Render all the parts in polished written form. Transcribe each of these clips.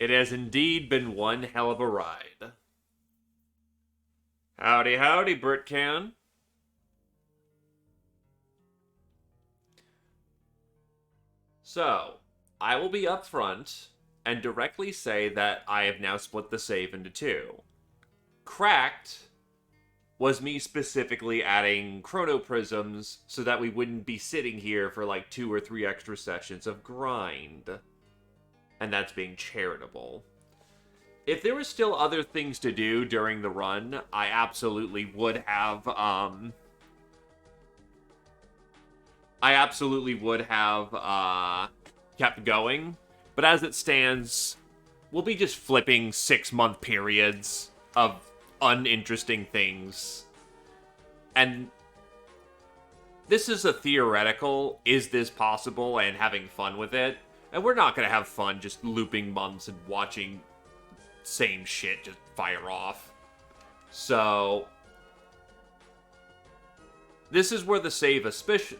It has indeed been one hell of a ride. Howdy, howdy, Britcan. So, I will be upfront and directly say that I have now split the save into two. Cracked was me specifically adding chrono prisms so that we wouldn't be sitting here for like 2 or 3 extra sessions of grind. And that's being charitable. If there were still other things to do during the run, I absolutely would have, kept going. But as it stands, we'll be just flipping 6-month periods of uninteresting things. And this is a theoretical, is this possible, and having fun with it. And we're not going to have fun just looping months and watching same shit just fire off. So this is where the save officially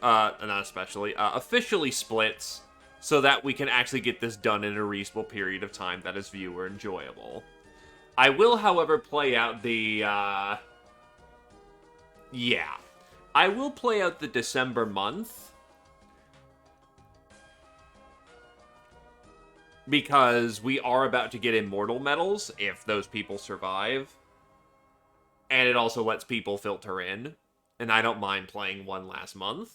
splits so that we can actually get this done in a reasonable period of time that is viewer enjoyable. I will, however, play out the I will play out the December month because we are about to get immortal medals if those people survive. And it also lets people filter in. And I don't mind playing one last month.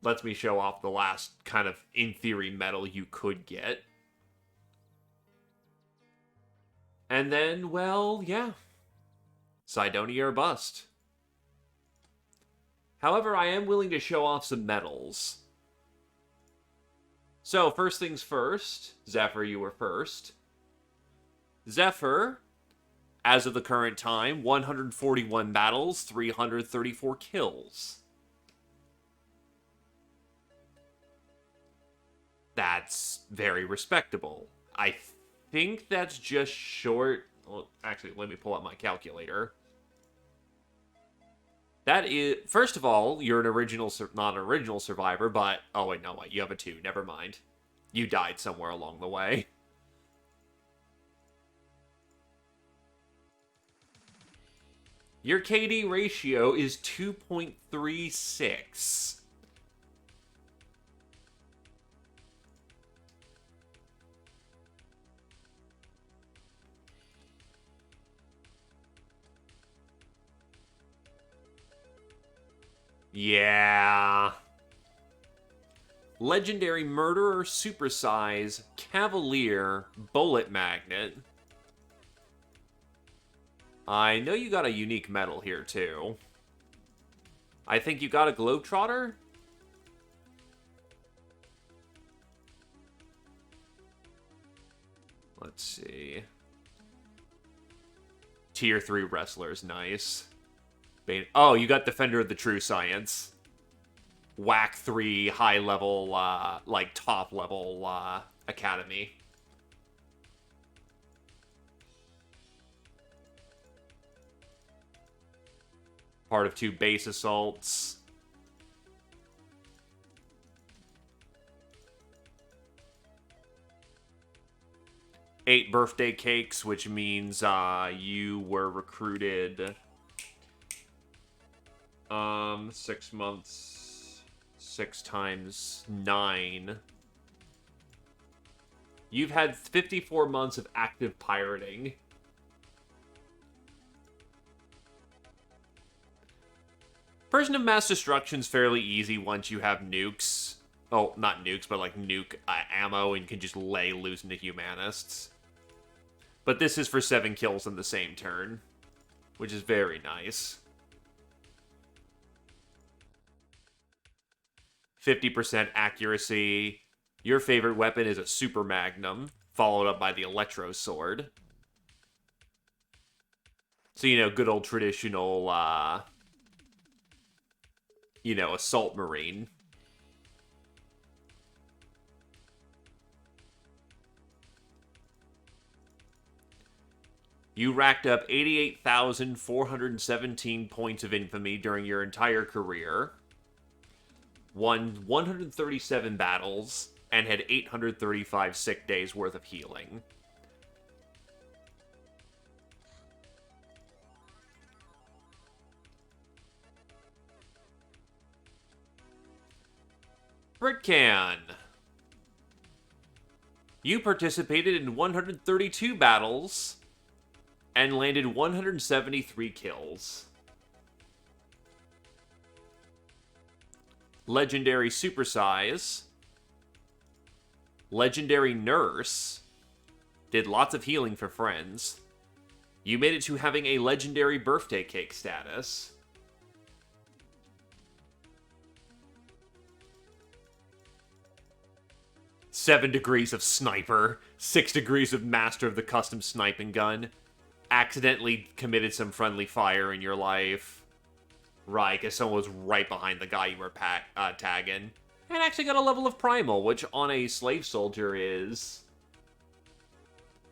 Lets me show off the last kind of, in theory, medal you could get. And then, well, yeah. Cydonia or bust. However, I am willing to show off some medals. So, first things first. Zephyr, you were first. Zephyr, as of the current time, 141 battles, 334 kills. That's very respectable. I think that's just short. Well, actually, let me pull up my calculator. That is, first of all, you're an original, not an original survivor, but, oh wait, no, wait, you have a 2, never mind. You died somewhere along the way. Your KD ratio is 2.36. Yeah. Legendary Murderer, Supersize, Cavalier, Bullet Magnet. I know you got a unique medal here, too. I think you got a Globetrotter? Let's see. Tier 3 Wrestler's nice. Oh, you got Defender of the True Science. Whack 3 high level, like top level, academy. Part of 2 base assaults. Eight birthday cakes, which means, you were recruited 6 months, 6 times 9. You've had 54 months of active pirating. Version of Mass Destruction's fairly easy once you have nukes. Oh, not nukes, but like nuke ammo and can just lay loose into humanists. But this is for 7 kills in the same turn, which is very nice. 50% accuracy. Your favorite weapon is a Super Magnum, followed up by the Electro Sword. So, you know, good old traditional, Assault Marine. You racked up 88,417 points of infamy during your entire career. Won 137 battles, and had 835 sick days worth of healing. Britcan. You participated in 132 battles and landed 173 kills. Legendary Supersize. Legendary Nurse. Did lots of healing for friends. You made it to having a legendary birthday cake status. Seven degrees of Sniper. 6 degrees of Master of the Custom Sniping Gun. Accidentally committed some friendly fire in your life. Right, because someone was right behind the guy you were tagging. And actually got a level of Primal, which on a slave soldier is...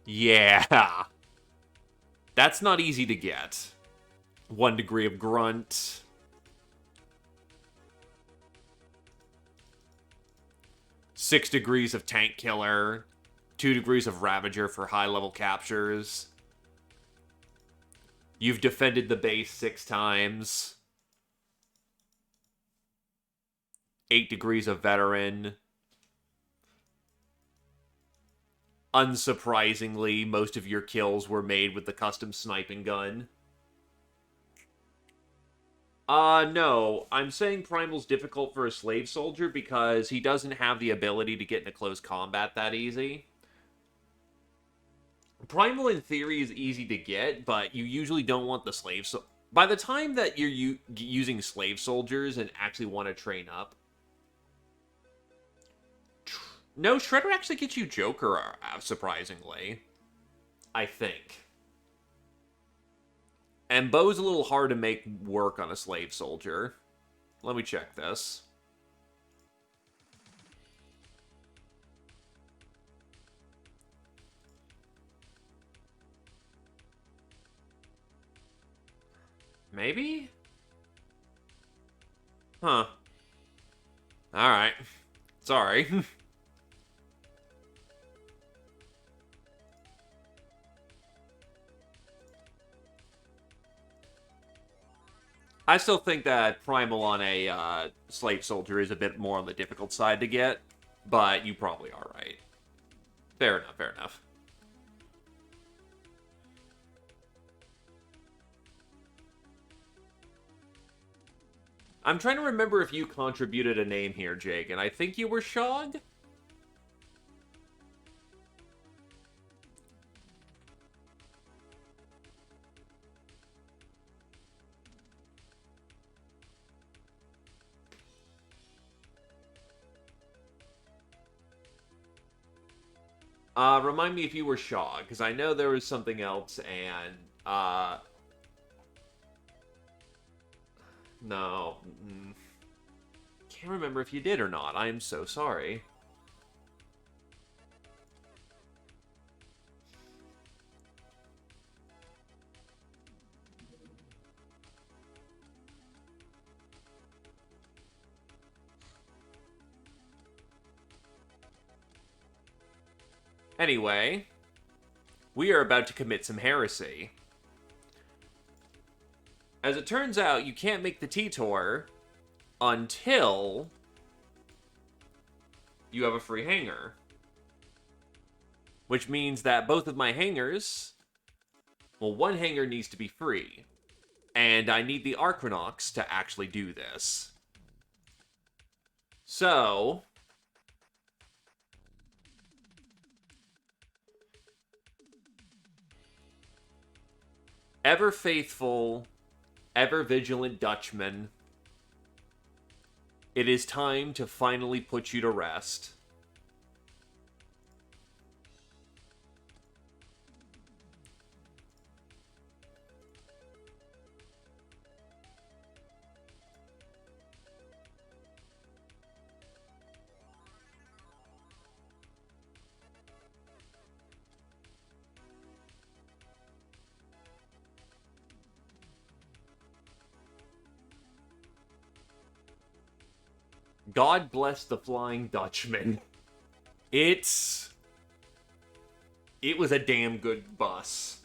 Yeah. That's not easy to get. 1 degree of Grunt. Six degrees of Tank Killer. 2 degrees of Ravager for high-level captures. You've defended the base 6 times. 8 degrees of Veteran. Unsurprisingly, most of your kills were made with the custom sniping gun. No. I'm saying Primal's difficult for a slave soldier because he doesn't have the ability to get into close combat that easy. Primal, in theory, is easy to get, but you usually don't want the slave... By the time that you're using slave soldiers and actually want to train up... No, Shredder actually gets you Joker, surprisingly. I think. And Bow's a little hard to make work on a slave soldier. Let me check this. Maybe? Huh. Alright. Sorry. I still think that Primal on a slave soldier is a bit more on the difficult side to get, but you probably are right. Fair enough, fair enough. I'm trying to remember if you contributed a name here, Jake, and I think you were Shog? Remind me if you were Shaw, because I know there was something else, and, no. Can't remember if you did or not. I am so sorry. Anyway, we are about to commit some heresy. As it turns out, you can't make the T-Tour until you have a free hanger. Which means that both of my hangers... Well, one hanger needs to be free. And I need the Archronox to actually do this. So... Ever faithful, ever vigilant Dutchman, it is time to finally put you to rest. God bless the Flying Dutchman. It was a damn good bus.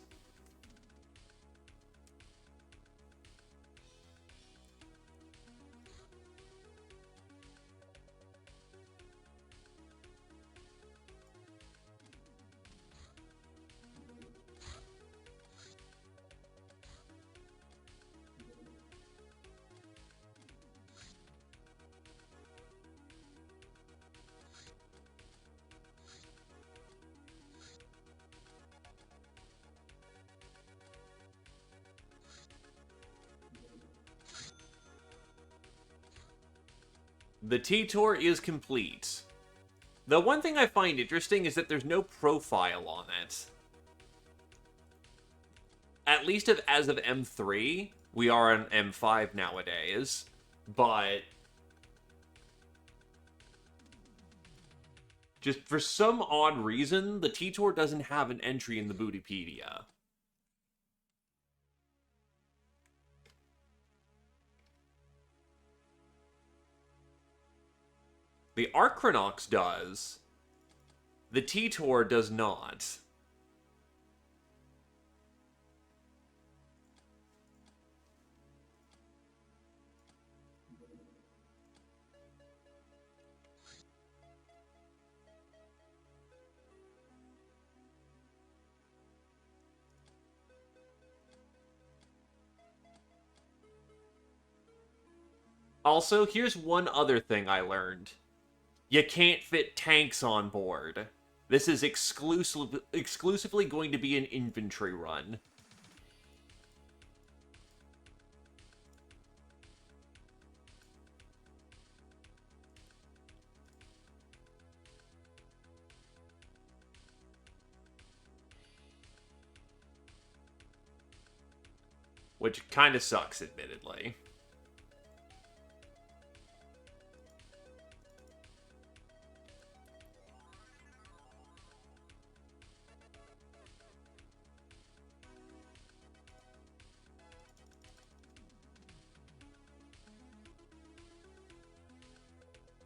The T-Tour is complete. The one thing I find interesting is that there's no profile on it. At least as of M3, we are on M5 nowadays, but just for some odd reason, the T-Tour doesn't have an entry in the Bootypedia. The Archronox does. The T-Tour does not. Also, here's one other thing I learned. You can't fit tanks on board. This is exclusively going to be an infantry run. Which kind of sucks, admittedly.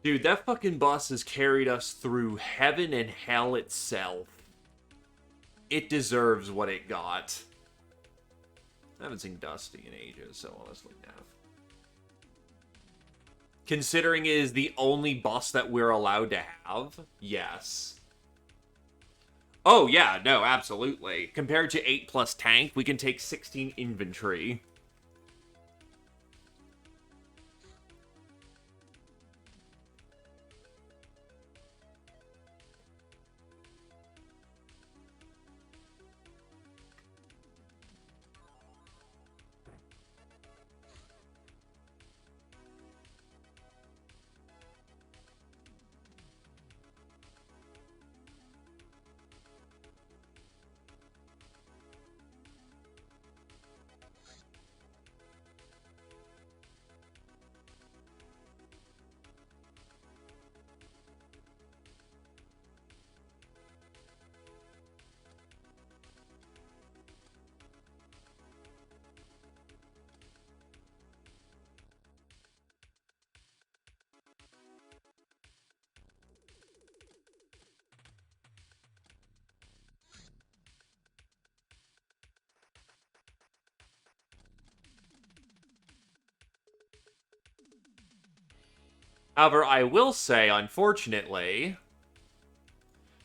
Dude, that fucking bus has carried us through heaven and hell itself. It deserves what it got. I haven't seen Dusty in ages, so honestly, no. Considering it is the only bus that we're allowed to have, yes. Oh, yeah, no, absolutely. Compared to 8 plus tank, we can take 16 infantry. However, I will say, unfortunately,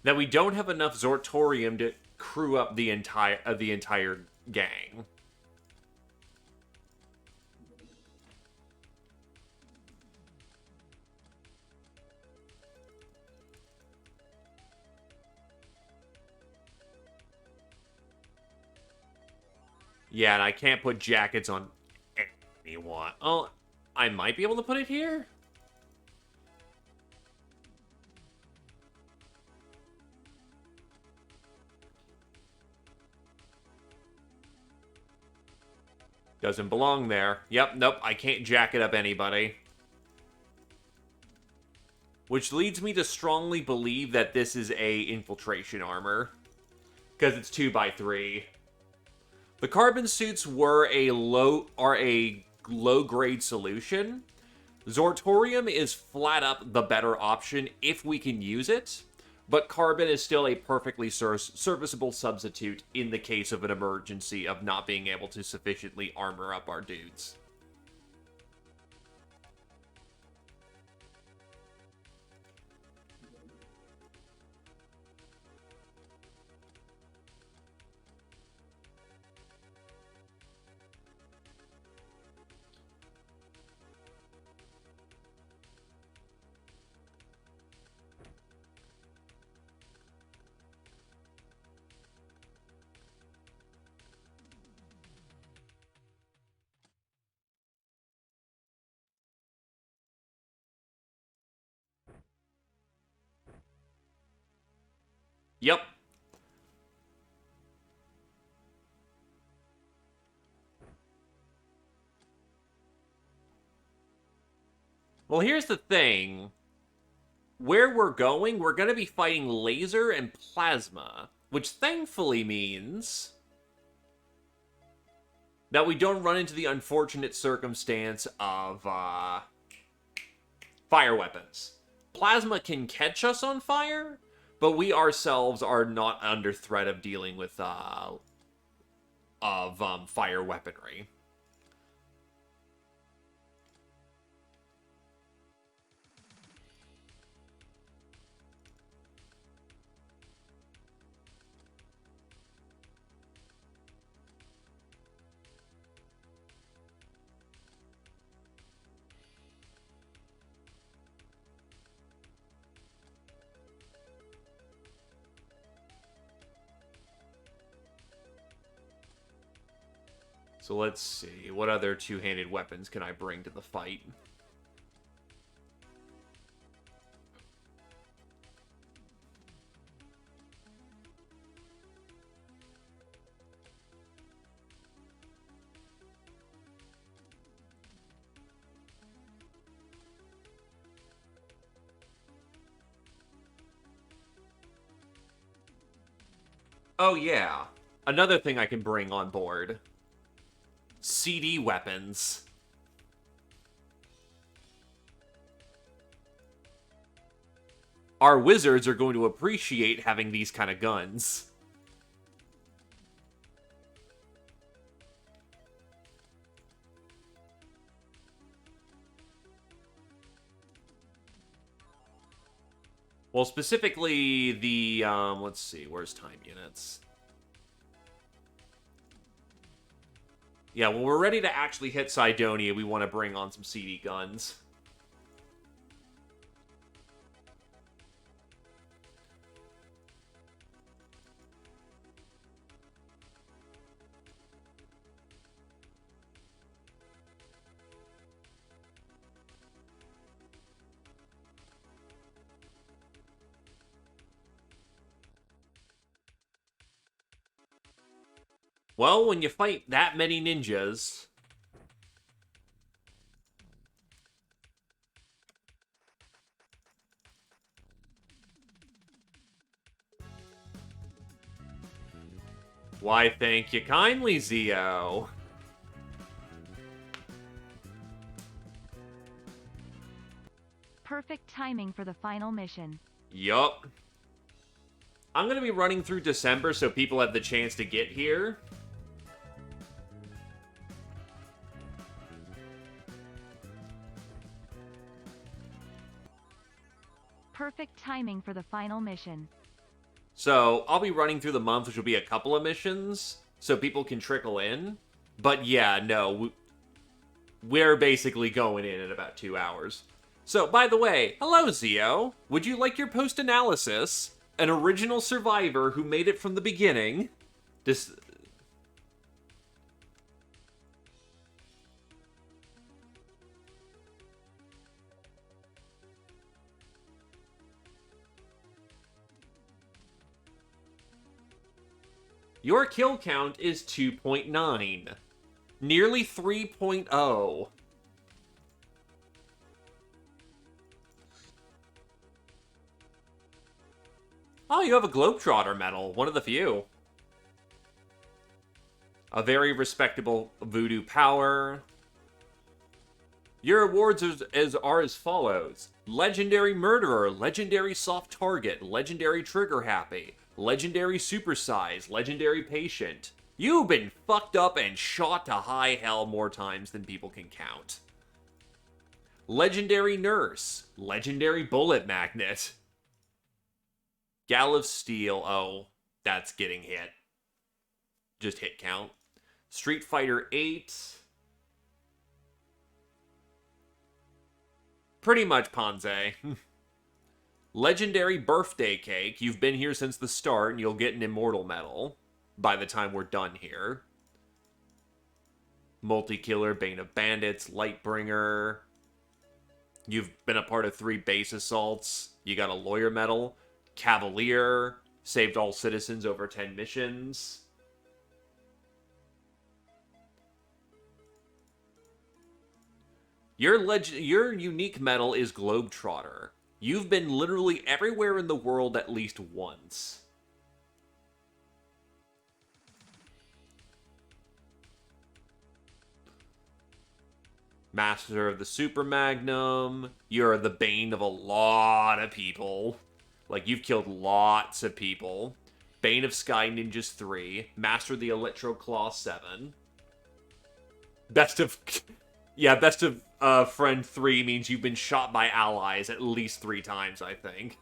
that we don't have enough Zortorium to crew up the entire gang. Yeah, and I can't put jackets on anyone. Oh, I might be able to put it here? Doesn't belong there. Yep, nope, I can't jacket up anybody. Which leads me to strongly believe that this is a infiltration armor. Because it's 2x3. The carbon suits were a low-grade solution. Zortorium is flat up the better option if we can use it. but carbon is still a perfectly serviceable substitute in the case of an emergency of not being able to sufficiently armor up our dudes. Yep. Well, here's the thing. Where we're going to be fighting laser and plasma, which thankfully means that we don't run into the unfortunate circumstance of fire weapons. Plasma can catch us on fire, but we ourselves are not under threat of dealing with fire weaponry. So let's see, what other two-handed weapons can I bring to the fight? Oh yeah, another thing I can bring on board. CD weapons. Our wizards are going to appreciate having these kind of guns. Well, specifically the, let's see, where's time units? Yeah, when we're ready to actually hit Cydonia, we want to bring on some CD guns. Well, when you fight that many ninjas... Why, thank you kindly, Zio. Perfect timing for the final mission. Yup. I'm going to be running through December so people have the chance to get here. Perfect timing for the final mission. So, I'll be running through the month, which will be a couple of missions, so people can trickle in. But yeah, no, we're basically going in about 2 hours. So, by the way, hello, Zio. Would you like your post-analysis? An original survivor who made it from the beginning. Your kill count is 2.9. Nearly 3.0. Oh, you have a Globetrotter medal. One of the few. A very respectable voodoo power. Your awards are as follows: Legendary Murderer, Legendary Soft Target, Legendary Trigger Happy, Legendary Supersize, Legendary Patient. You've been fucked up and shot to high hell more times than people can count. Legendary Nurse, Legendary Bullet Magnet. Gal of Steel, oh, that's getting hit. Just hit count. Street Fighter 8. Pretty much Ponze. Legendary Birthday Cake. You've been here since the start, and you'll get an Immortal Medal by the time we're done here. Multi-Killer, Bane of Bandits, Lightbringer. You've been a part of 3 base assaults. You got a Lawyer Medal. Cavalier. Saved all citizens over 10 missions. Your unique medal is Globetrotter. You've been literally everywhere in the world at least once. Master of the Super Magnum. You're the bane of a lot of people. Like, you've killed lots of people. Bane of Sky Ninjas 3. Master of the Electro Claw 7. Best of... Yeah, best of friend 3 means you've been shot by allies at least 3 times, I think.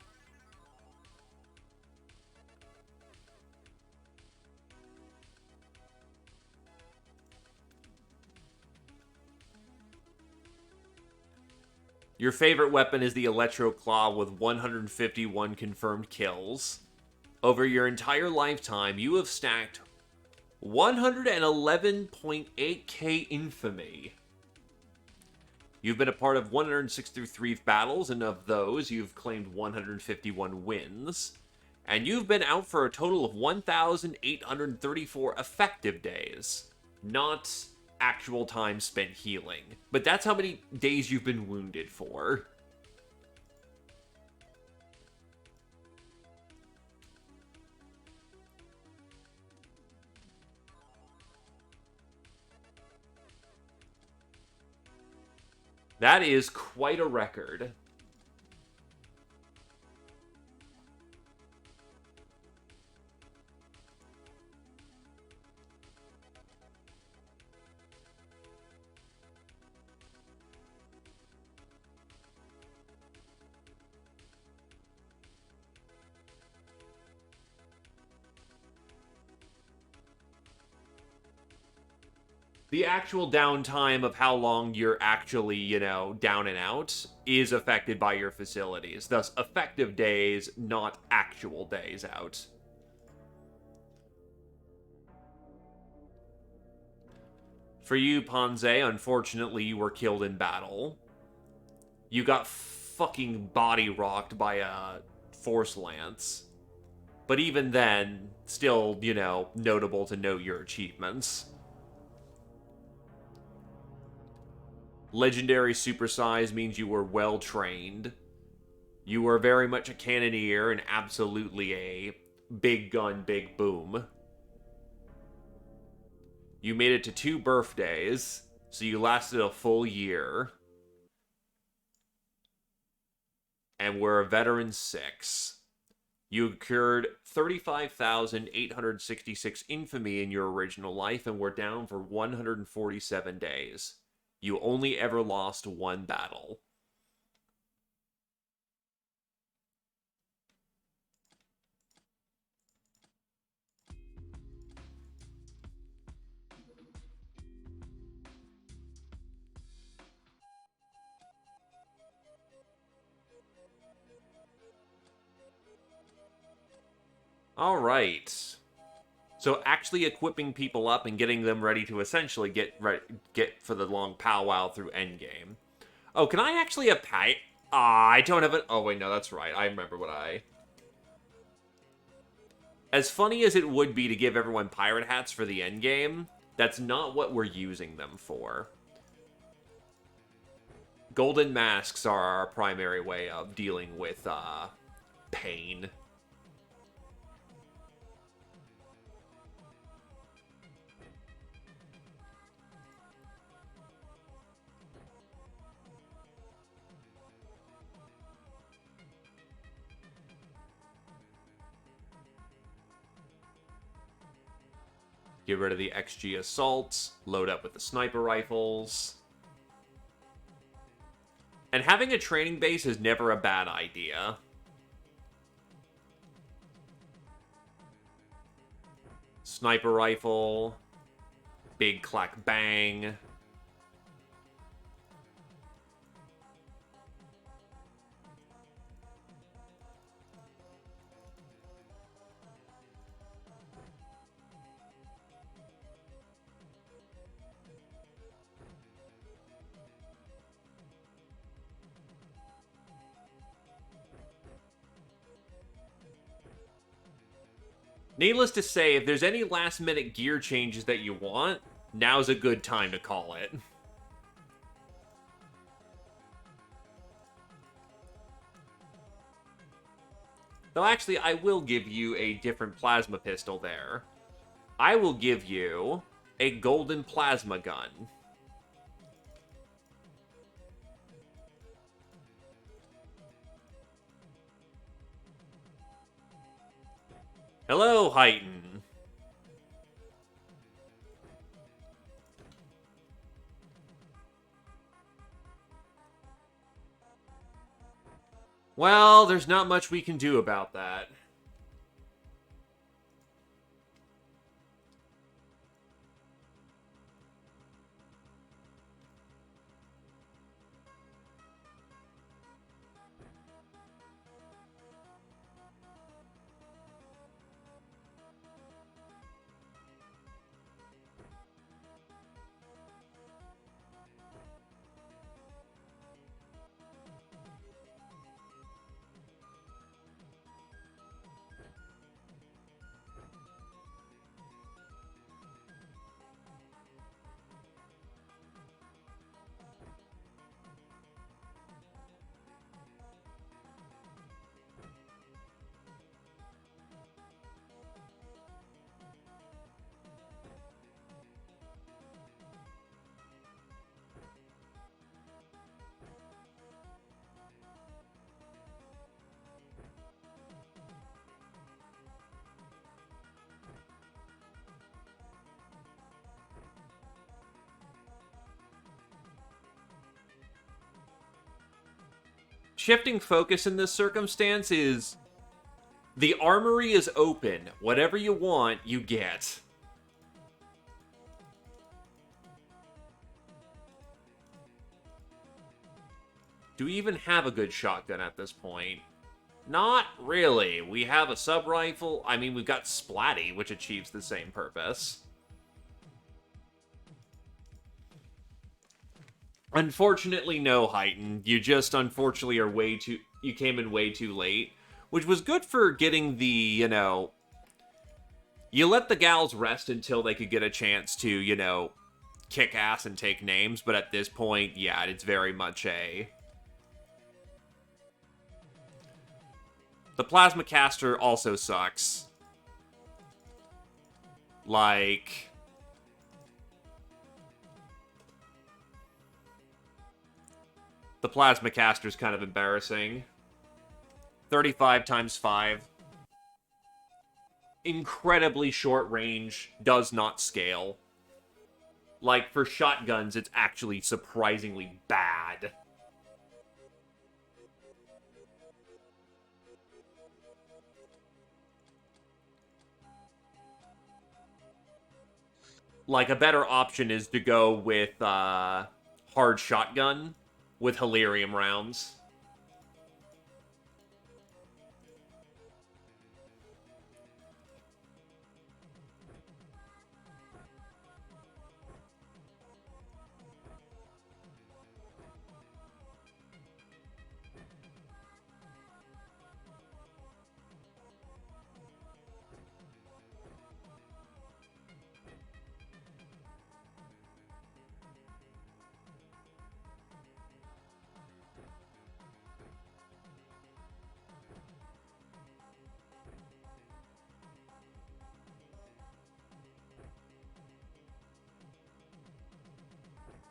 Your favorite weapon is the Electro Claw with 151 confirmed kills. Over your entire lifetime, you have stacked 111.8k infamy. You've been a part of 163 battles, and of those, you've claimed 151 wins. And you've been out for a total of 1,834 effective days. Not actual time spent healing. But that's how many days you've been wounded for. That is quite a record. The actual downtime of how long you're actually, down and out is affected by your facilities. Thus, effective days, not actual days out. For you, Ponze, unfortunately, you were killed in battle. You got fucking body rocked by a Force Lance. But even then, still, notable to note your achievements. Legendary Supersize means you were well trained. You were very much a cannoneer and absolutely a big gun, big boom. You made it to 2 birthdays, so you lasted a full year. And were a veteran 6. You accrued 35,866 infamy in your original life and were down for 147 days. You only ever lost 1 battle. All right. So actually equipping people up and getting them ready to essentially get for the long powwow through endgame. Oh, can I actually have pay? I don't have it. Oh wait, no, that's right. I remember what I. As funny as it would be to give everyone pirate hats for the endgame, that's not what we're using them for. Golden masks are our primary way of dealing with pain. Get rid of the XG assaults, load up with the sniper rifles. And having a training base is never a bad idea. Sniper rifle, big clack bang. Needless to say, if there's any last-minute gear changes that you want, now's a good time to call it. Though actually, I will give you a different plasma pistol there. I will give you a golden plasma gun. Hello, Heighton. Well, there's not much we can do about that. Shifting focus in this circumstance is... the armory is open. Whatever you want, you get. Do we even have a good shotgun at this point? Not really. We have a sub-rifle. I mean, we've got Splatty, which achieves the same purpose. Unfortunately, no, Heighton. You just, unfortunately, are way too... you came in way too late. Which was good for getting the, you know... you let the gals rest until they could get a chance to, you know, kick ass and take names. But at this point, yeah, it's very much a... the plasma caster also sucks. Like... the plasma caster is kind of embarrassing. 35 times 5. Incredibly short range, does not scale. Like, for shotguns, it's actually surprisingly bad. Like, a better option is to go with, hard shotgun with Hilarium rounds.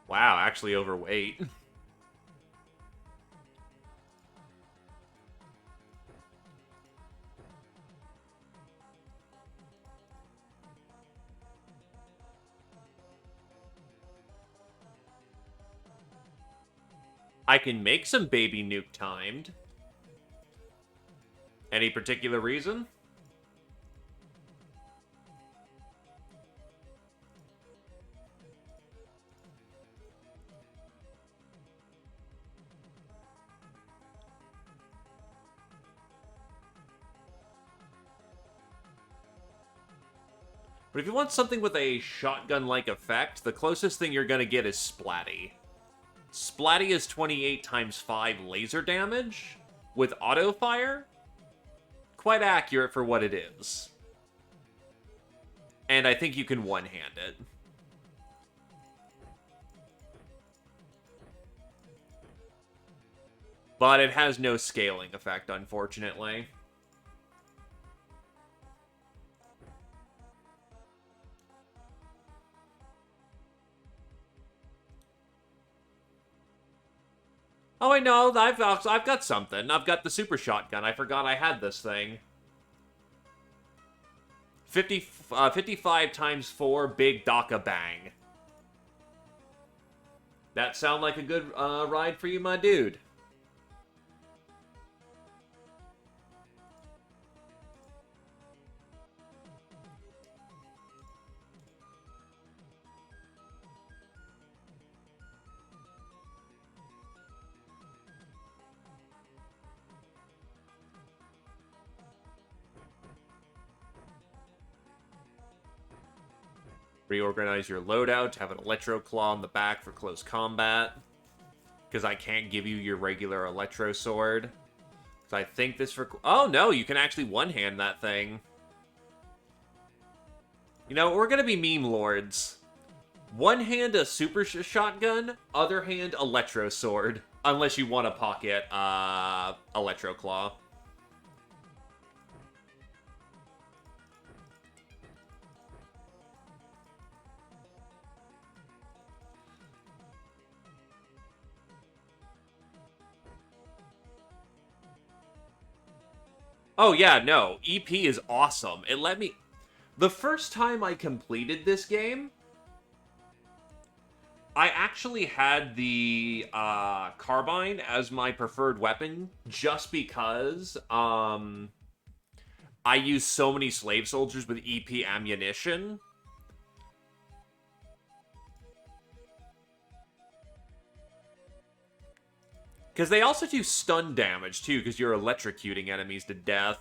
Wow, actually overweight. I can make some baby nuke timed. Any particular reason? But if you want something with a shotgun-like effect, the closest thing you're going to get is Splatty. Splatty is 28 times 5 laser damage with auto fire. Quite accurate for what it is. And I think you can one-hand it. But it has no scaling effect, unfortunately. Oh, I know. I've got something. I've got the super shotgun. I forgot I had this thing. 55 times 4 big Daka Bang. That sound like a good ride for you, my dude? Reorganize your loadout to have an Electro Claw on the back for close combat. Because I can't give you your regular Electro Sword. So I think this for... Oh, no, you can actually one-hand that thing. You know, we're going to be meme lords. One hand a super shotgun, other hand Electro Sword. Unless you want to pocket Electro Claw. Oh, yeah, no. EP is awesome. It let me... The first time I completed this game, I actually had the carbine as my preferred weapon just because I use so many slave soldiers with EP ammunition. Because they also do stun damage, too, because you're electrocuting enemies to death.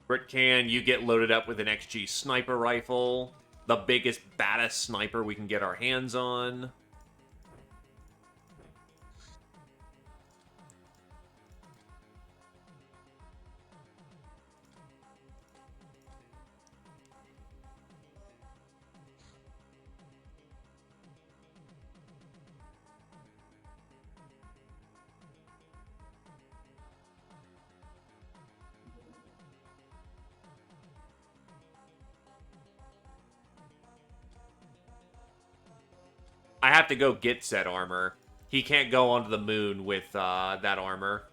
Britcan, you get loaded up with an XG sniper rifle. The biggest, baddest sniper we can get our hands on. I have to go get said armor. He can't go onto the moon with that armor.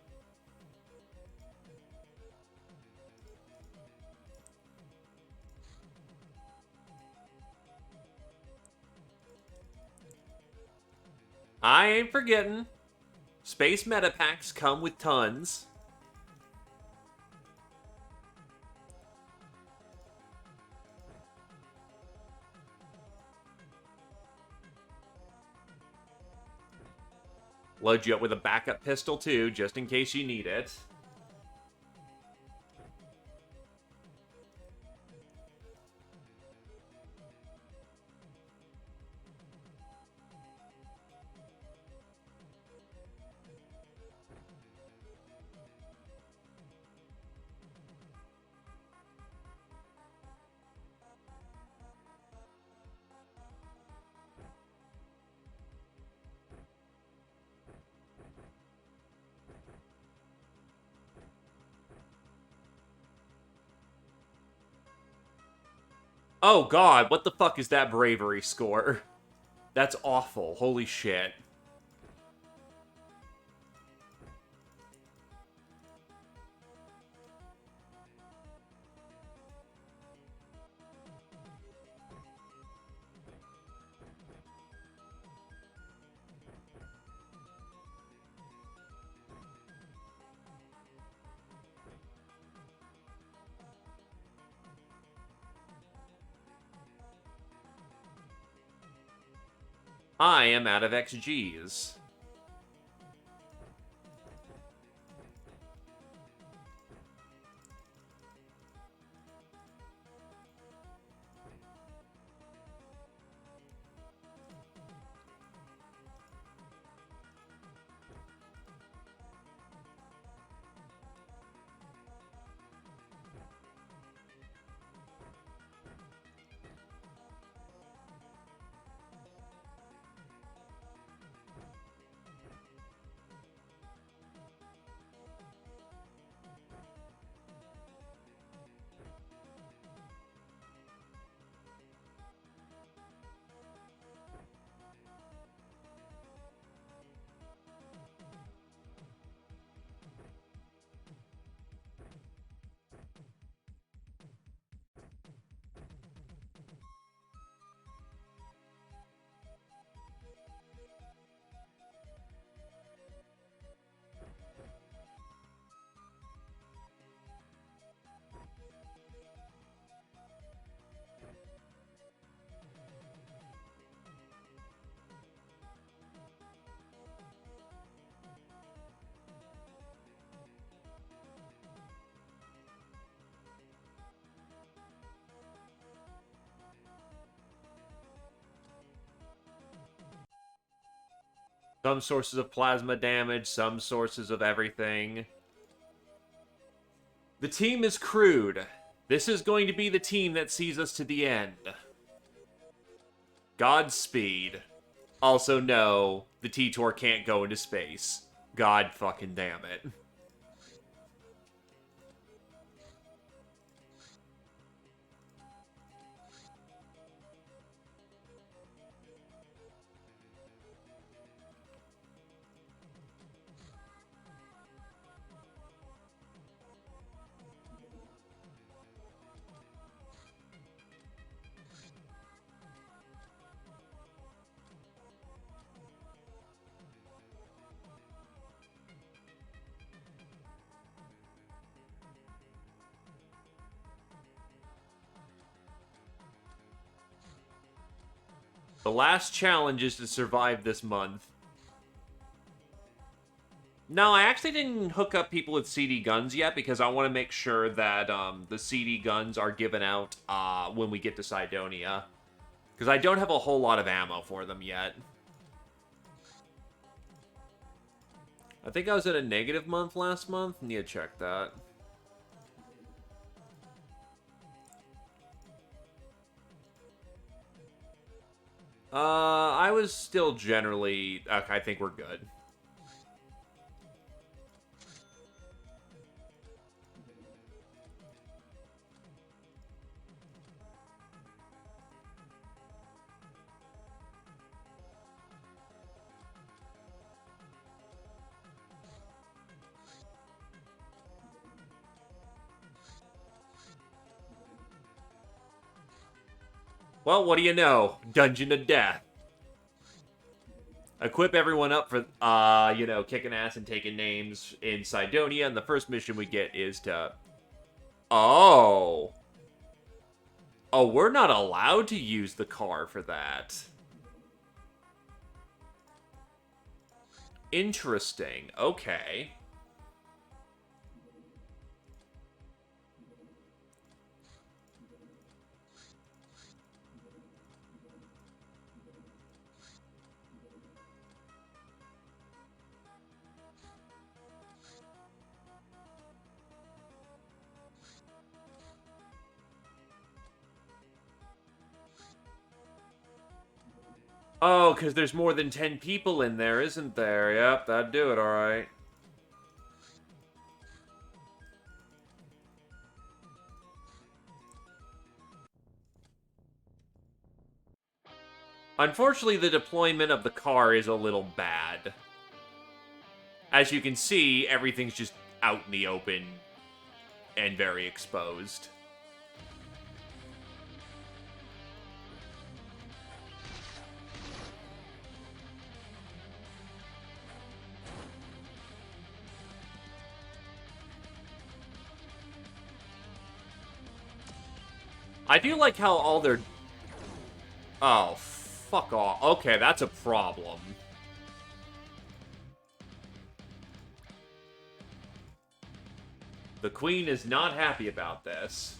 I ain't forgetting. Space metapacks come with tons. Load you up with a backup pistol, too, just in case you need it. Oh god, what the fuck is that bravery score? That's awful. Holy shit. I am out of XGs. Some sources of plasma damage, some sources of everything. The team is crude. This is going to be the team that sees us to the end. Godspeed. Also, no, the T-Tor can't go into space. God fucking damn it. The last challenge is to survive this month. No, I actually didn't hook up people with CD guns yet because I want to make sure that the CD guns are given out when we get to Cydonia. Because I don't have a whole lot of ammo for them yet. I think I was at a negative month last month. Need to check that. I was still generally... Okay, I think we're good. Well, what do you know? Dungeon of Death. Equip everyone up for, kicking ass and taking names in Cydonia, and the first mission we get is to... Oh. Oh, we're not allowed to use the car for that. Interesting. Okay. Oh, because there's more than 10 people in there, isn't there? Yep, that'd do it, alright. Unfortunately, the deployment of the car is a little bad. As you can see, everything's just out in the open and very exposed. I do like how all their... Oh, fuck off. Okay, that's a problem. The Queen is not happy about this.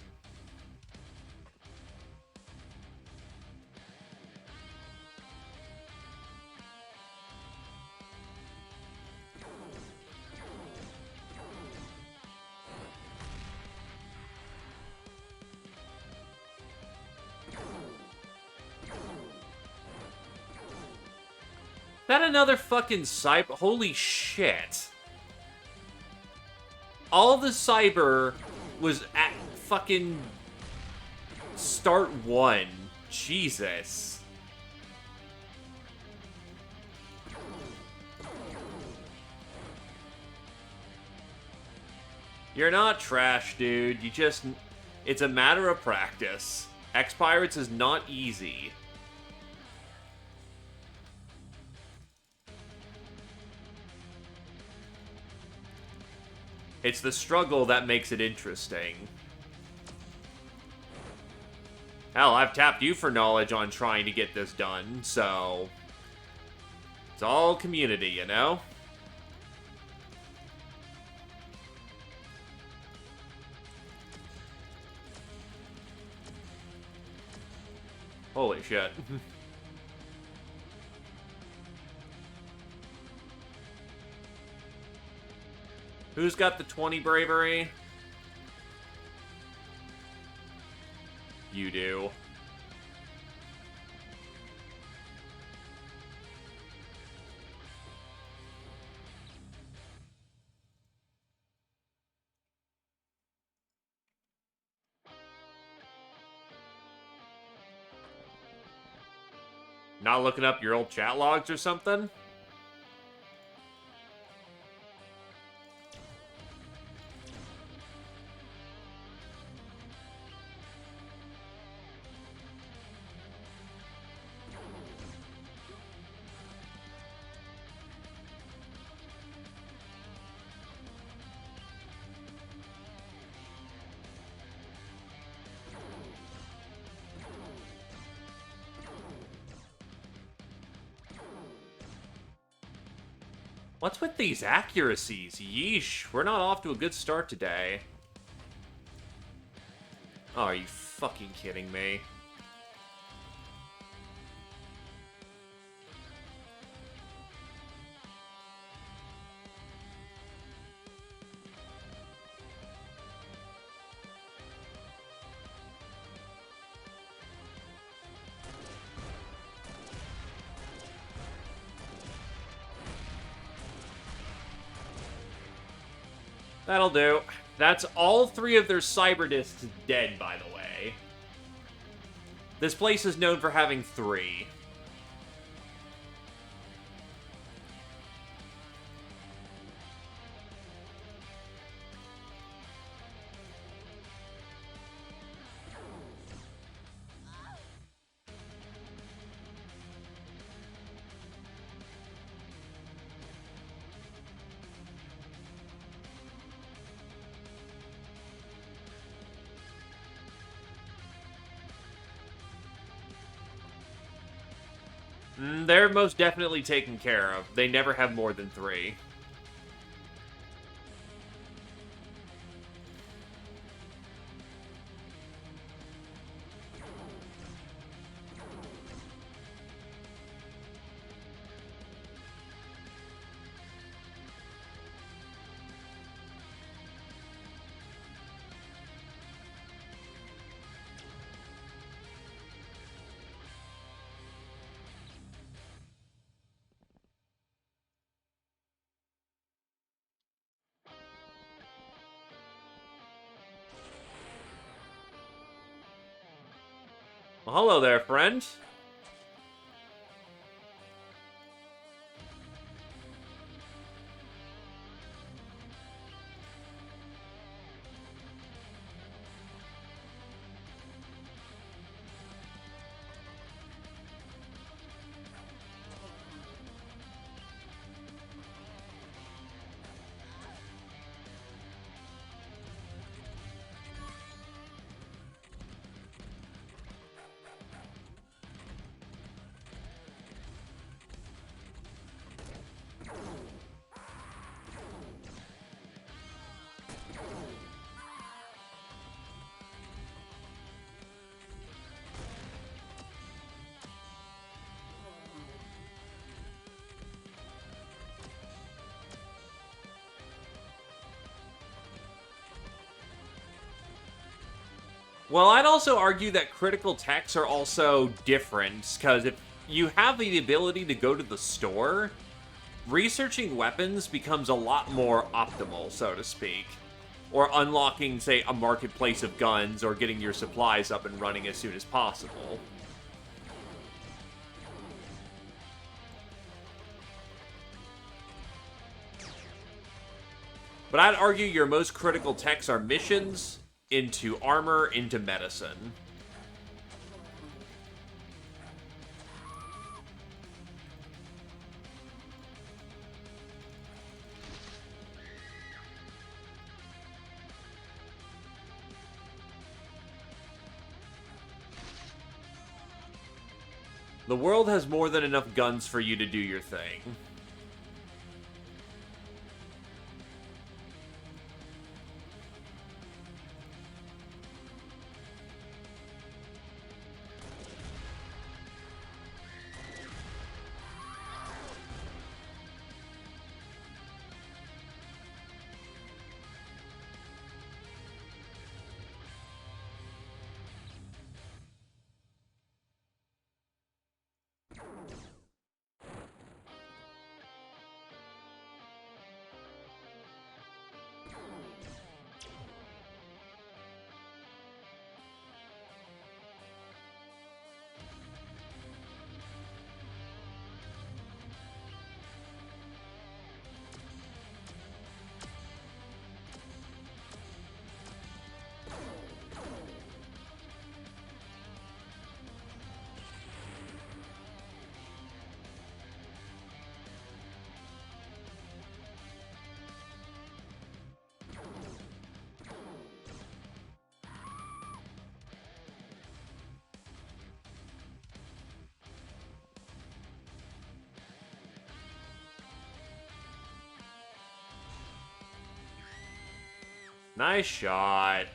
That another fucking cyber... Holy shit. All the cyber was at fucking start 1. Jesus. You're not trash, dude. You just... It's a matter of practice. XPiratez is not easy. It's the struggle that makes it interesting. Hell, I've tapped you for knowledge on trying to get this done, so... It's all community, you know? Holy shit. Who's got the 20 bravery? You do. Not looking up your old chat logs or something? What's with these accuracies? Yeesh, we're not off to a good start today. Oh, are you fucking kidding me? That'll do. That's all 3 of their cyber discs dead, by the way. This place is known for having 3. They're most definitely taken care of. They never have more than 3. Well, hello there, friend. Well, I'd also argue that critical techs are also different, because if you have the ability to go to the store, researching weapons becomes a lot more optimal, so to speak. Or unlocking, say, a marketplace of guns, or getting your supplies up and running as soon as possible. But I'd argue your most critical techs are missions, into armor, into medicine. The world has more than enough guns for you to do your thing. Nice shot.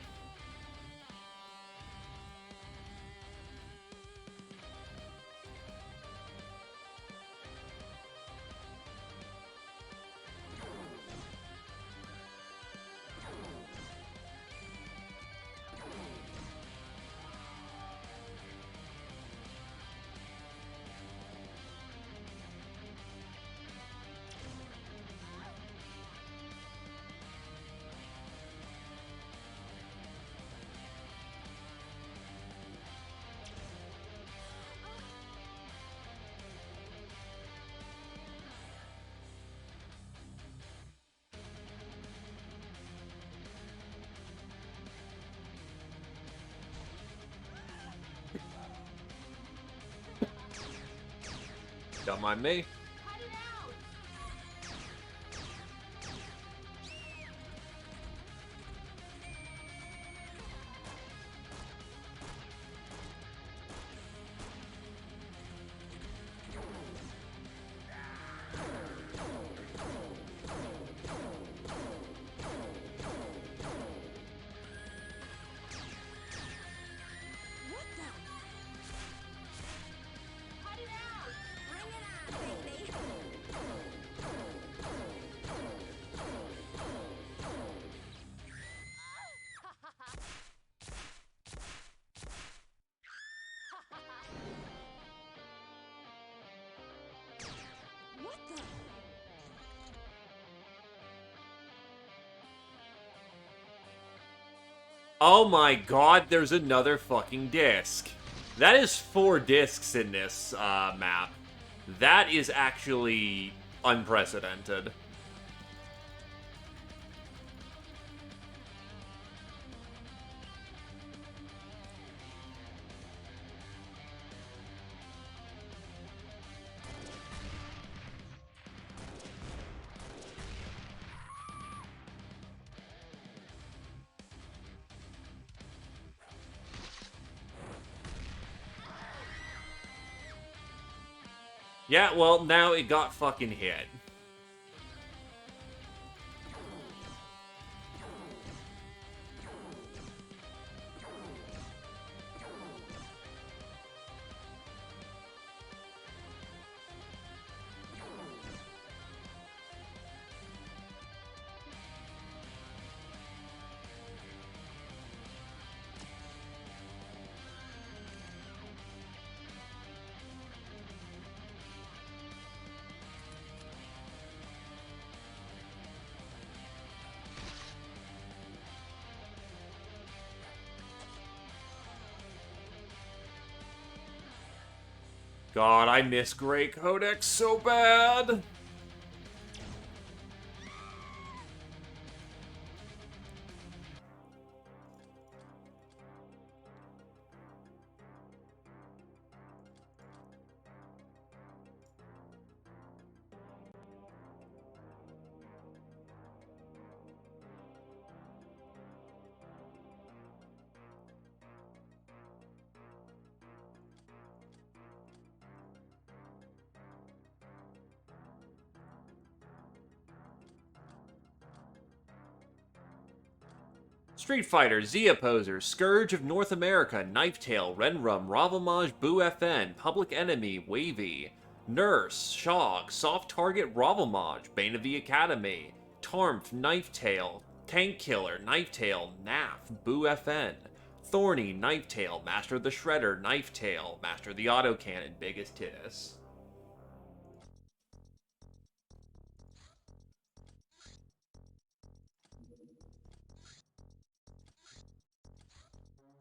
Don't mind me. Oh my god, there's another fucking disc. That is 4 discs in this map. That is actually unprecedented. Yeah, well, now it got fucking hit. God, I miss Grey Codex so bad. Street Fighter, Z Opposer, Scourge of North America, Knifetail, Renrum, Ravamage, Boo FN, Public Enemy, Wavy, Nurse, Shog, Soft Target, Ravamage, Bane of the Academy, Tarmf, Knifetail, Tank Killer, Knifetail, Naf, Boo FN, Thorny, Knifetail, Master of the Shredder, Knifetail, Master of the Autocannon, Biggest Tittus.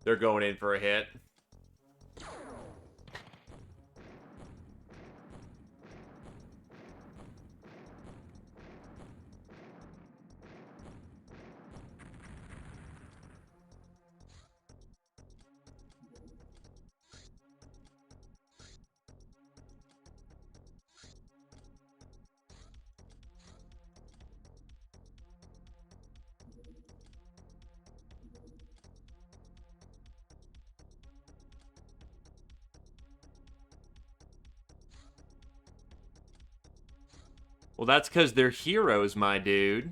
They're going in for a hit. Well, that's because they're heroes, my dude.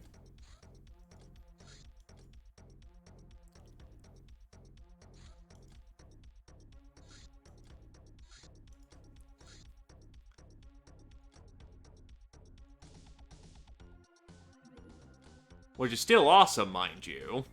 Which is still awesome, mind you.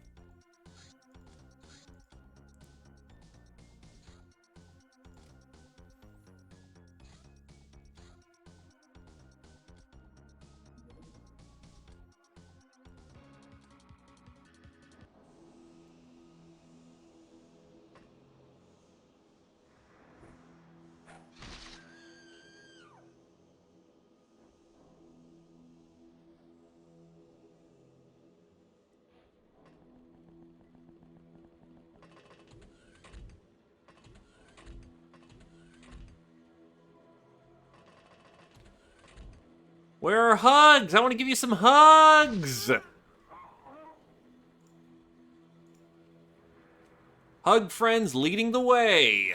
Where are hugs? I want to give you some hugs! Hug friends leading the way.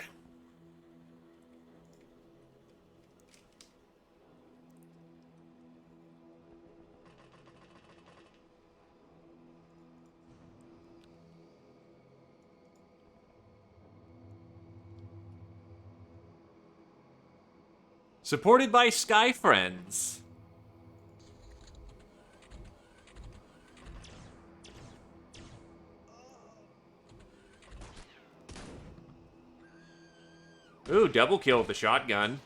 Supported by Sky Friends. Ooh, double kill with the shotgun.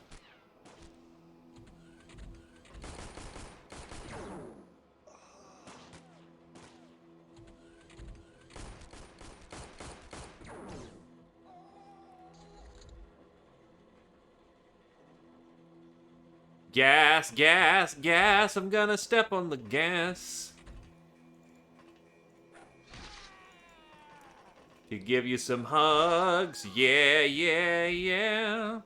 Gas, gas, gas. I'm gonna step on the gas. To give you some hugs. Yeah, yeah, yeah.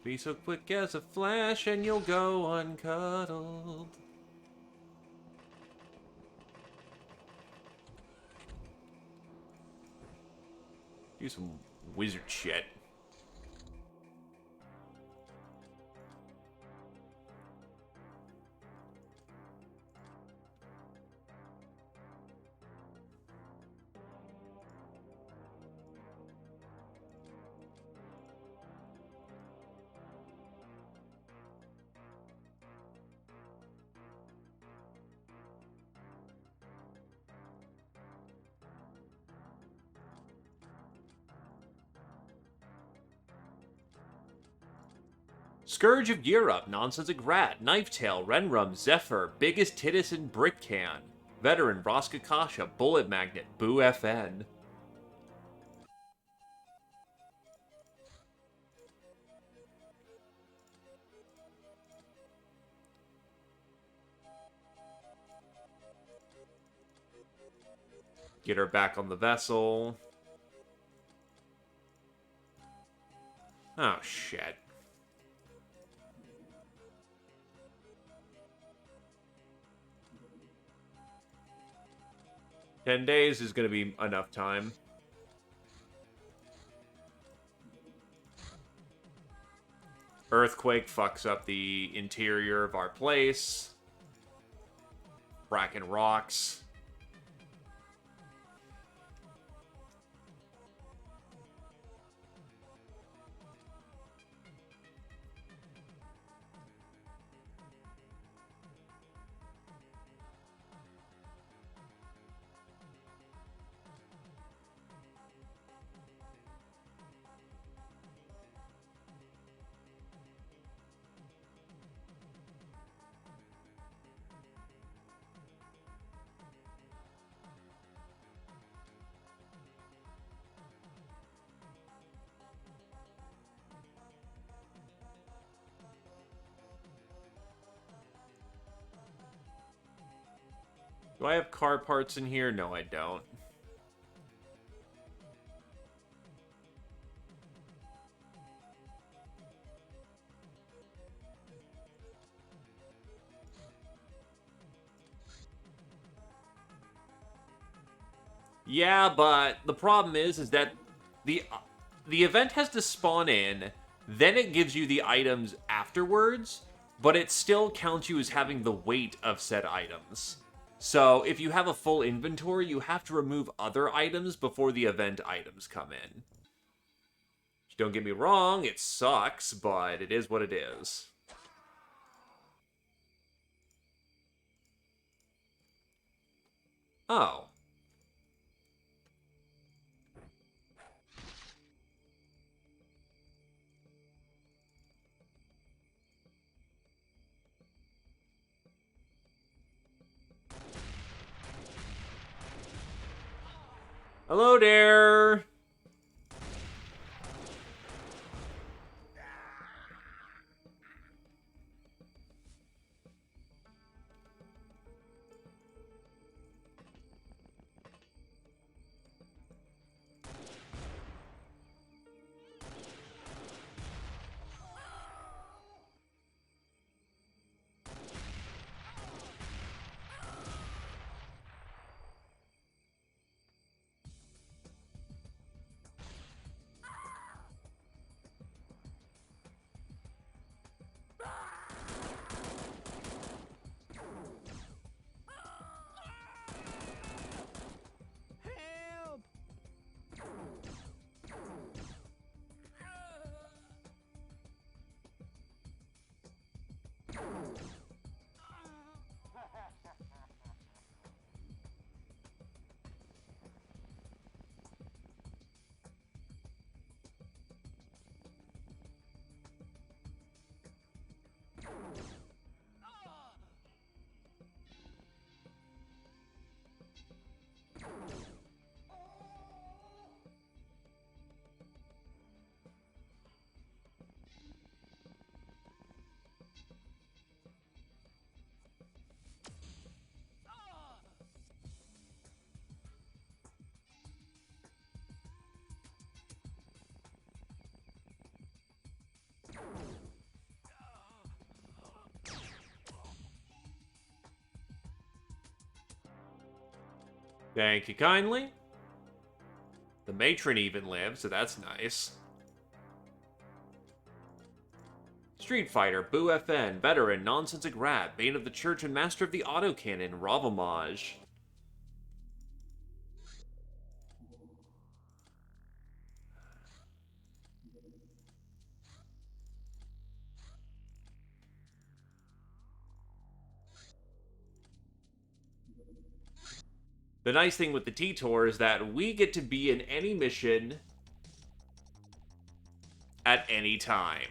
Be so quick as a flash and you'll go uncuddled. Do some wizard shit. Scourge of Europe, Nonsensic Rat, Knifetail, Renrum, Zephyr, Biggest Tittis in Brick Can, Veteran, Roskakasha, Bullet Magnet, Boo FN. Get her back on the vessel. Oh, shit. "10 days is going to be enough time. Earthquake fucks up the interior of our place. Bracken rocks. Do I have car parts in here? No, I don't. Yeah, but the problem is that the event has to spawn in, then it gives you the items afterwards, but it still counts you as having the weight of said items. So if you have a full inventory, you have to remove other items before the event items come in. Don't get me wrong, it sucks, but it is what it is. Oh. Hello there! Thank you kindly. The matron even lived, so that's nice. Street Fighter, Boo FN, Veteran, Nonsensic Rat, Bane of the Church, and Master of the Autocannon, Ravamage. The nice thing with the T-Tour is that we get to be in any mission at any time.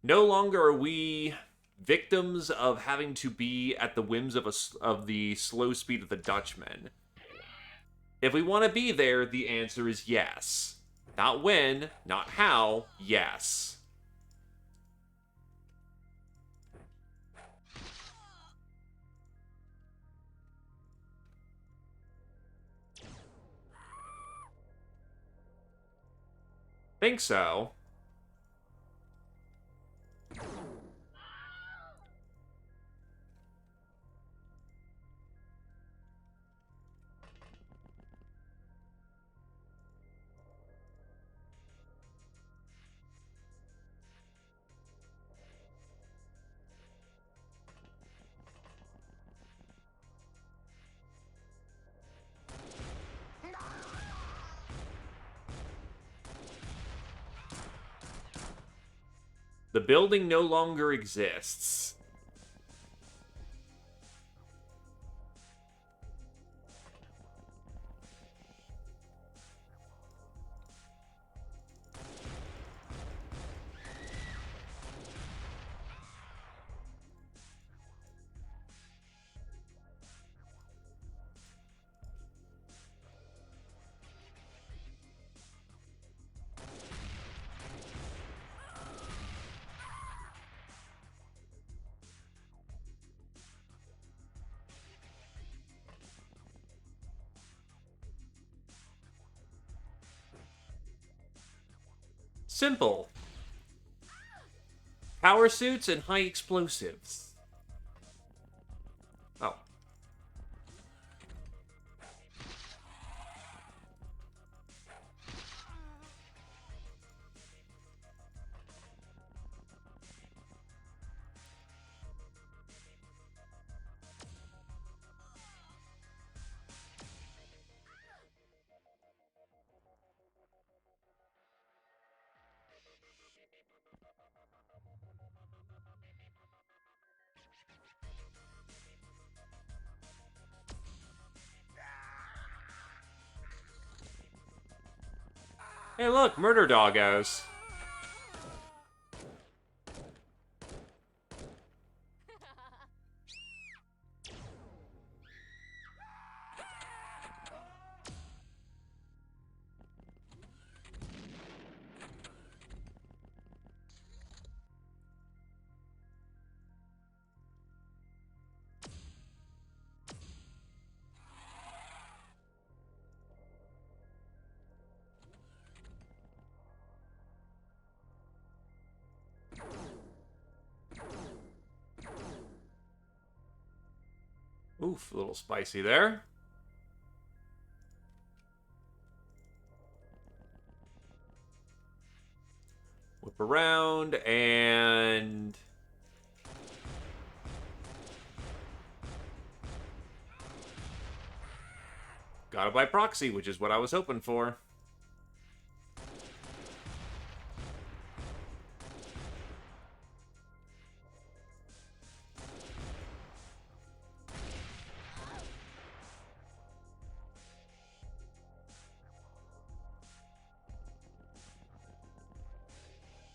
No longer are we victims of having to be at the whims of the slow speed of the Dutchman. If we want to be there, the answer is yes. Not when, not how, yes. Think so. The building no longer exists. Simple. Power suits and high explosives. Oh. Hey, look, murder doggos. Oof, a little spicy there. Whip around and... got it by proxy, which is what I was hoping for.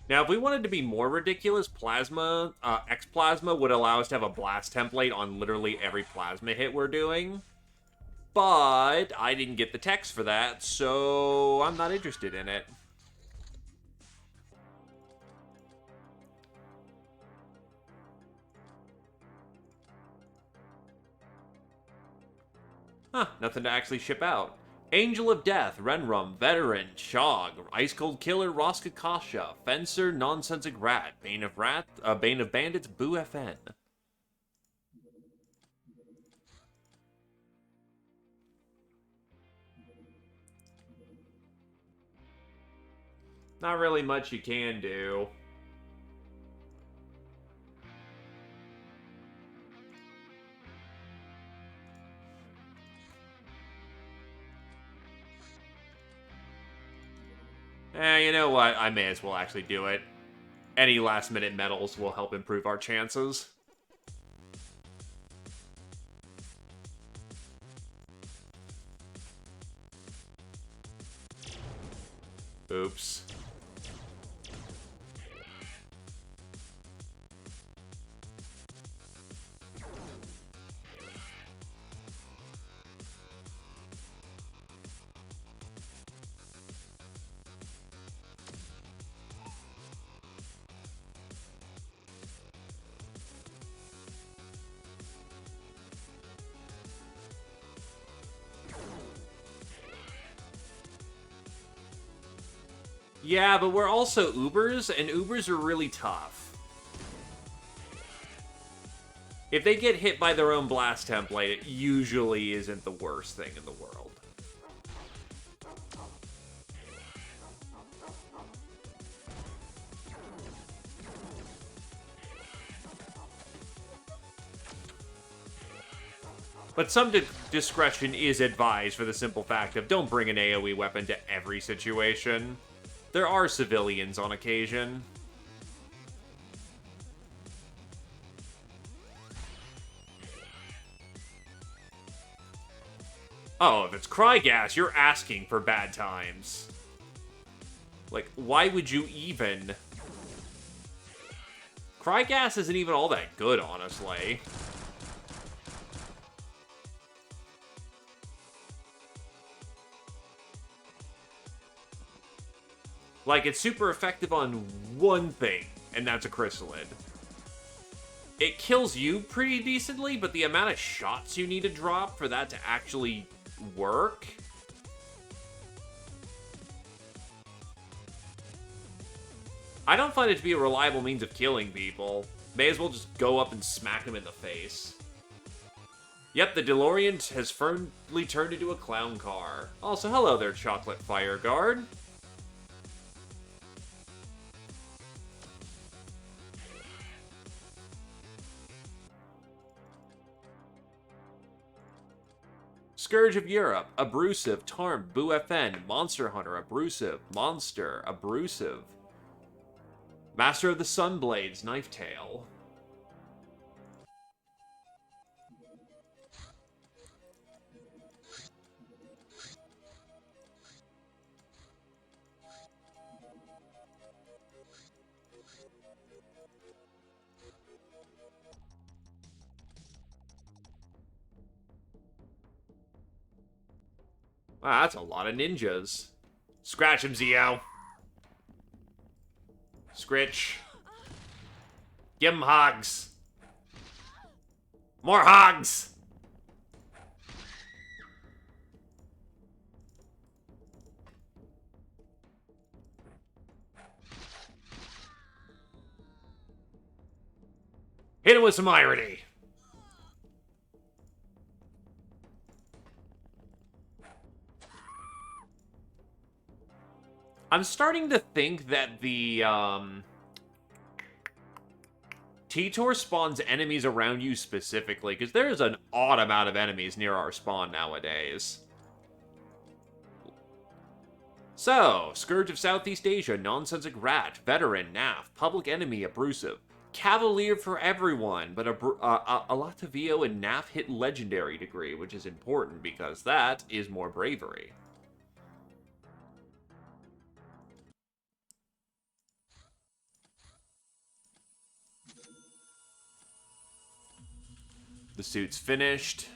Now, if we wanted to be more ridiculous, Plasma, X-Plasma would allow us to have a blast template on literally every Plasma hit we're doing. But I didn't get the text for that, so I'm not interested in it. Huh, nothing to actually ship out. Angel of Death, Renrum, Veteran, Shog, Ice Cold Killer, Roskakasha, Fencer, Nonsensic Rat, Bane of Bandits, Boo FN. Not really much you can do. You know what? I may as well actually do it. Any last-minute medals will help improve our chances. Oops. Yeah, but we're also Ubers, and Ubers are really tough. If they get hit by their own blast template, it usually isn't the worst thing in the world. But some discretion is advised for the simple fact of don't bring an AoE weapon to every situation. There are civilians on occasion. Oh, if it's cry gas, you're asking for bad times. Like, why would you even... Cry gas isn't even all that good, honestly. Like, it's super effective on one thing, and that's a chrysalid. It kills you pretty decently, but the amount of shots you need to drop for that to actually work... I don't find it to be a reliable means of killing people. May as well just go up and smack them in the face. Yep, the DeLorean has firmly turned into a clown car. Also, hello there, Chocolate Fire Guard. Scourge of Europe, Abrasive, Tarm, Boo FN, Monster Hunter, Abrasive, Monster, Abrasive. Master of the Sunblades, Knife Tail. Wow, that's a lot of ninjas. Scratch him, Zio. Scritch. Give him hogs. More hogs! Hit him with some irony. I'm starting to think that the, T-Tor spawns enemies around you specifically, because there's an odd amount of enemies near our spawn nowadays. So, Scourge of Southeast Asia, Nonsensic Rat, Veteran, NAF, Public Enemy, Abrasive, Cavalier for everyone, but Alatavio and NAF hit Legendary degree, which is important because that is more bravery. The suit's finished.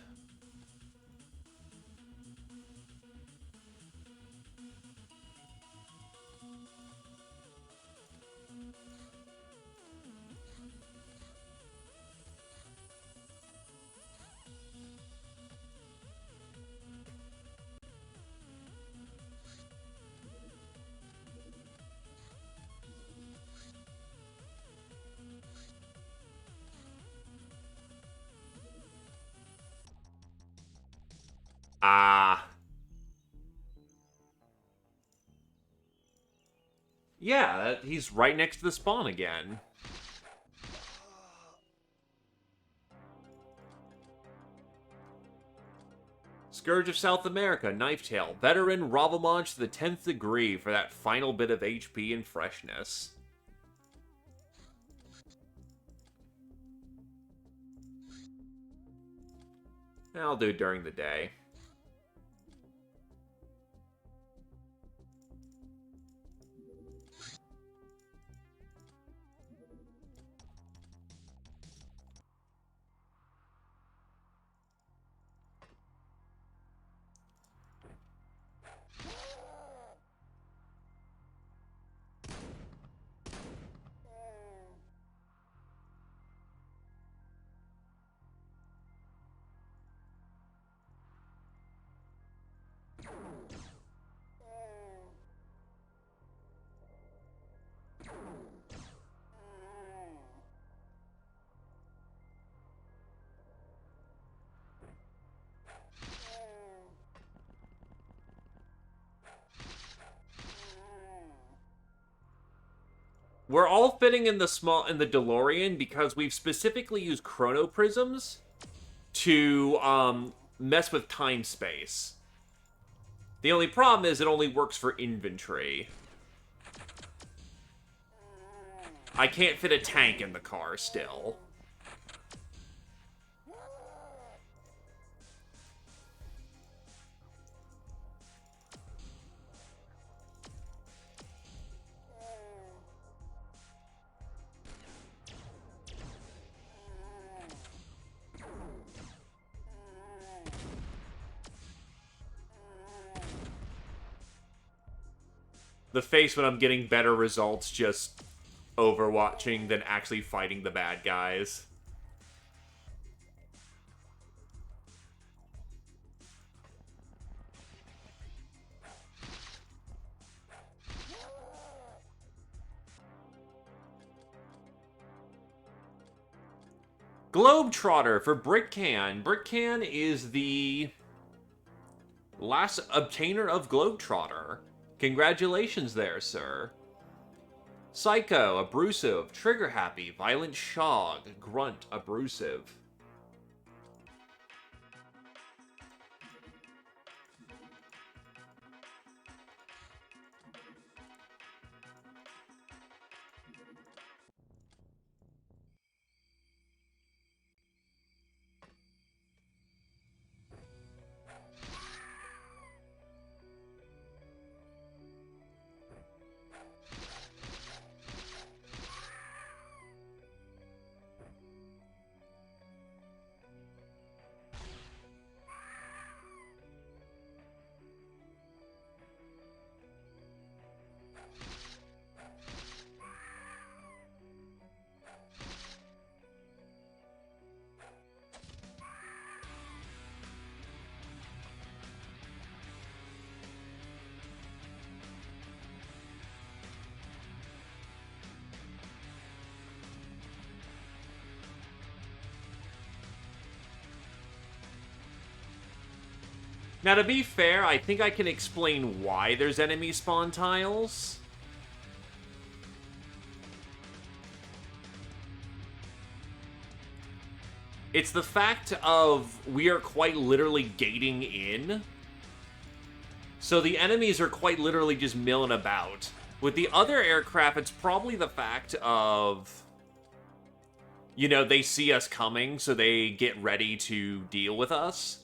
Ah. Yeah, he's right next to the spawn again. Scourge of South America, Knifetail. Veteran Ravamaj to the 10th degree for that final bit of HP and freshness. I'll do it during the day. We're all fitting in the DeLorean because we've specifically used chrono prisms to mess with time space. The only problem is it only works for inventory. I can't fit a tank in the car still. The face when I'm getting better results just overwatching than actually fighting the bad guys. Globetrotter for Brickcan. Brickcan is the last obtainer of Globetrotter. Congratulations there, sir. Psycho, Abrasive, Trigger Happy, Violent Shog, Grunt, Abrasive. Now, to be fair, I think I can explain why there's enemy spawn tiles. It's the fact of we are quite literally gating in. So the enemies are quite literally just milling about. With the other aircraft, it's probably the fact of, you know, they see us coming, so they get ready to deal with us.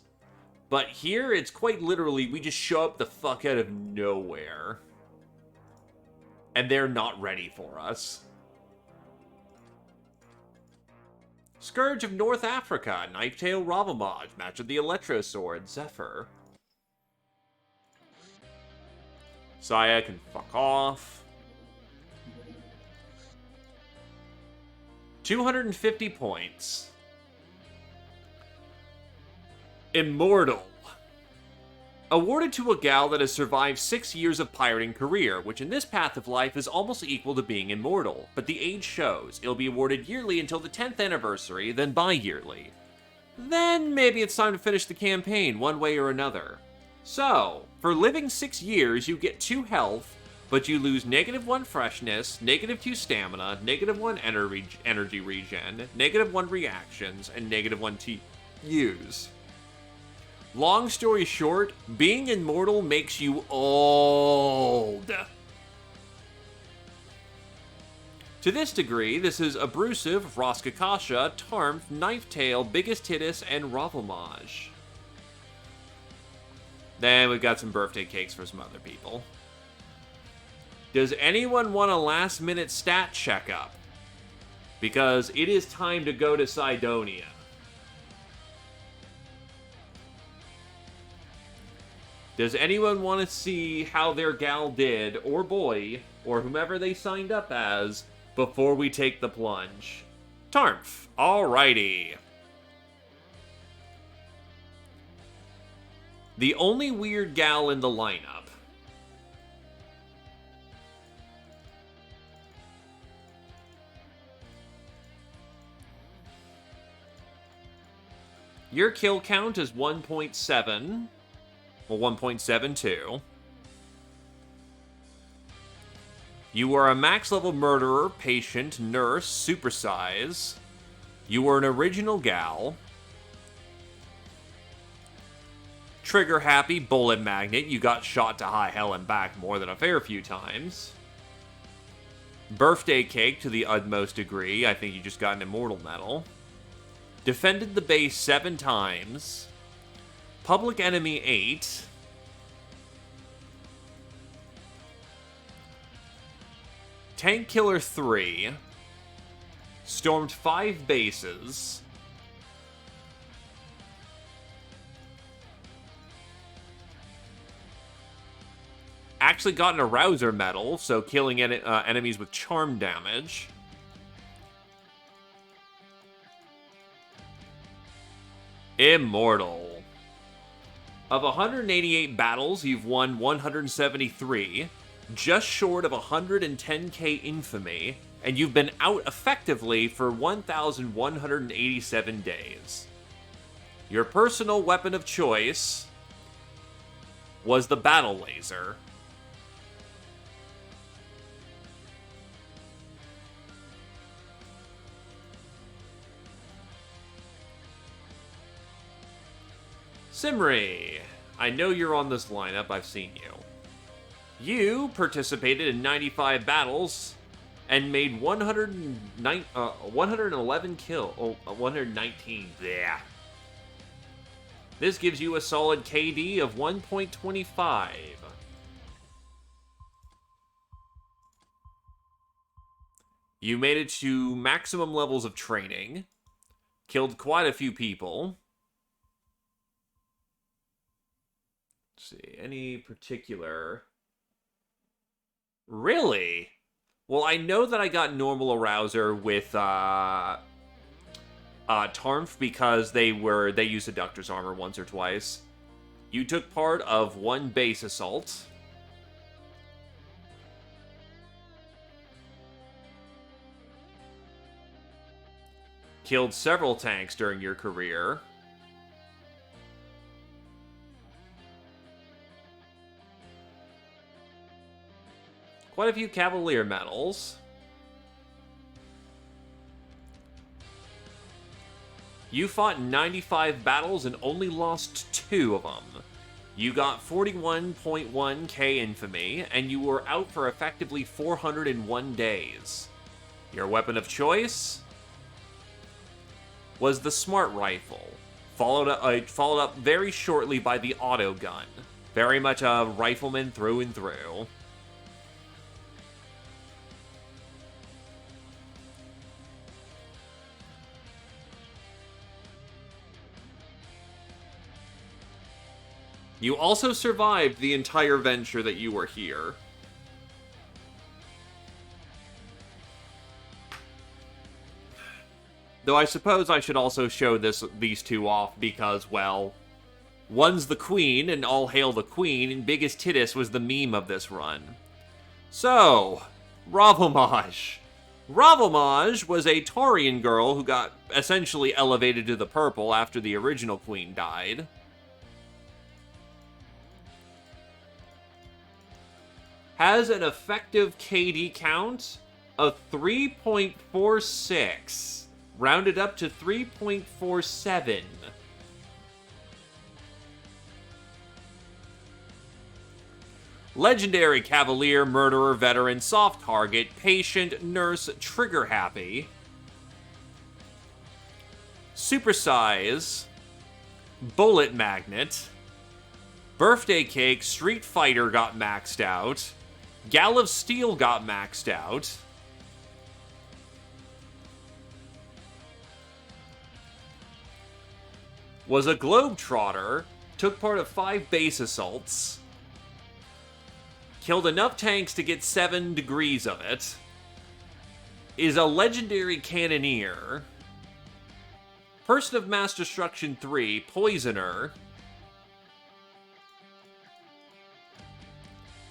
But here, it's quite literally, we just show up the fuck out of nowhere. And they're not ready for us. Scourge of North Africa, Knifetail Ravamaj, match of the Electro Sword, Zephyr. Saya can fuck off. 250 points. Immortal. Awarded to a gal that has survived 6 years of pirating career, which in this path of life is almost equal to being immortal, but the age shows it'll be awarded yearly until the 10th anniversary, then bi-yearly. Then maybe it's time to finish the campaign one way or another. So, for living 6 years, you get 2 health, but you lose -1 freshness, -2 stamina, -1 energy regen, -1 reactions, and -1 to use. Long story short, being immortal makes you old. To this degree, this is Abrasive, Roskakasha, Tarmth, Knifetail, Biggest Tidus, and Ravelmage. Then we've got some birthday cakes for some other people. Does anyone want a last-minute stat checkup? Because it is time to go to Cydonia. Does anyone want to see how their gal did, or boy, or whomever they signed up as, before we take the plunge? Tarmth, alrighty. The only weird gal in the lineup. Your kill count is 1.7. Well, 1.72. You are a max level murderer, patient, nurse, supersize. You were an original gal. Trigger happy, bullet magnet. You got shot to high hell and back more than a fair few times. Birthday cake to the utmost degree. I think you just got an immortal medal. Defended the base 7 times. Public enemy 8. Tank killer 3. Stormed 5 bases. Actually got an Arouser medal, so killing enemies with charm damage. Immortal. Of 188 battles, you've won 173, just short of 110k infamy, and you've been out effectively for 1,187 days. Your personal weapon of choice was the battle laser. Simri, I know you're on this lineup, I've seen you. You participated in 95 battles and made 111 kills. Oh, 119. Yeah. This gives you a solid KD of 1.25. You made it to maximum levels of training. Killed quite a few people. Let's see, any particular... Really? Well, I know that I got normal Arouser with Tarmth because they used Seductor's Armor once or twice. You took part of 1 base assault. Killed several tanks during your career. Quite a few Cavalier medals. You fought 95 battles and only lost 2 of them. You got 41.1k infamy, and you were out for effectively 401 days. Your weapon of choice was the Smart Rifle, followed up very shortly by the Auto Gun. Very much a rifleman through and through. You also survived the entire venture that you were here. Though I suppose I should also show these two off because, well, one's the queen, and all hail the queen, and Biggest Tidus was the meme of this run. So, Ravelmage. Ravelmage was a Taurian girl who got essentially elevated to the purple after the original queen died. has an effective KD count of 3.46, rounded up to 3.47. Legendary Cavalier, Murderer, Veteran, Soft Target, Patient, Nurse, Trigger Happy. Supersize, Bullet Magnet. Birthday Cake, Street Fighter got maxed out. Gal of Steel got maxed out. Was a Globetrotter, took part of 5 base assaults. Killed enough tanks to get 7 degrees of it. Is a legendary cannoneer. Person of Mass Destruction 3, Poisoner.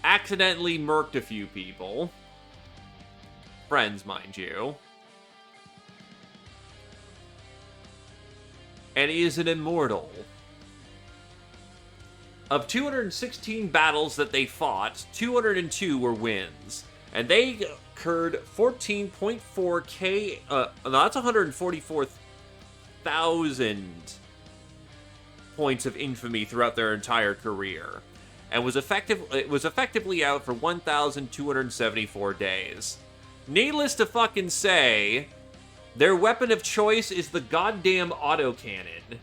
Accidentally murked a few people. Friends, mind you. And he is an immortal. Of 216 battles that they fought, 202 were wins. And they occurred 14.4k, that's 144,000 points of infamy throughout their entire career. And it was effectively out for 1,274 days. Needless to fucking say, their weapon of choice is the goddamn autocannon.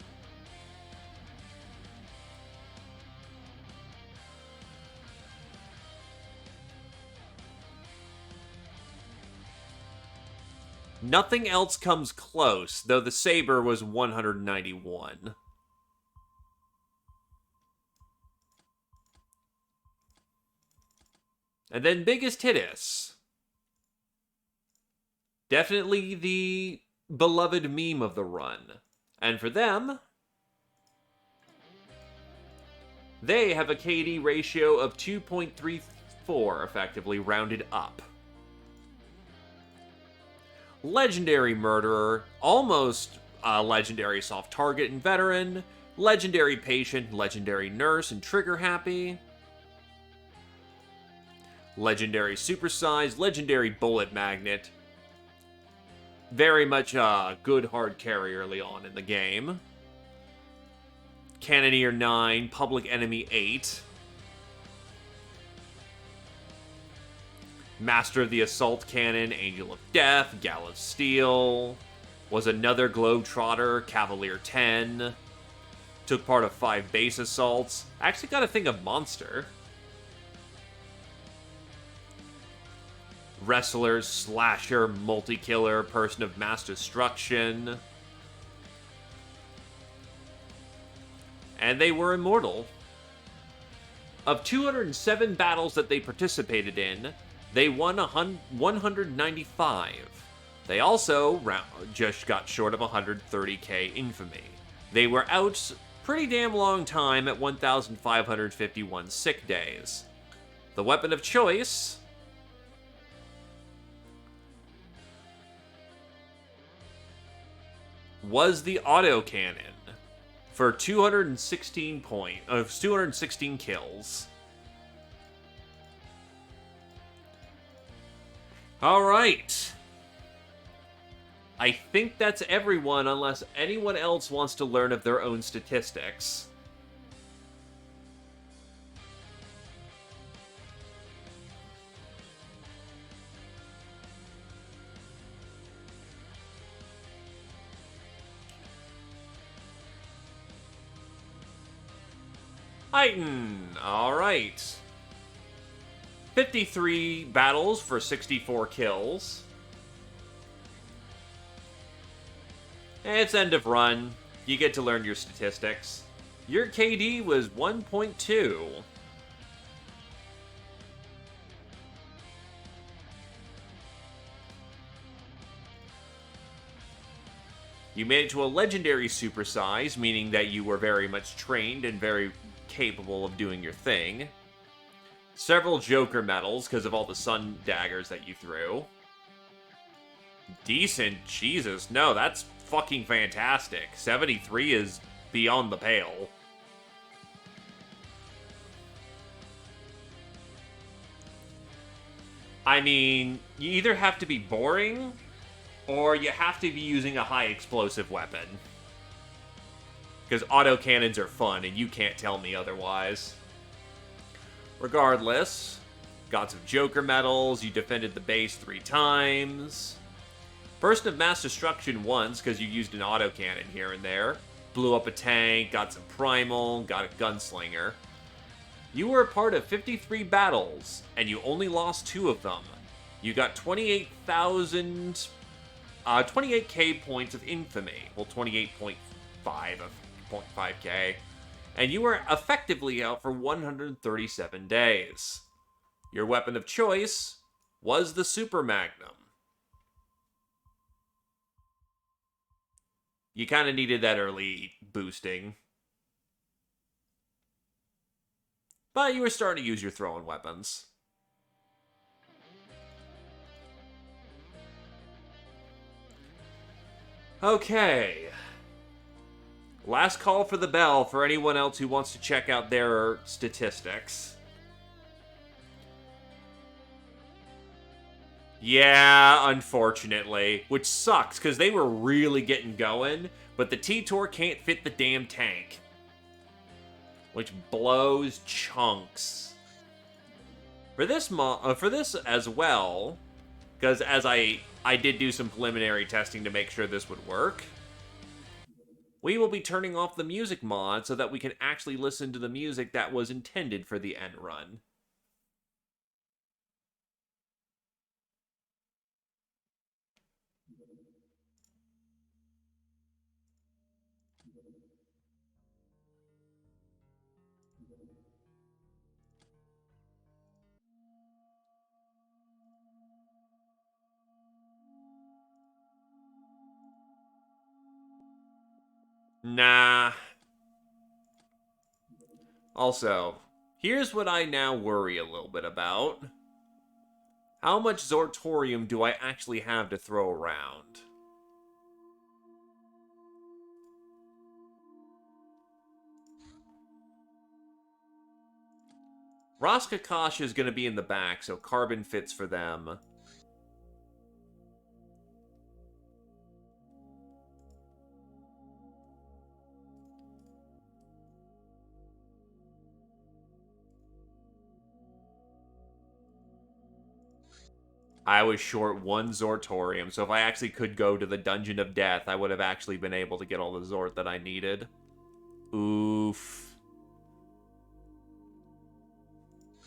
Nothing else comes close, though the Saber was 191. And then Biggest Hitus. Definitely the beloved meme of the run. And for them, they have a KD ratio of 2.34, effectively rounded up. Legendary Murderer, almost legendary Soft Target and Veteran, Legendary Patient, Legendary Nurse, and Trigger Happy. Legendary Supersize, Legendary Bullet Magnet. Very much a good hard carry early on in the game. Cannoneer 9, Public Enemy 8. Master of the Assault Cannon, Angel of Death, Gal of Steel. Was another Globetrotter, Cavalier 10. Took part of 5 base assaults. Actually got a thing of Monster. Wrestler, Slasher, Multi-Killer, Person of Mass Destruction. And they were immortal. Of 207 battles that they participated in, they won 195. They also just got short of 130k infamy. They were out pretty damn long time at 1,551 sick days. The weapon of choice was the autocannon for 216 kills. All right. I think that's everyone, unless anyone else wants to learn of their own statistics. Titan. All right. 53 battles for 64 kills. It's end of run. You get to learn your statistics. Your KD was 1.2. You made it to a legendary supersize, meaning that you were very much trained and very capable of doing your thing. Several Joker medals because of all the sun daggers that you threw. Decent, Jesus, no, that's fucking fantastic. 73 is beyond the pale. I mean, you either have to be boring, or you have to be using a high explosive weapon. Because autocannons are fun, and you can't tell me otherwise. Regardless, got some Joker medals, you defended the base 3 times. Burst of Mass Destruction once, because you used an autocannon here and there. Blew up a tank, got some Primal, got a Gunslinger. You were a part of 53 battles, and you only lost 2 of them. You got 28,000... 28k points of infamy. Well, 28.5 of 0.5k. And you were effectively out for 137 days. Your weapon of choice was the Super Magnum. You kind of needed that early boosting. But you were starting to use your throwing weapons. Okay. Last call for the bell for anyone else who wants to check out their statistics. Yeah, unfortunately. Which sucks, because they were really getting going, but the T-Tor can't fit the damn tank. Which blows chunks. For this as well, because as I did do some preliminary testing to make sure this would work, we will be turning off the music mod so that we can actually listen to the music that was intended for the end run. Nah. Also, here's what I now worry a little bit about. How much Zortorium do I actually have to throw around? Roskakash is going to be in the back, so Carbon fits for them. I was short 1 Zortorium, so if I actually could go to the Dungeon of Death, I would have actually been able to get all the Zort that I needed. Oof.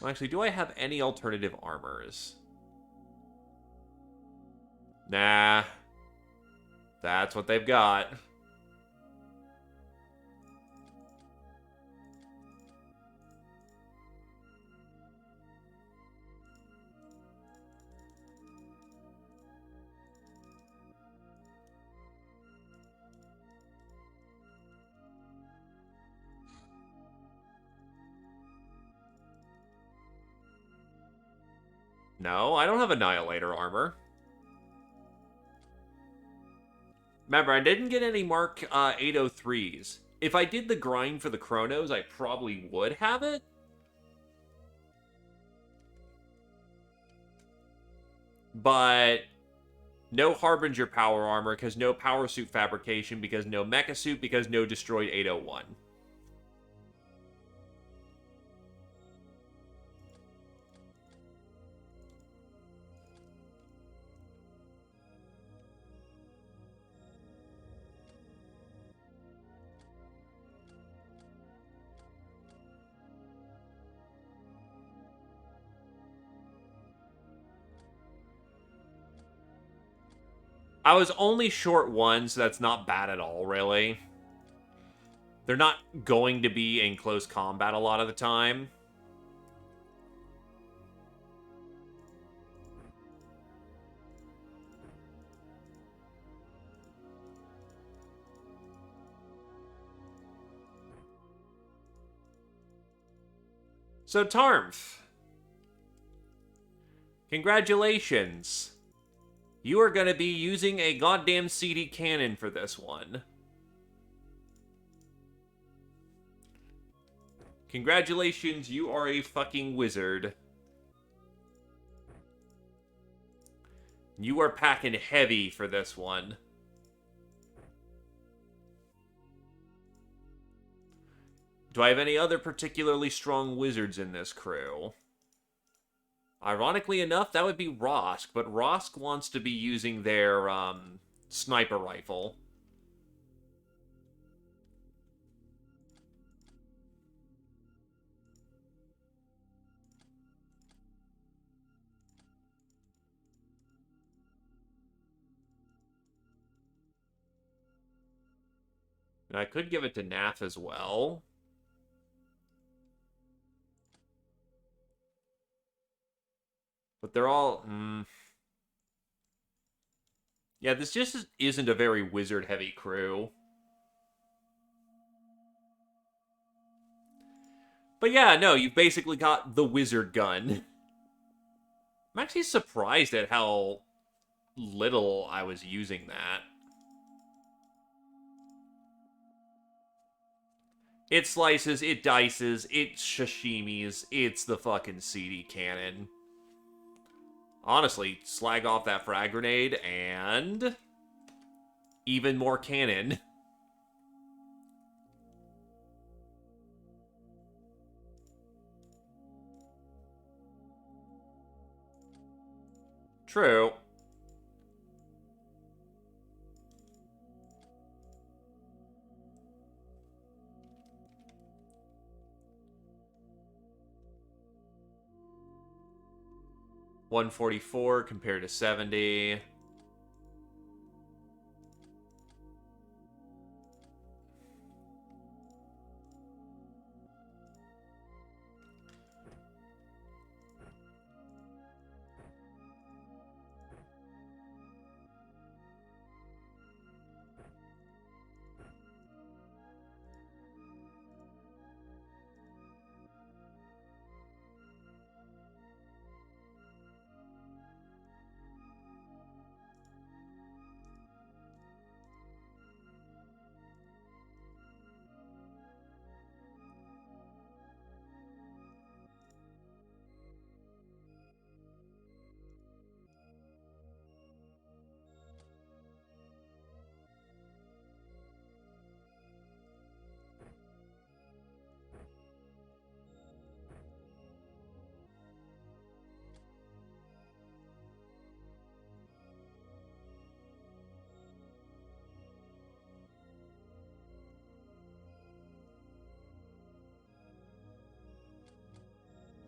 Well, actually, do I have any alternative armors? Nah. That's what they've got. No, I don't have Annihilator armor. Remember, I didn't get any Mark 803s. If I did the grind for the Chronos, I probably would have it. But no Harbinger power armor, because no power suit fabrication, because no mecha suit, because no destroyed 801. I was only short 1, so that's not bad at all, really. They're not going to be in close combat a lot of the time. So, Tarmf, congratulations. You are going to be using a goddamn CD cannon for this one. Congratulations, you are a fucking wizard. You are packing heavy for this one. Do I have any other particularly strong wizards in this crew? Ironically enough, that would be Rosk, but Rosk wants to be using their, sniper rifle. And I could give it to Nath as well. But they're all... Yeah, this just isn't a very wizard-heavy crew. But yeah, no, you've basically got the wizard gun. I'm actually surprised at how little I was using that. It slices, it dices, it sashimis, it's the fucking CD cannon. Honestly, slag off that frag grenade, and... even more cannon. True. $144 compared to 70.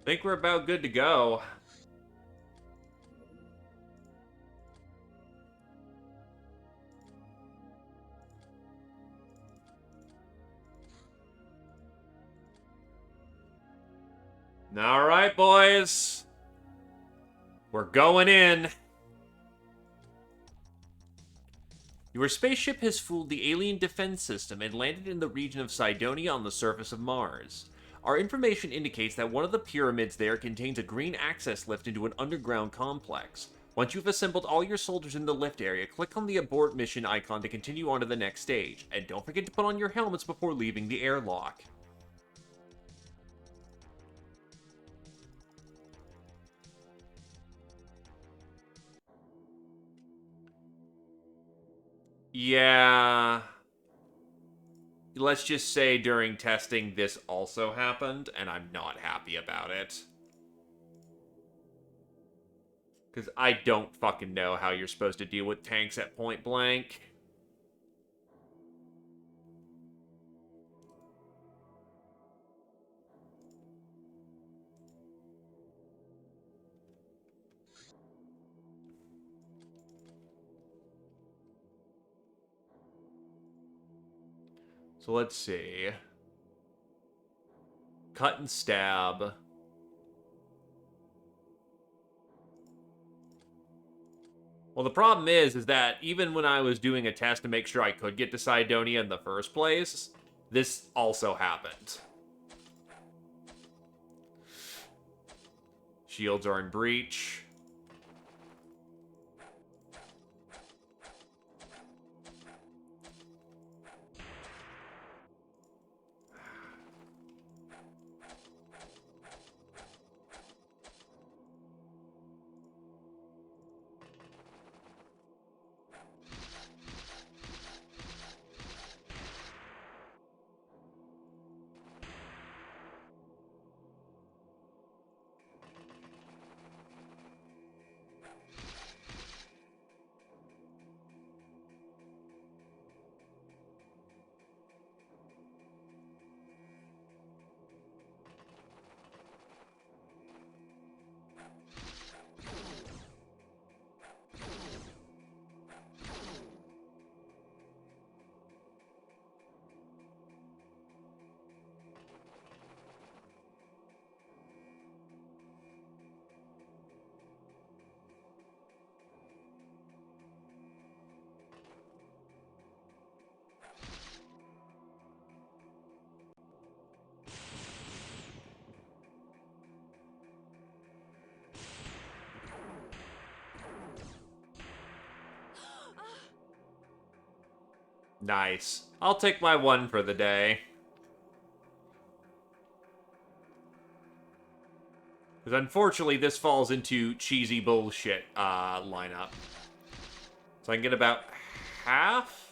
Think we're about good to go. Alright, boys. We're going in. Your spaceship has fooled the alien defense system and landed in the region of Cydonia on the surface of Mars. Our information indicates that one of the pyramids there contains a green access lift into an underground complex. Once you've assembled all your soldiers in the lift area, click on the abort mission icon to continue on to the next stage, and don't forget to put on your helmets before leaving the airlock. Yeah. Let's just say during testing this also happened, and I'm not happy about it. Because I don't fucking know how you're supposed to deal with tanks at point blank. So let's see. Cut and stab. Well, the problem is that even when I was doing a test to make sure I could get to Cydonia in the first place, this also happened. Shields are in breach. Nice. I'll take my 1 for the day. Because unfortunately, this falls into cheesy bullshit lineup. So I can get about half?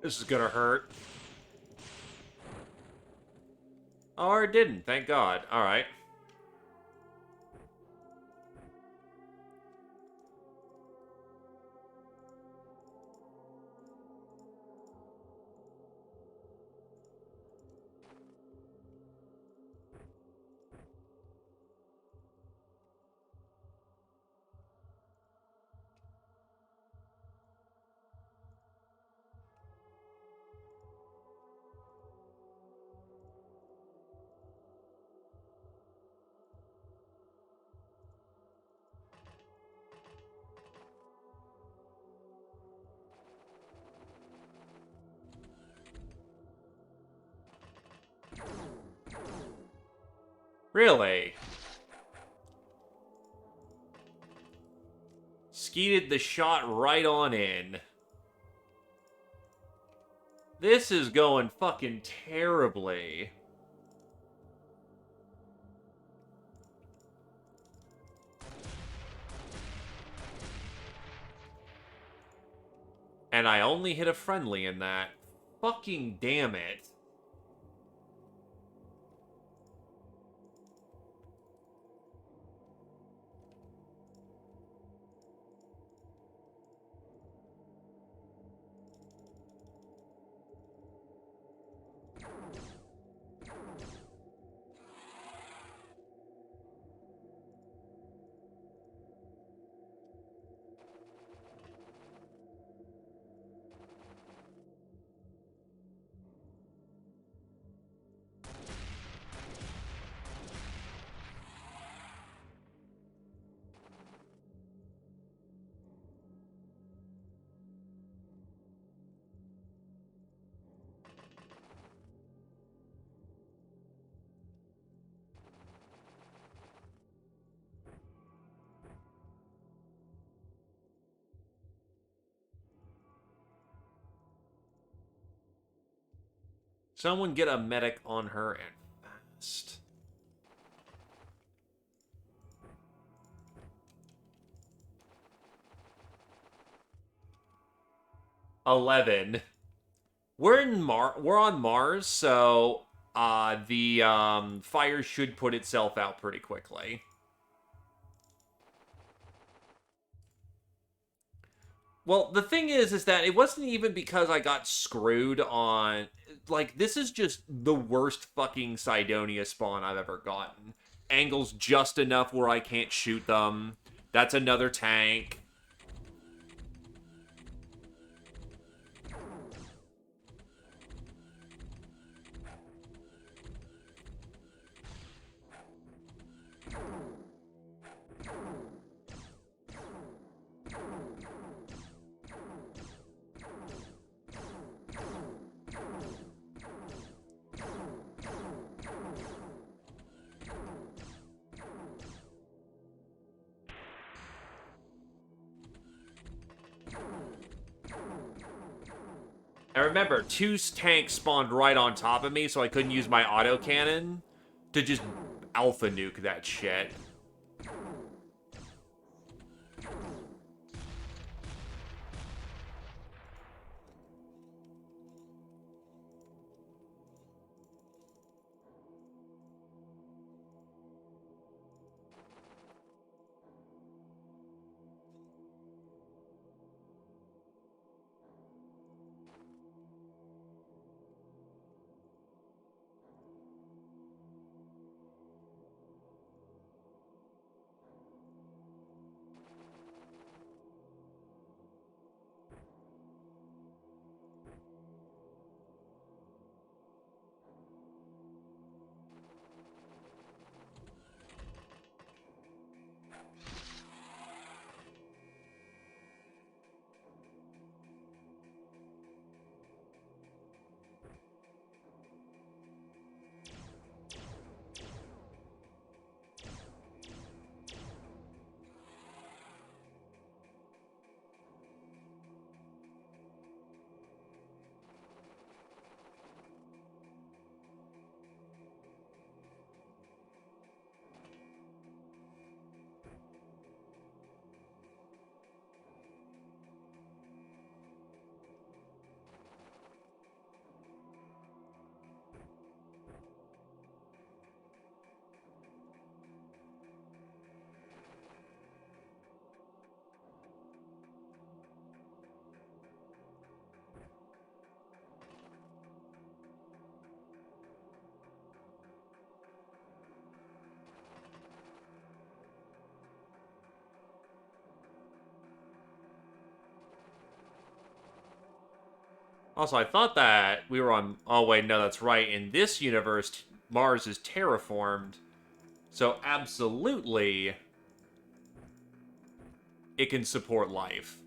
This is gonna hurt. Or it didn't, thank God. Alright. Really? Skeeted the shot right on in. This is going fucking terribly. And I only hit a friendly in that. Fucking damn it. Someone get a medic on her and fast. $11. We're on Mars, so the fire should put itself out pretty quickly. Well, the thing is that it wasn't even because I got screwed on. Like, this is just the worst fucking Cydonia spawn I've ever gotten. Angles just enough where I can't shoot them. That's another tank. I remember, two tanks spawned right on top of me, so I couldn't use my autocannon to just alpha nuke that shit. Also, I thought that we were on... Oh, wait, no, that's right. In this universe, Mars is terraformed. So, absolutely, it can support life.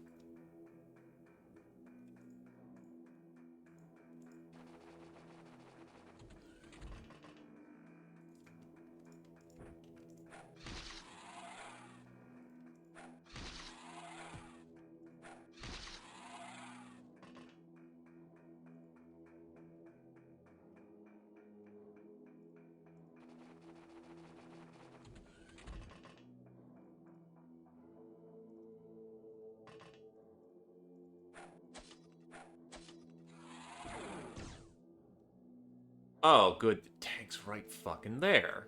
Oh, good. The tank's right fucking there.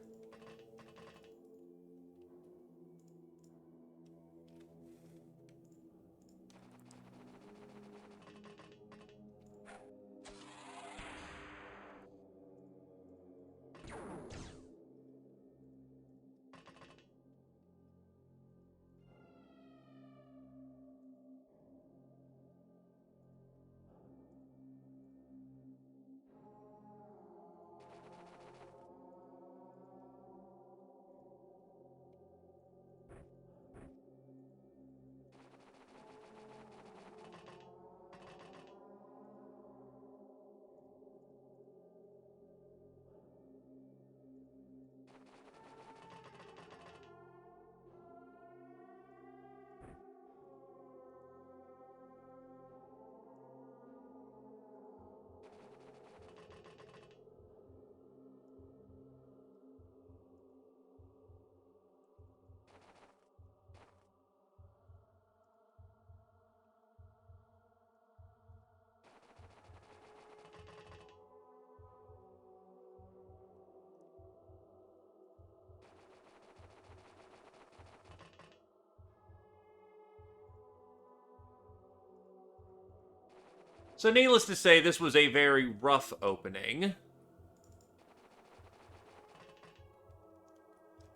So, needless to say, this was a very rough opening.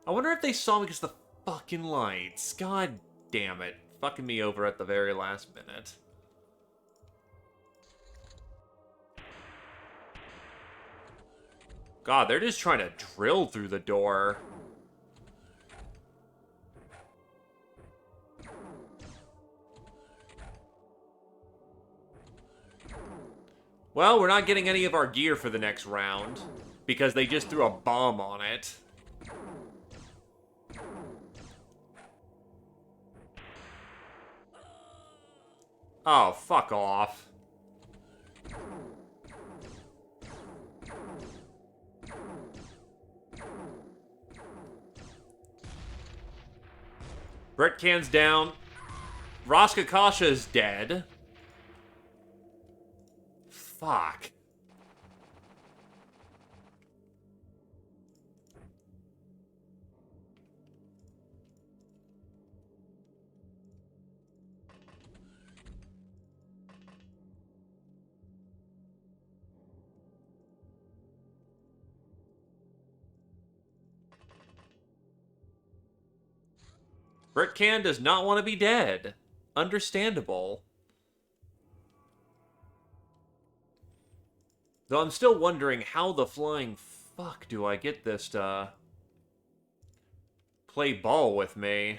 I wonder if they saw me because the fucking lights. God damn it. Fucking me over at the very last minute. God, they're just trying to drill through the door. Well, we're not getting any of our gear for the next round, because they just threw a bomb on it. Oh, fuck off. Brett Can's down. Roskakasha is dead. Fuck. Brett Can does not want to be dead. Understandable. Though I'm still wondering how the flying fuck do I get this to play ball with me.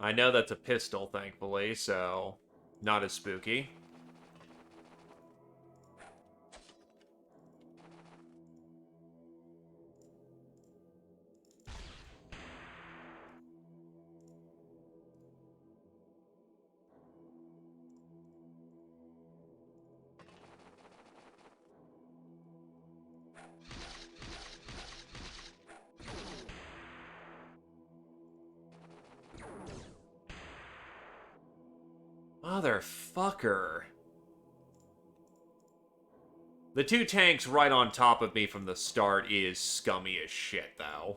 I know that's a pistol, thankfully, so not as spooky. Motherfucker. The two tanks right on top of me from the start is scummy as shit, though.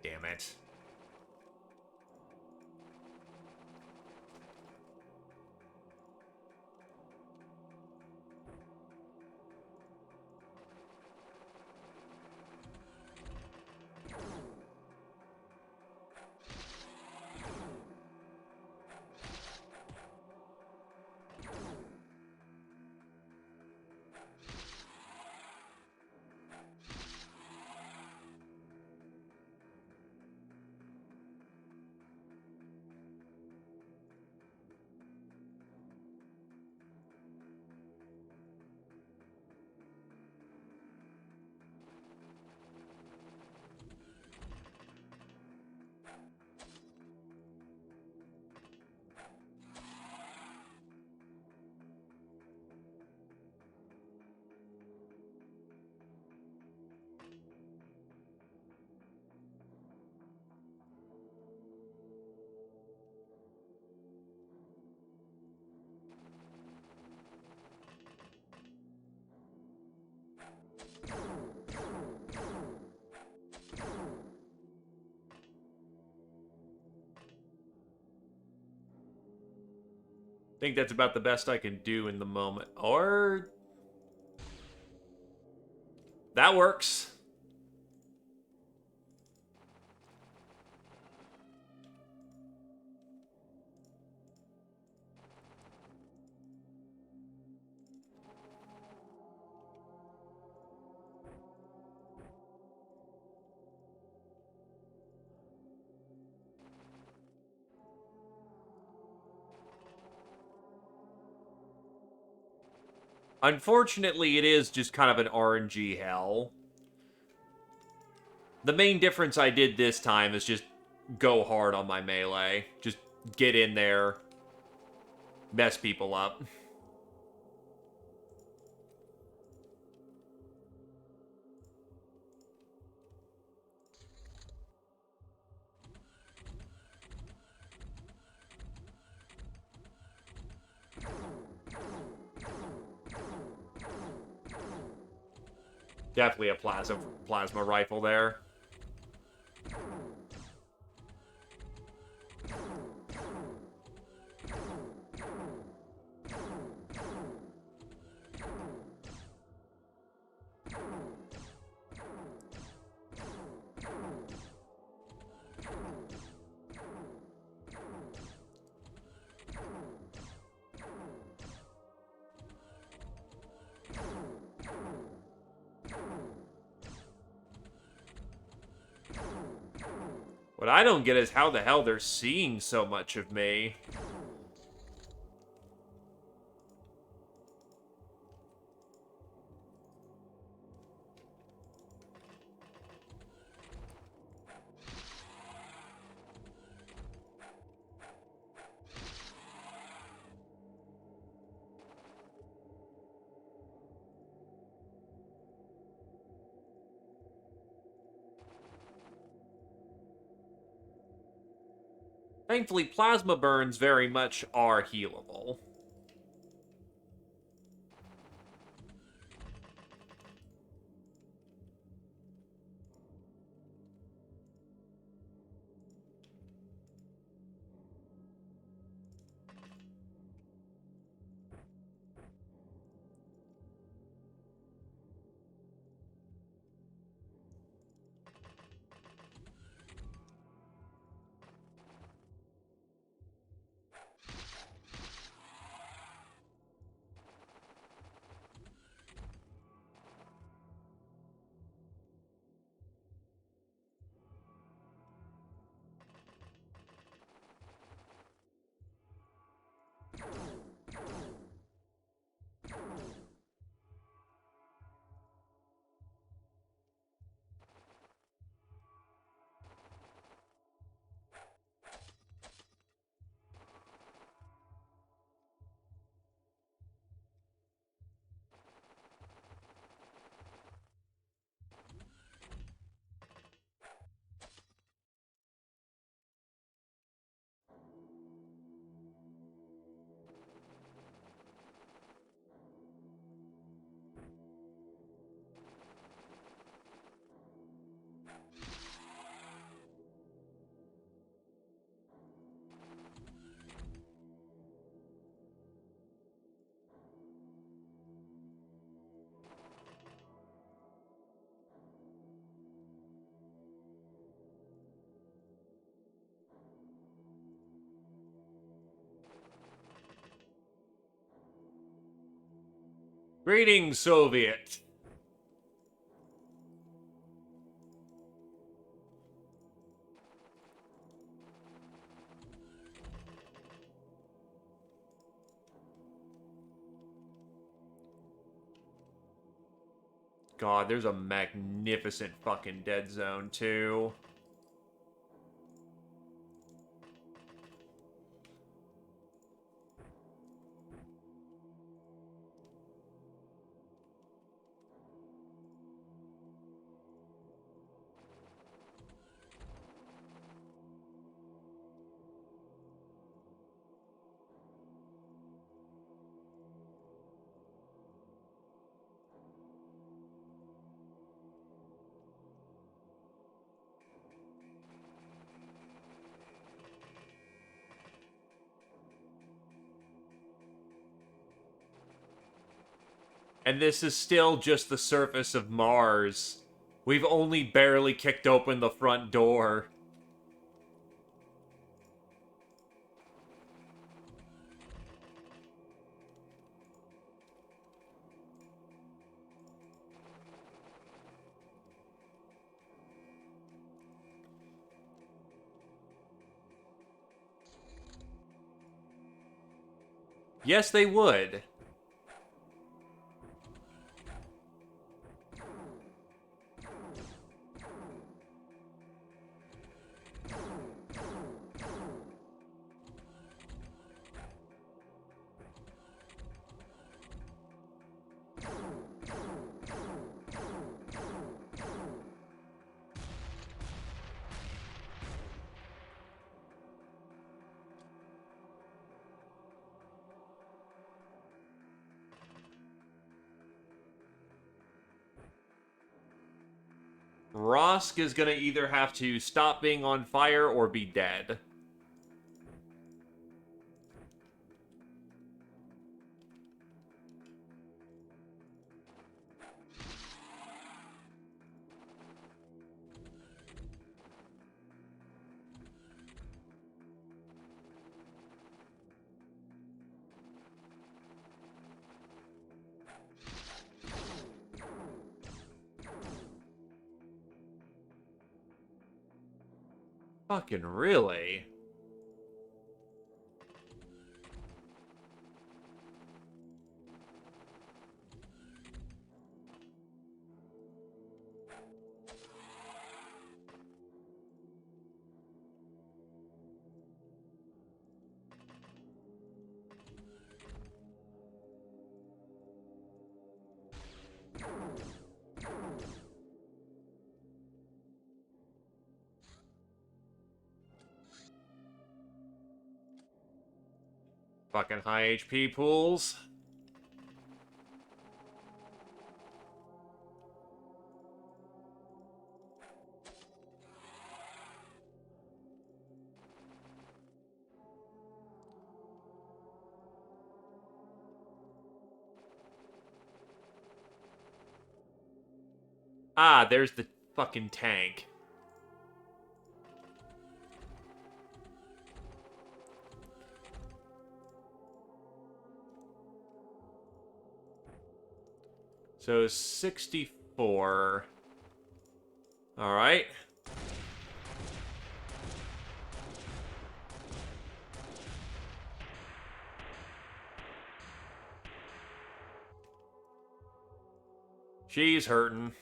Damn it. think that's about the best I can do in the moment. Or... that works. Unfortunately, it is just kind of an RNG hell. The main difference I did this time is just go hard on my melee. Just get in there, mess people up. Definitely a plasma rifle there. What I don't get is how the hell they're seeing so much of me. Thankfully, plasma burns very much are healable. Greetings, Soviet. God, there's a magnificent fucking dead zone, too. And this is still just the surface of Mars. We've only barely kicked open the front door. Yes, they would. Rosk is gonna either have to stop being on fire or be dead. Fucking really? Fucking high HP pools. Ah, there's the fucking tank. So 64. Alright. She's hurting.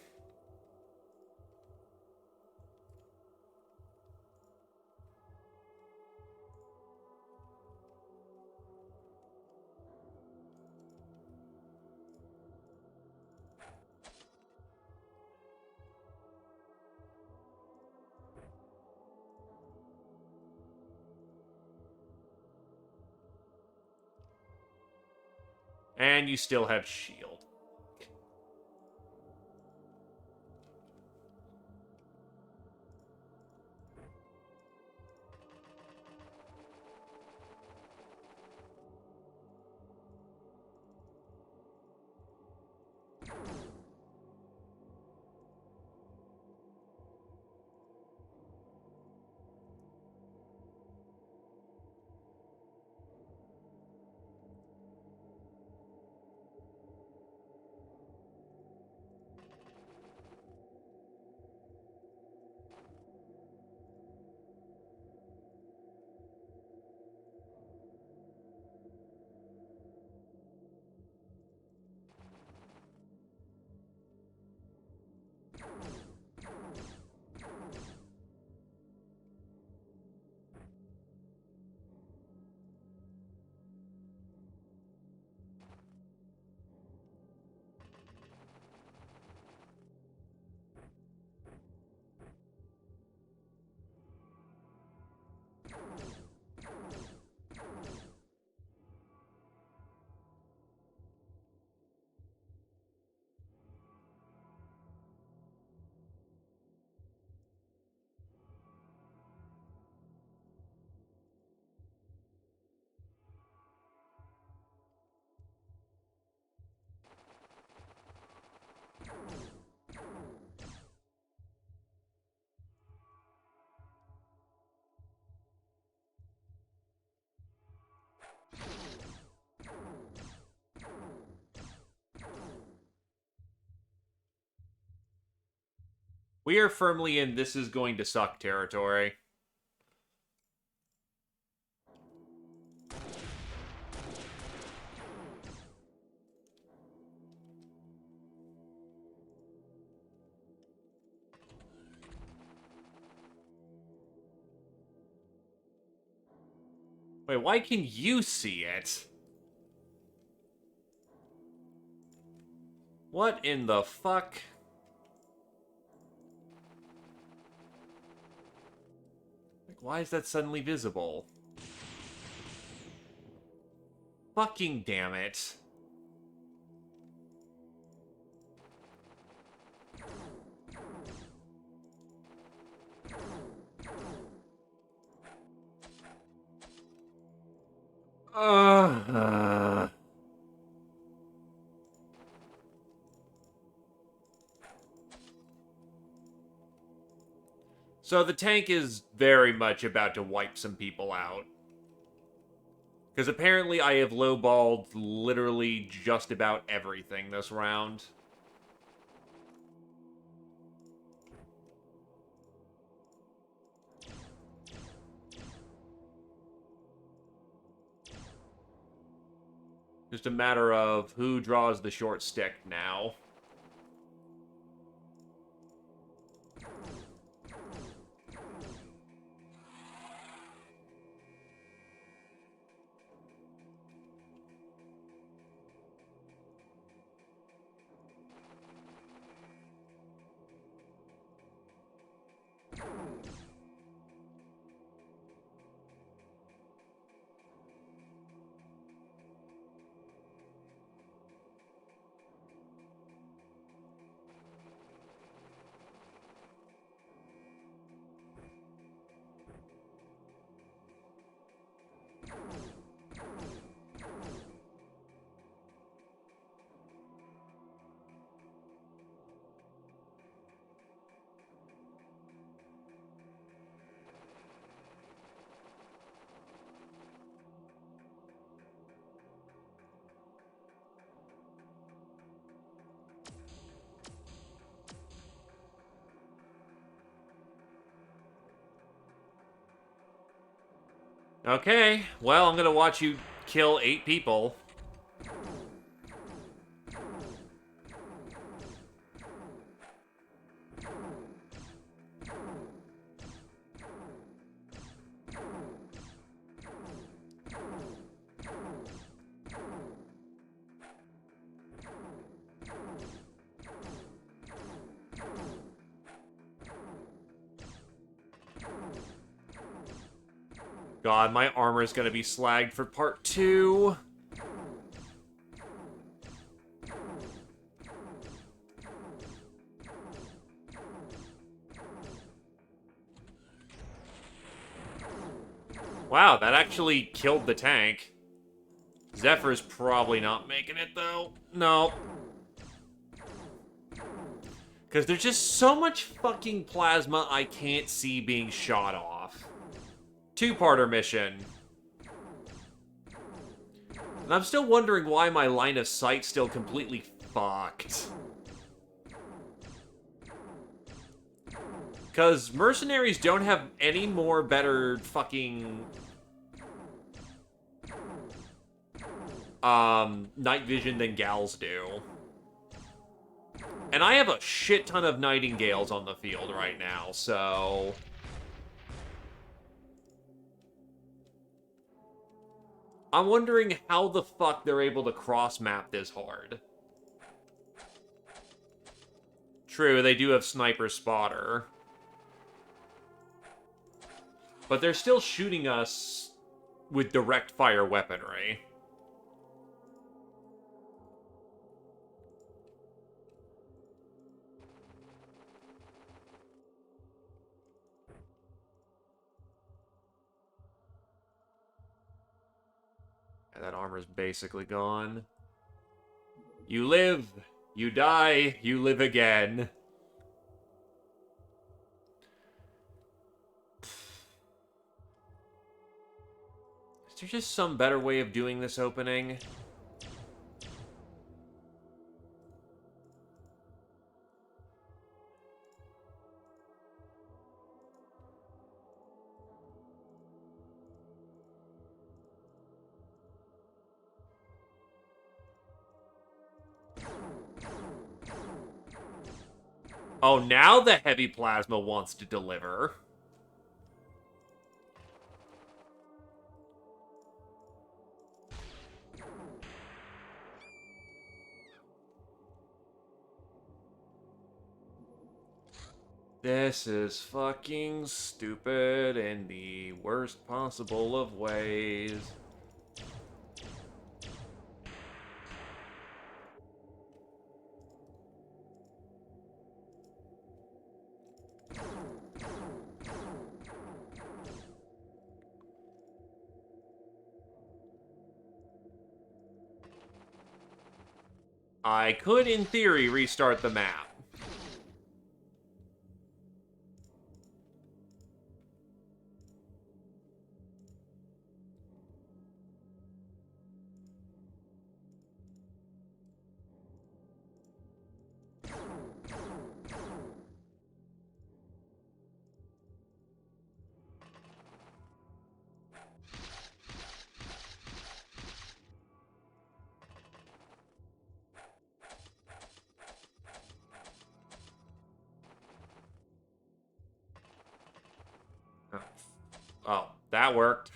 And you still have shield. We are firmly in this is going to suck territory. Wait, why can you see it? What in the fuck? Like, why is that suddenly visible? Fucking damn it. Uh. So the tank is very much about to wipe some people out. Because apparently I have lowballed literally just about everything this round. Just a matter of who draws the short stick now. Okay, well, I'm gonna watch you kill 8 people. God, my armor is gonna be slagged for part 2. Wow, that actually killed the tank. Zephyr's probably not making it, though. No. Because there's just so much fucking plasma I can't see being shot off. 2-parter mission. And I'm still wondering why my line of sight's still completely fucked. Because mercenaries don't have any more better fucking night vision than gals do. And I have a shit ton of nightingales on the field right now, so... I'm wondering how the fuck they're able to cross-map this hard. True, they do have Sniper Spotter. But they're still shooting us with direct fire weaponry. And that armor's basically gone. You live, you die, you live again. Is there just some better way of doing this opening? Oh, now the heavy plasma wants to deliver. This is fucking stupid in the worst possible of ways. I could, in theory, restart the map. Oh, that worked.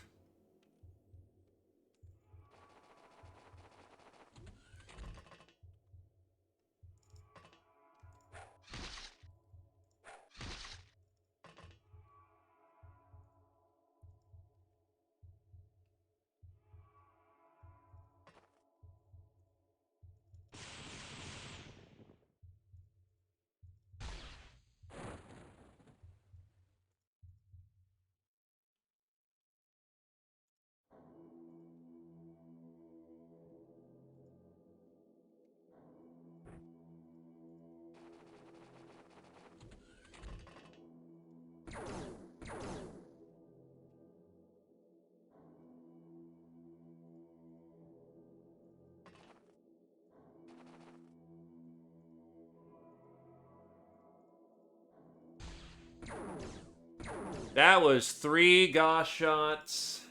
That was 3 Gauss shots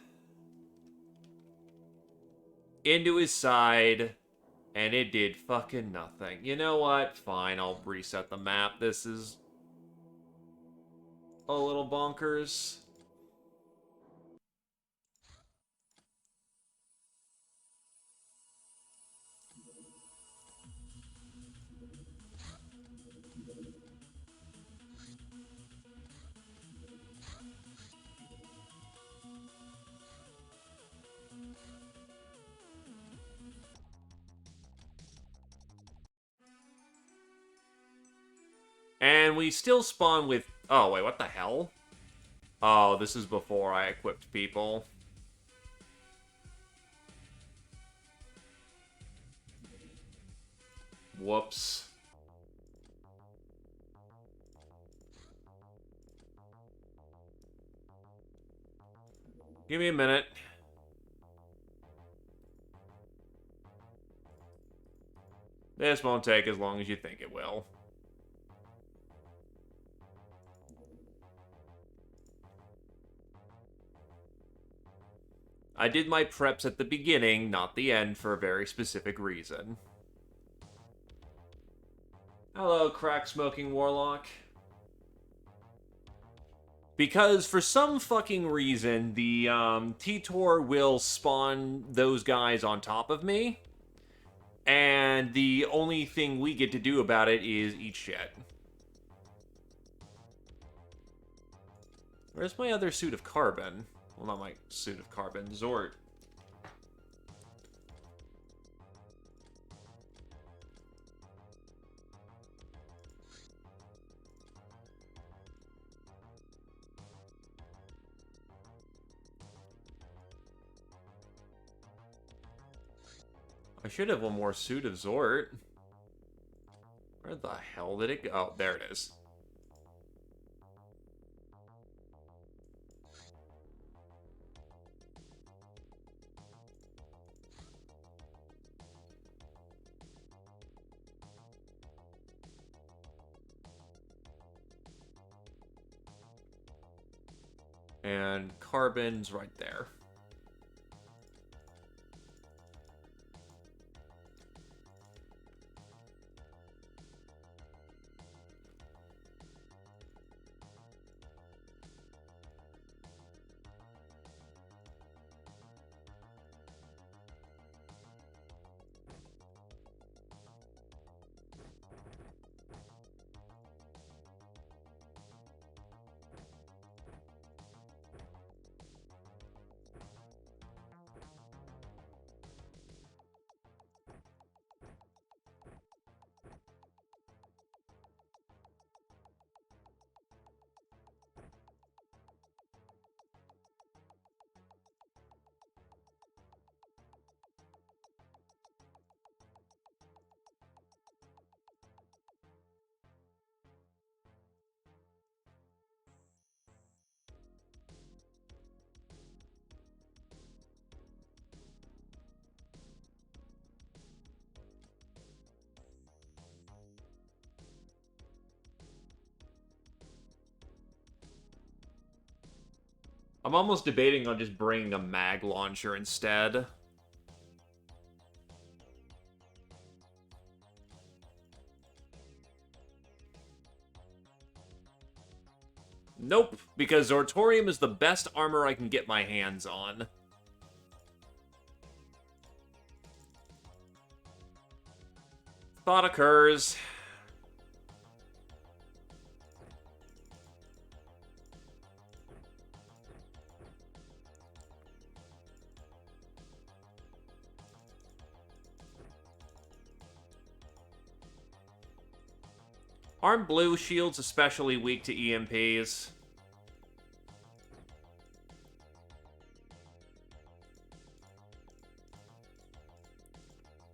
into his side, and it did fucking nothing. You know what? Fine, I'll reset the map. This is a little bonkers. And we still spawn with... Oh, wait, what the hell? Oh, this is before I equipped people. Whoops. Give me a minute. This won't take as long as you think it will. I did my preps at the beginning, not the end, for a very specific reason. Hello, crack-smoking warlock. Because for some fucking reason, the T-Tor will spawn those guys on top of me, and the only thing we get to do about it is eat shit. Where's my other suit of carbon? Well, not my suit of carbon, Zort. I should have one more suit of Zort. Where the hell did it go? Oh, there it is. And carbon's right there. I'm almost debating on just bringing a mag launcher instead. Nope, because Zortorium is the best armor I can get my hands on. Thought occurs. Aren't blue shields especially weak to EMPs?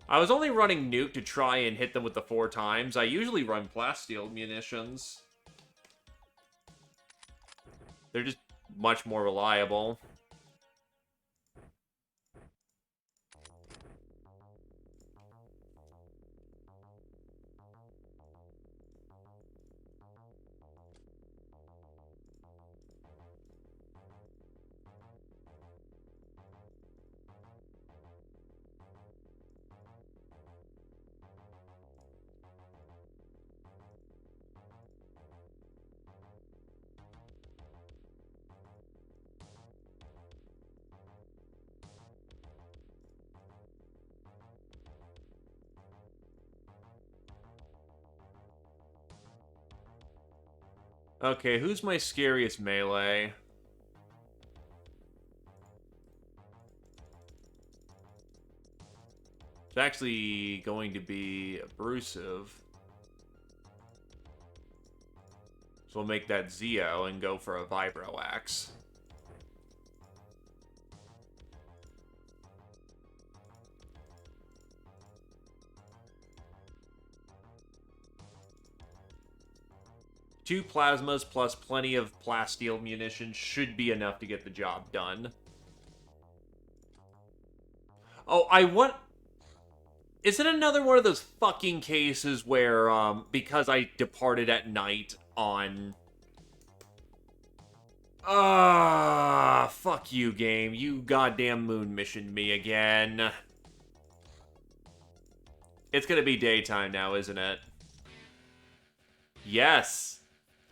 I was only running nuke to try and hit them with the 4 times. I usually run plasteel munitions. They're just much more reliable. Okay, who's my scariest melee? It's actually going to be abrasive. So we'll make that Zeo and go for a Vibro Axe. Two plasmas plus plenty of plasteel munitions should be enough to get the job done. Oh, I want... Is it another one of those fucking cases where, because I departed at night on... fuck you, game. You goddamn moon missioned me again. It's gonna be daytime now, isn't it? Yes!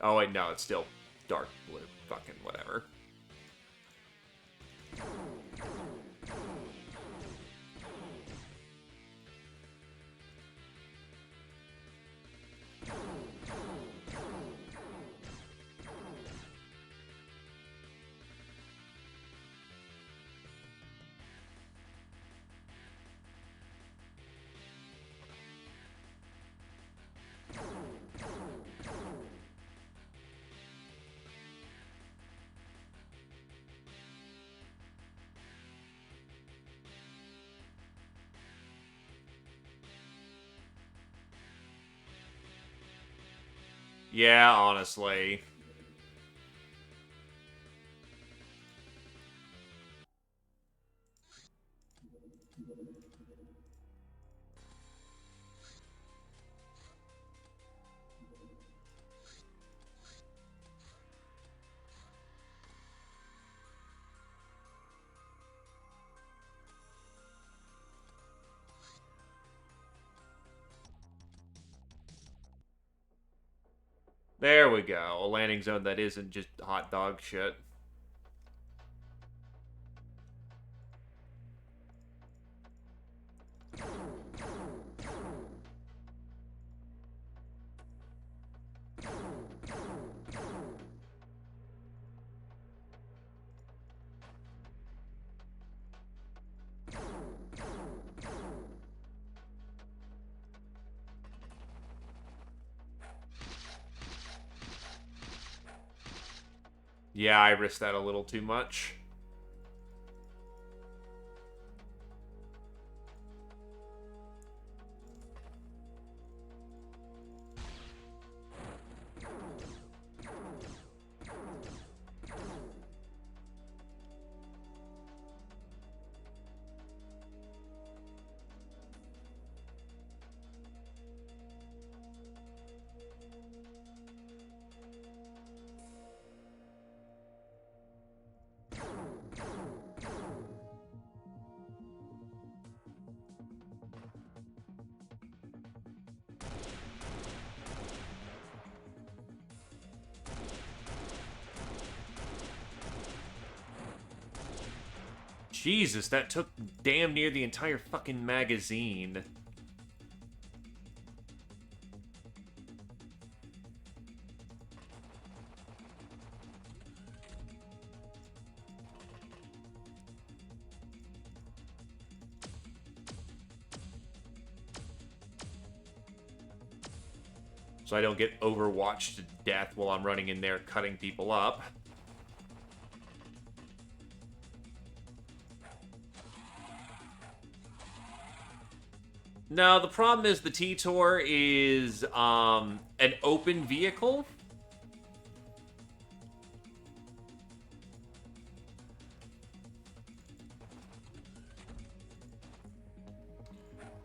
Oh, wait, no, it's still dark blue. Fucking whatever. Yeah, honestly. There we go. A landing zone that isn't just hot dog shit. Yeah, I risked that a little too much. Jesus, that took damn near the entire fucking magazine. So I don't get overwatched to death while I'm running in there cutting people up. No, the problem is the T-Tor is an open vehicle.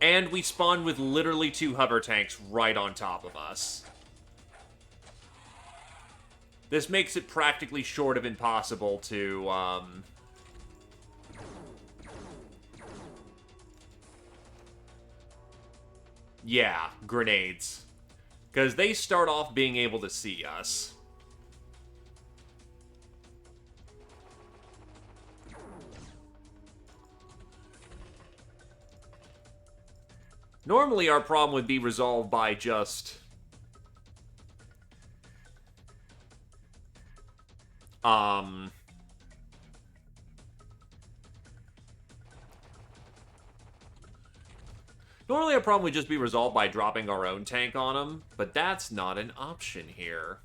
And we spawn with literally 2 hover tanks right on top of us. This makes it practically short of impossible to, yeah, grenades. Because they start off being able to see us. Normally our problem would be resolved by just... Normally our problem would just be resolved by dropping our own tank on them, but that's not an option here.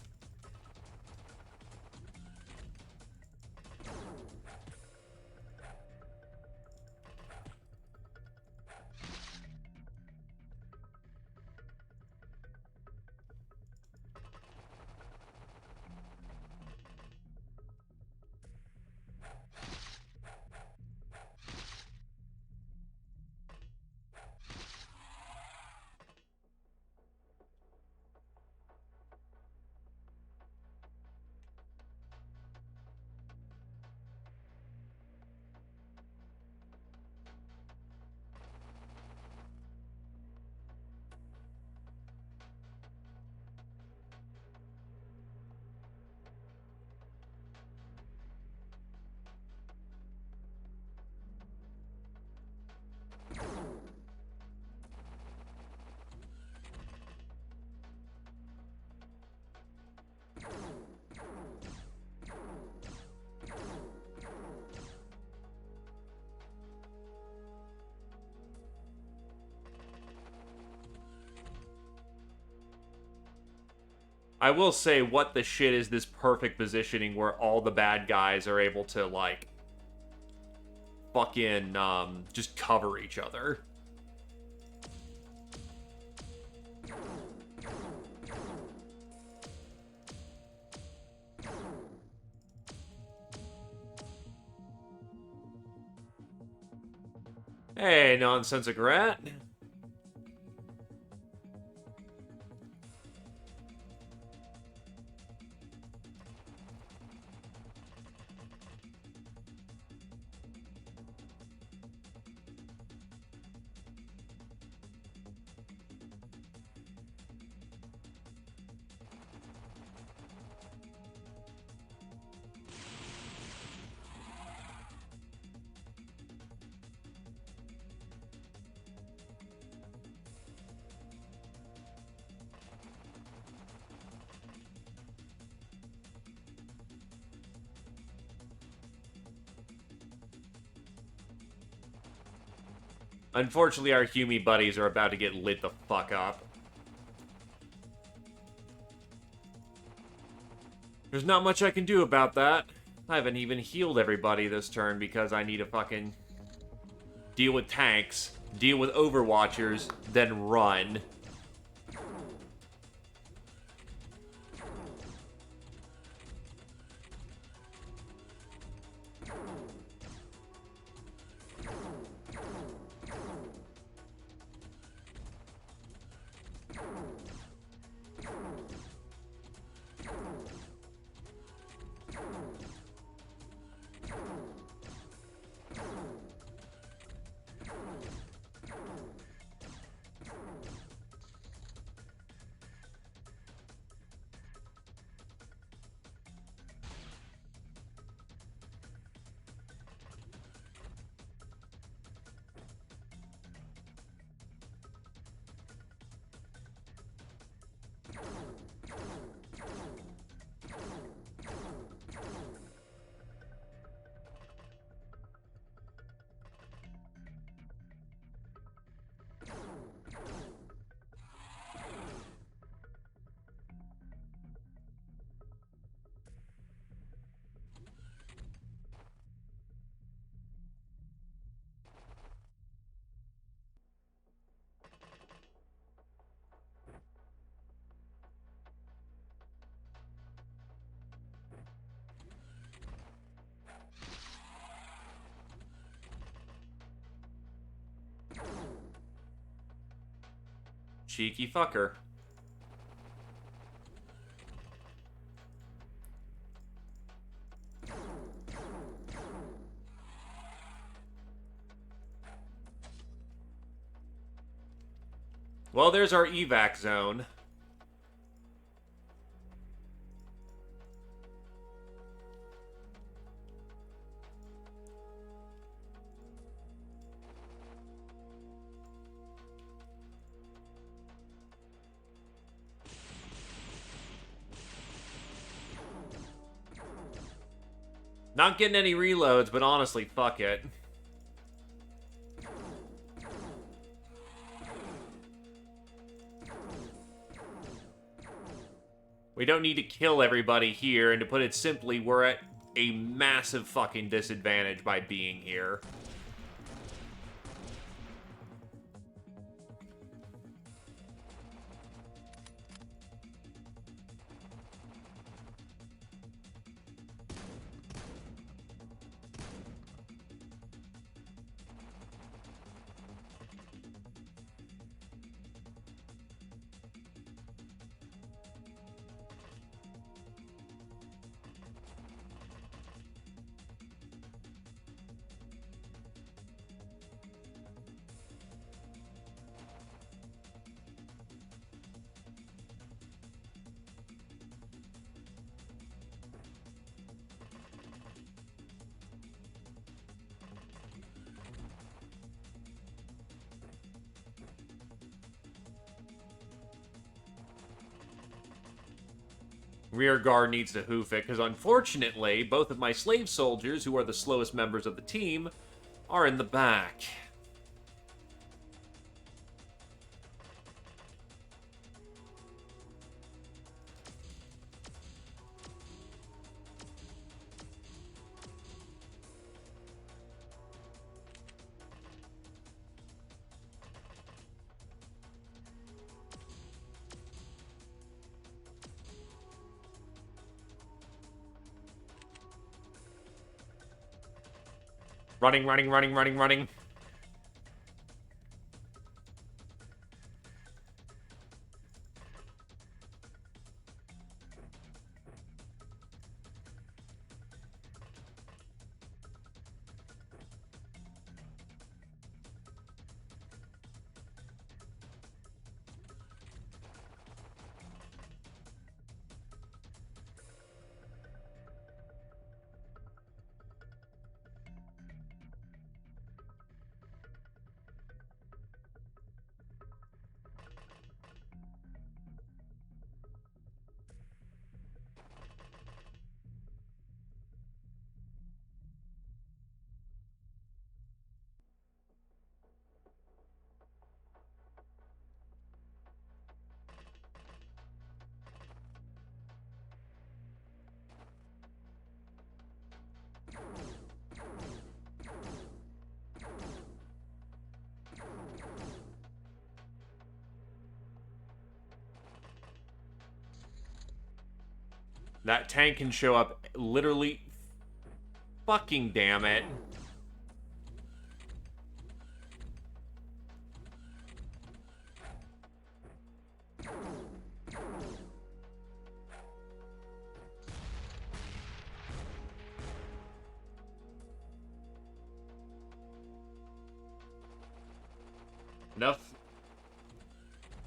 I will say, what the shit is this perfect positioning where all the bad guys are able to, like, fucking, just cover each other. Hey, nonsensical rat. Unfortunately, our Hume buddies are about to get lit the fuck up. There's not much I can do about that. I haven't even healed everybody this turn because I need to fucking deal with tanks, deal with Overwatchers, then run. Cheeky fucker. Well, there's our evac zone. Not getting any reloads, but honestly, fuck it. We don't need to kill everybody here, and to put it simply, we're at a massive fucking disadvantage by being here. Rear guard needs to hoof it, because unfortunately, both of my slave soldiers, who are the slowest members of the team, are in the back. Running, running, running, running, running. That tank can show up literally... Fucking damn it. Enough.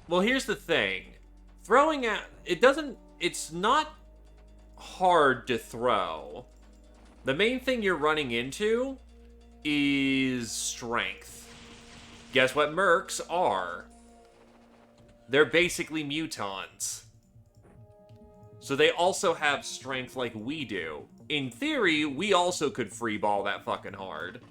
Well, here's the thing. Throwing at... It doesn't... It's not hard to throw. The main thing you're running into is strength. Guess what mercs are? They're basically mutons. So they also have strength like we do. In theory, we also could freeball that fucking hard.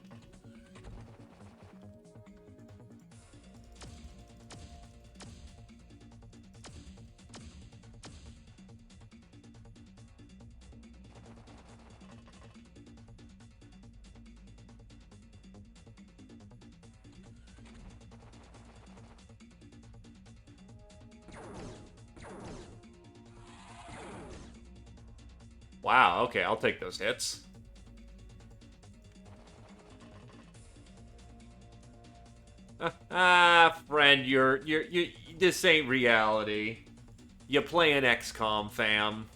Wow, okay, I'll take those hits. Friend, This ain't reality. You playing XCOM, fam.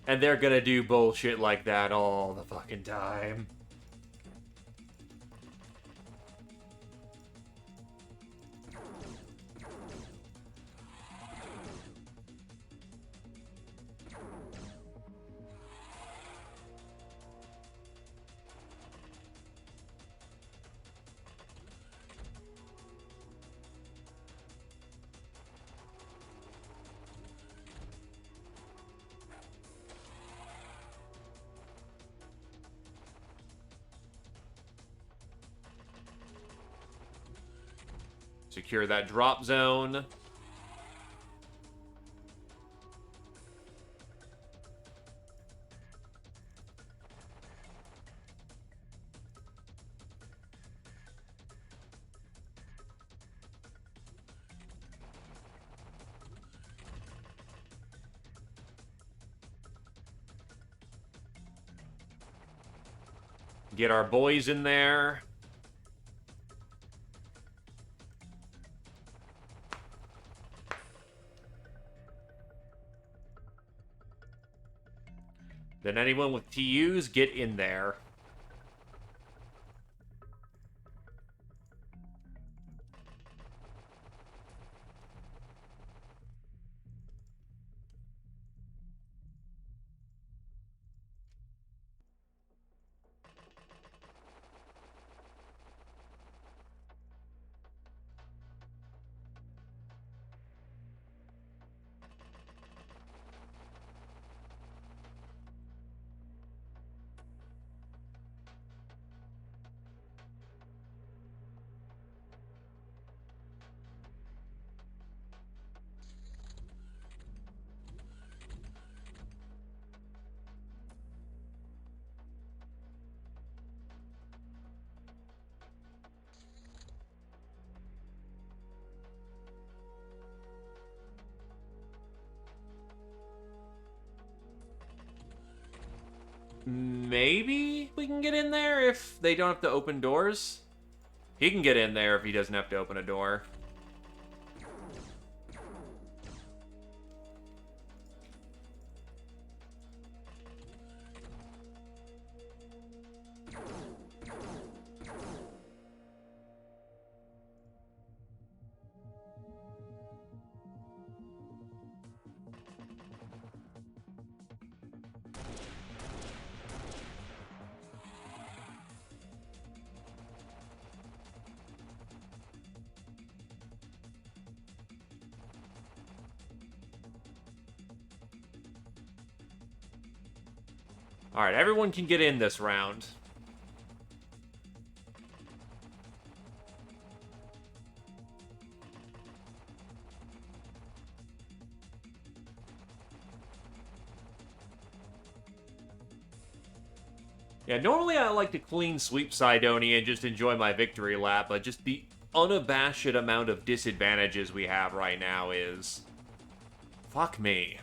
And they're gonna do bullshit like that all the fucking time. Secure that drop zone. Get our boys in there. Then anyone with TUs, get in there. Maybe we can get in there if they don't have to open doors. He can get in there if he doesn't have to open a door. Alright, everyone can get in this round. Yeah, normally I like to clean sweep Cydonia and just enjoy my victory lap, but just the unabashed amount of disadvantages we have right now is... Fuck me.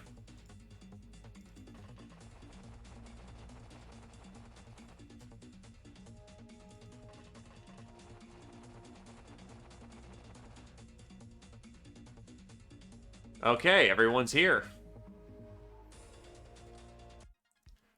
Okay, everyone's here.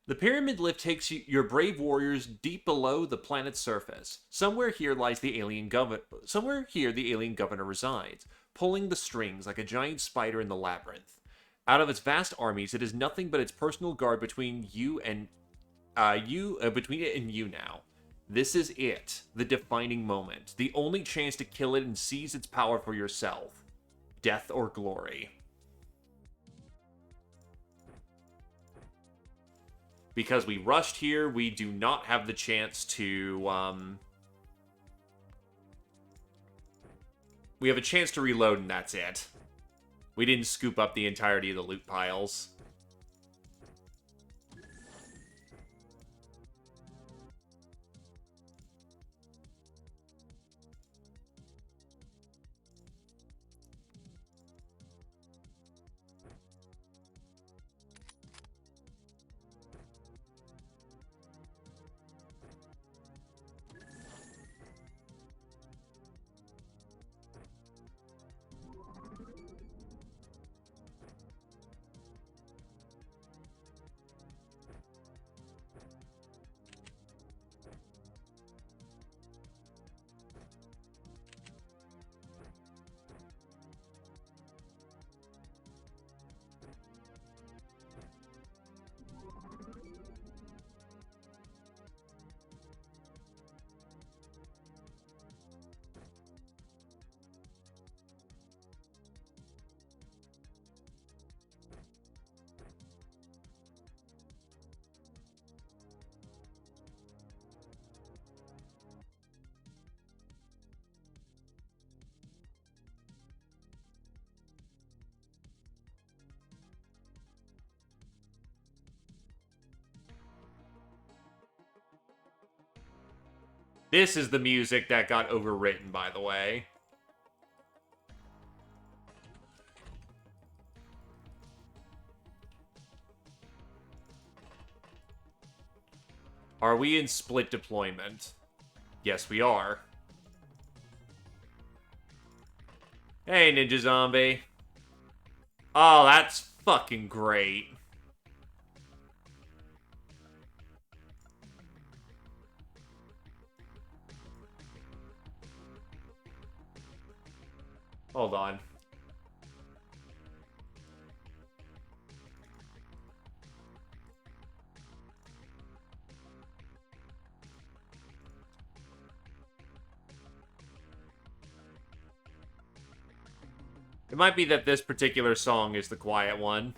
The pyramid lift takes your brave warriors deep below the planet's surface. Somewhere here the alien governor resides, pulling the strings like a giant spider in the labyrinth. Out of its vast armies, it is nothing but its personal guard between you and between it and you now. This is it, the defining moment, the only chance to kill it and seize its power for yourself. Death or glory. Because we rushed here, we do not have the chance to, we have a chance to reload and that's it. We didn't scoop up the entirety of the loot piles. This is the music that got overwritten, by the way. Are we in split deployment? Yes, we are. Hey, Ninja Zombie. Oh, that's fucking great. Hold on. It might be that this particular song is the quiet one.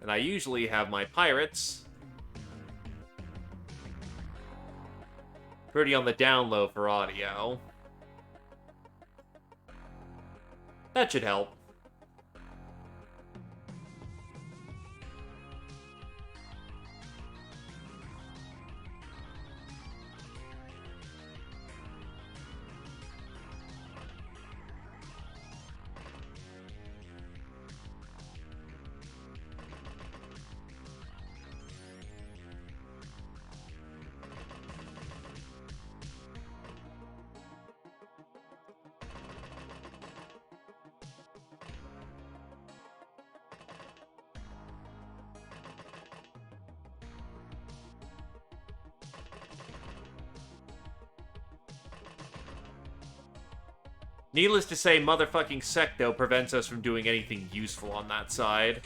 And I usually have my pirates pretty on the down low for audio. That should help. Needless to say, motherfucking Secto prevents us from doing anything useful on that side.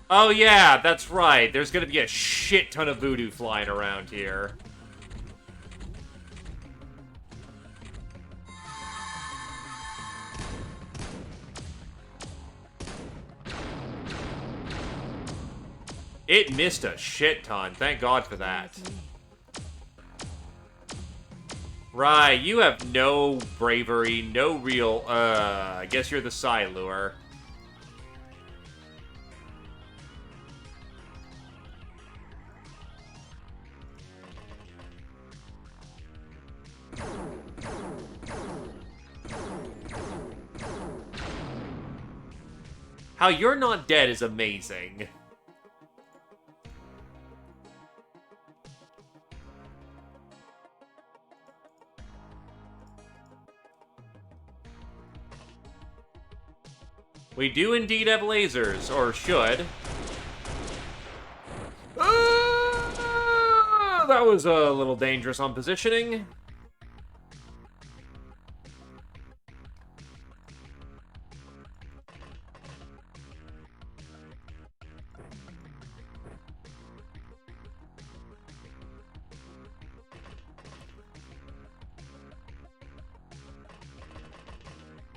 Oh yeah, that's right. There's gonna be a shit ton of voodoo flying around here. It missed a shit ton. Thank God for that. Right, you have no bravery, no real, I guess you're the Psylure. How you're not dead is amazing. We do indeed have lasers, or should. That was a little dangerous on positioning.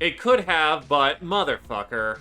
It could have, but motherfucker.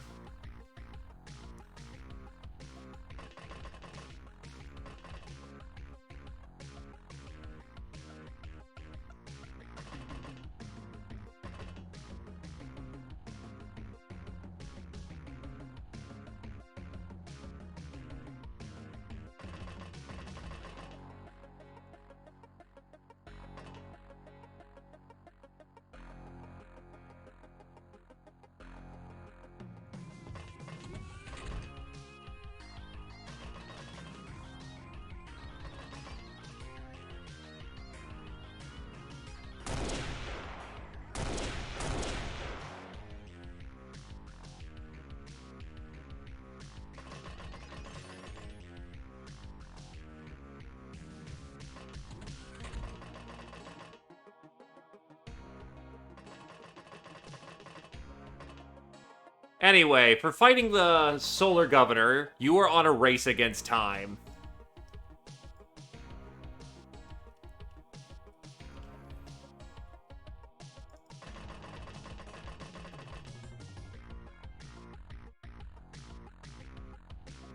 Anyway, for fighting the Solar Governor, you are on a race against time.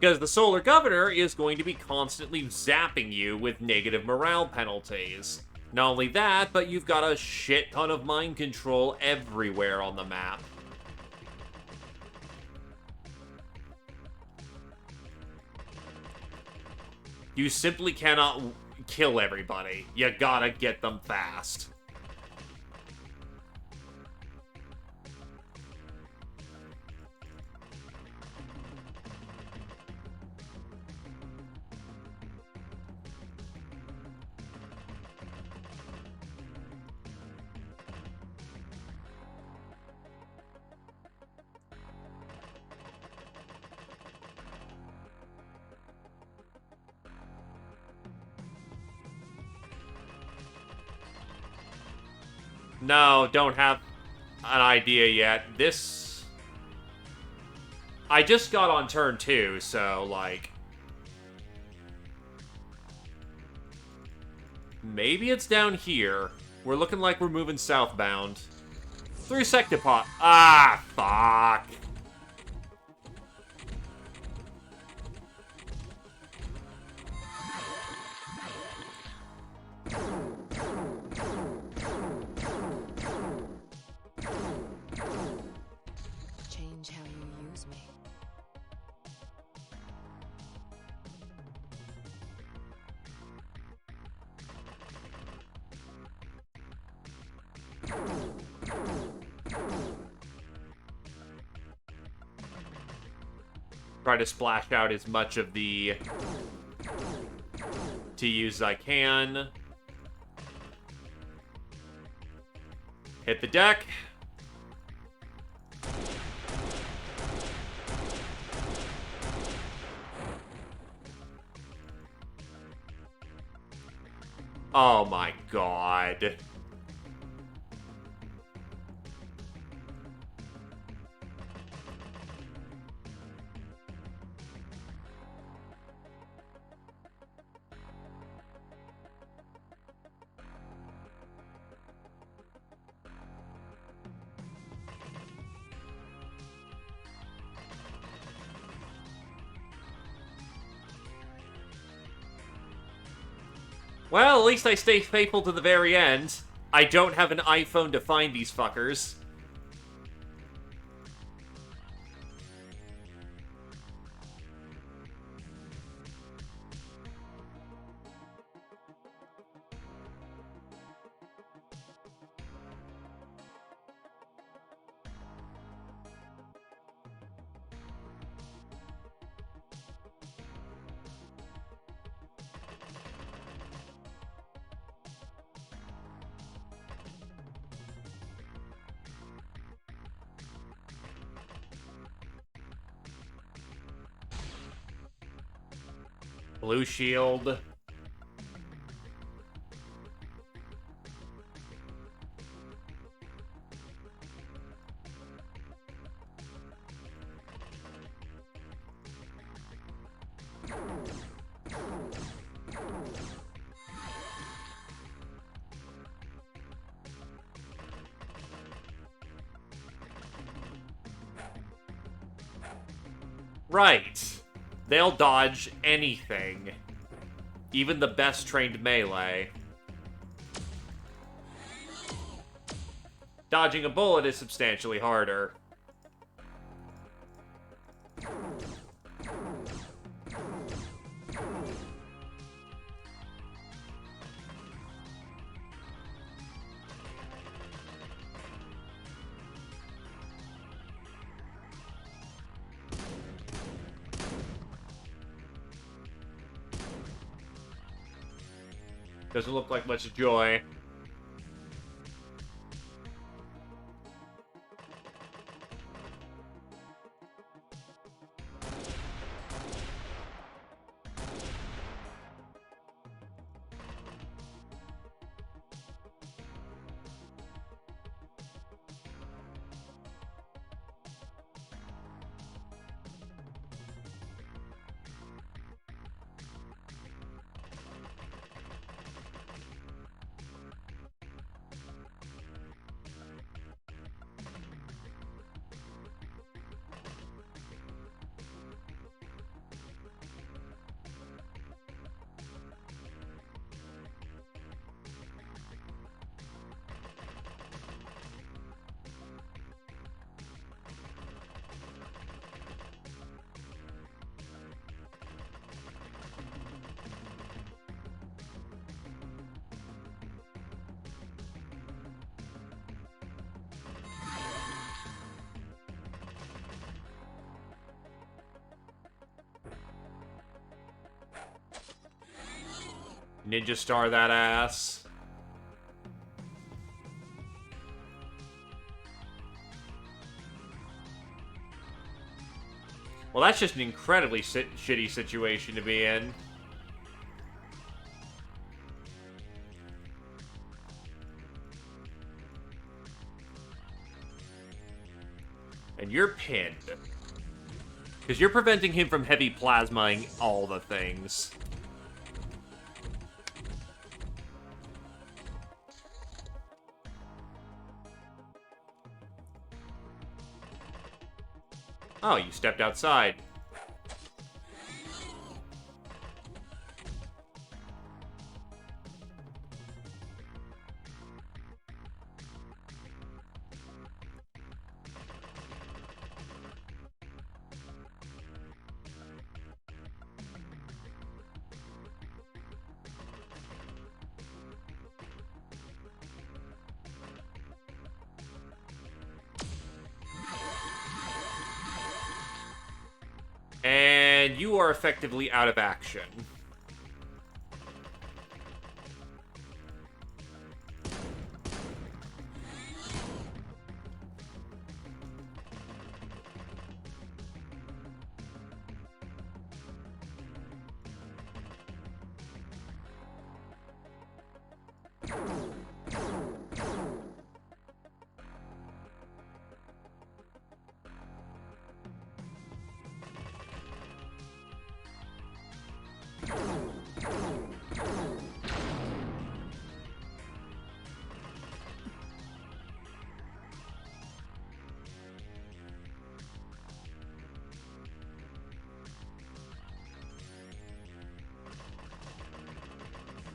Because the Solar Governor is going to be constantly zapping you with negative morale penalties. Not only that, but you've got a shit ton of mind control everywhere on the map. You simply cannot kill everybody. You gotta get them fast. No, don't have an idea yet. This... I just got on turn 2, so, like... Maybe it's down here. We're looking like we're moving southbound. 3 sectopod. Ah, fuck. Change how you use me. Try to splash out as much of the TUs as I can. Hit the deck. Oh my god. Well, at least I stay faithful to the very end. I don't have an iPhone to find these fuckers. Blue shield. Right. They'll dodge anything. Even the best trained melee. Dodging a bullet is substantially harder. Doesn't look like much joy. Ninja star that ass. Well, that's just an incredibly shitty situation to be in. And you're pinned. Because you're preventing him from heavy plasmaing all the things. Oh, you stepped outside. And you are effectively out of action.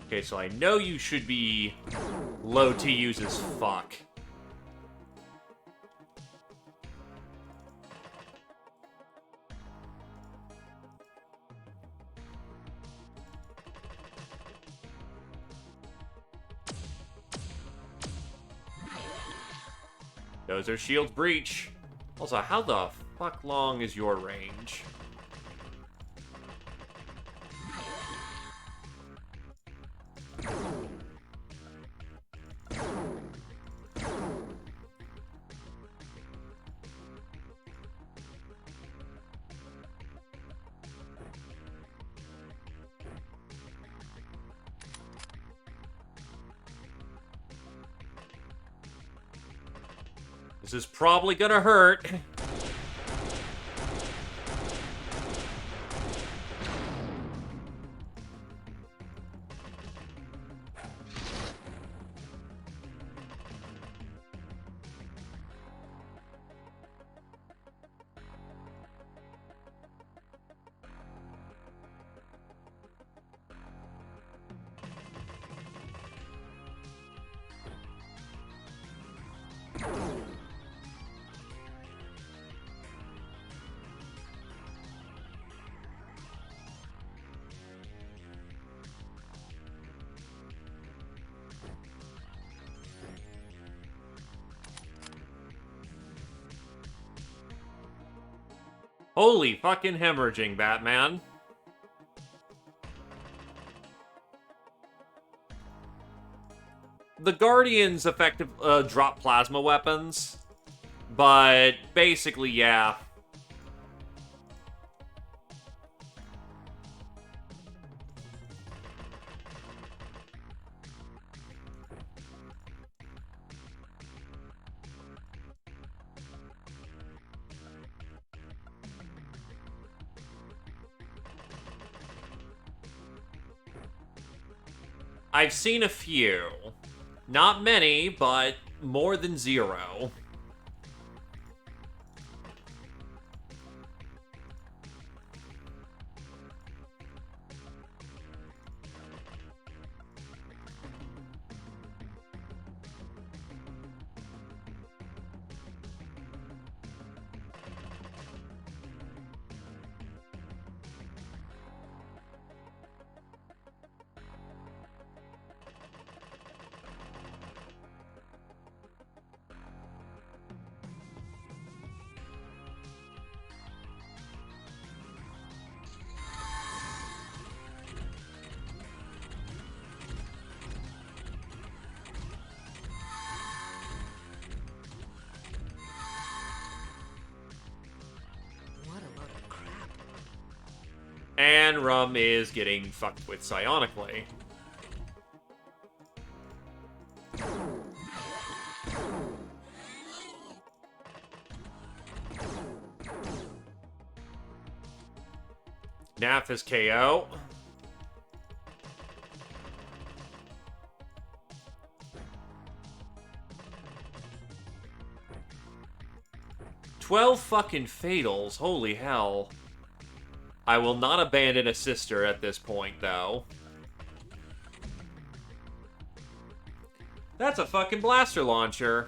Okay, so I know you should be low to use as fuck. Those are shield breach. Also, how the fuck long is your range? This is probably gonna hurt. Holy fucking hemorrhaging, Batman. The Guardians effective drop plasma weapons, but basically, yeah. I've seen a few. Not many, but more than zero. And Rum is getting fucked with psionically. Nath is KO. "12 fucking fatals, holy hell. I will not abandon a sister at this point, though. That's a fucking blaster launcher.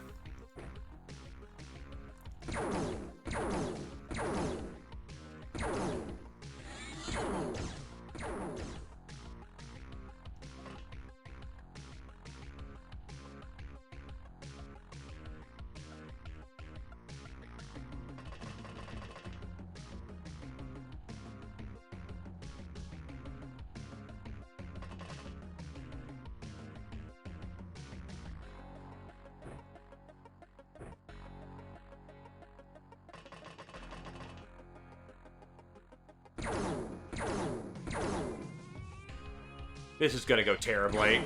This is gonna go terribly.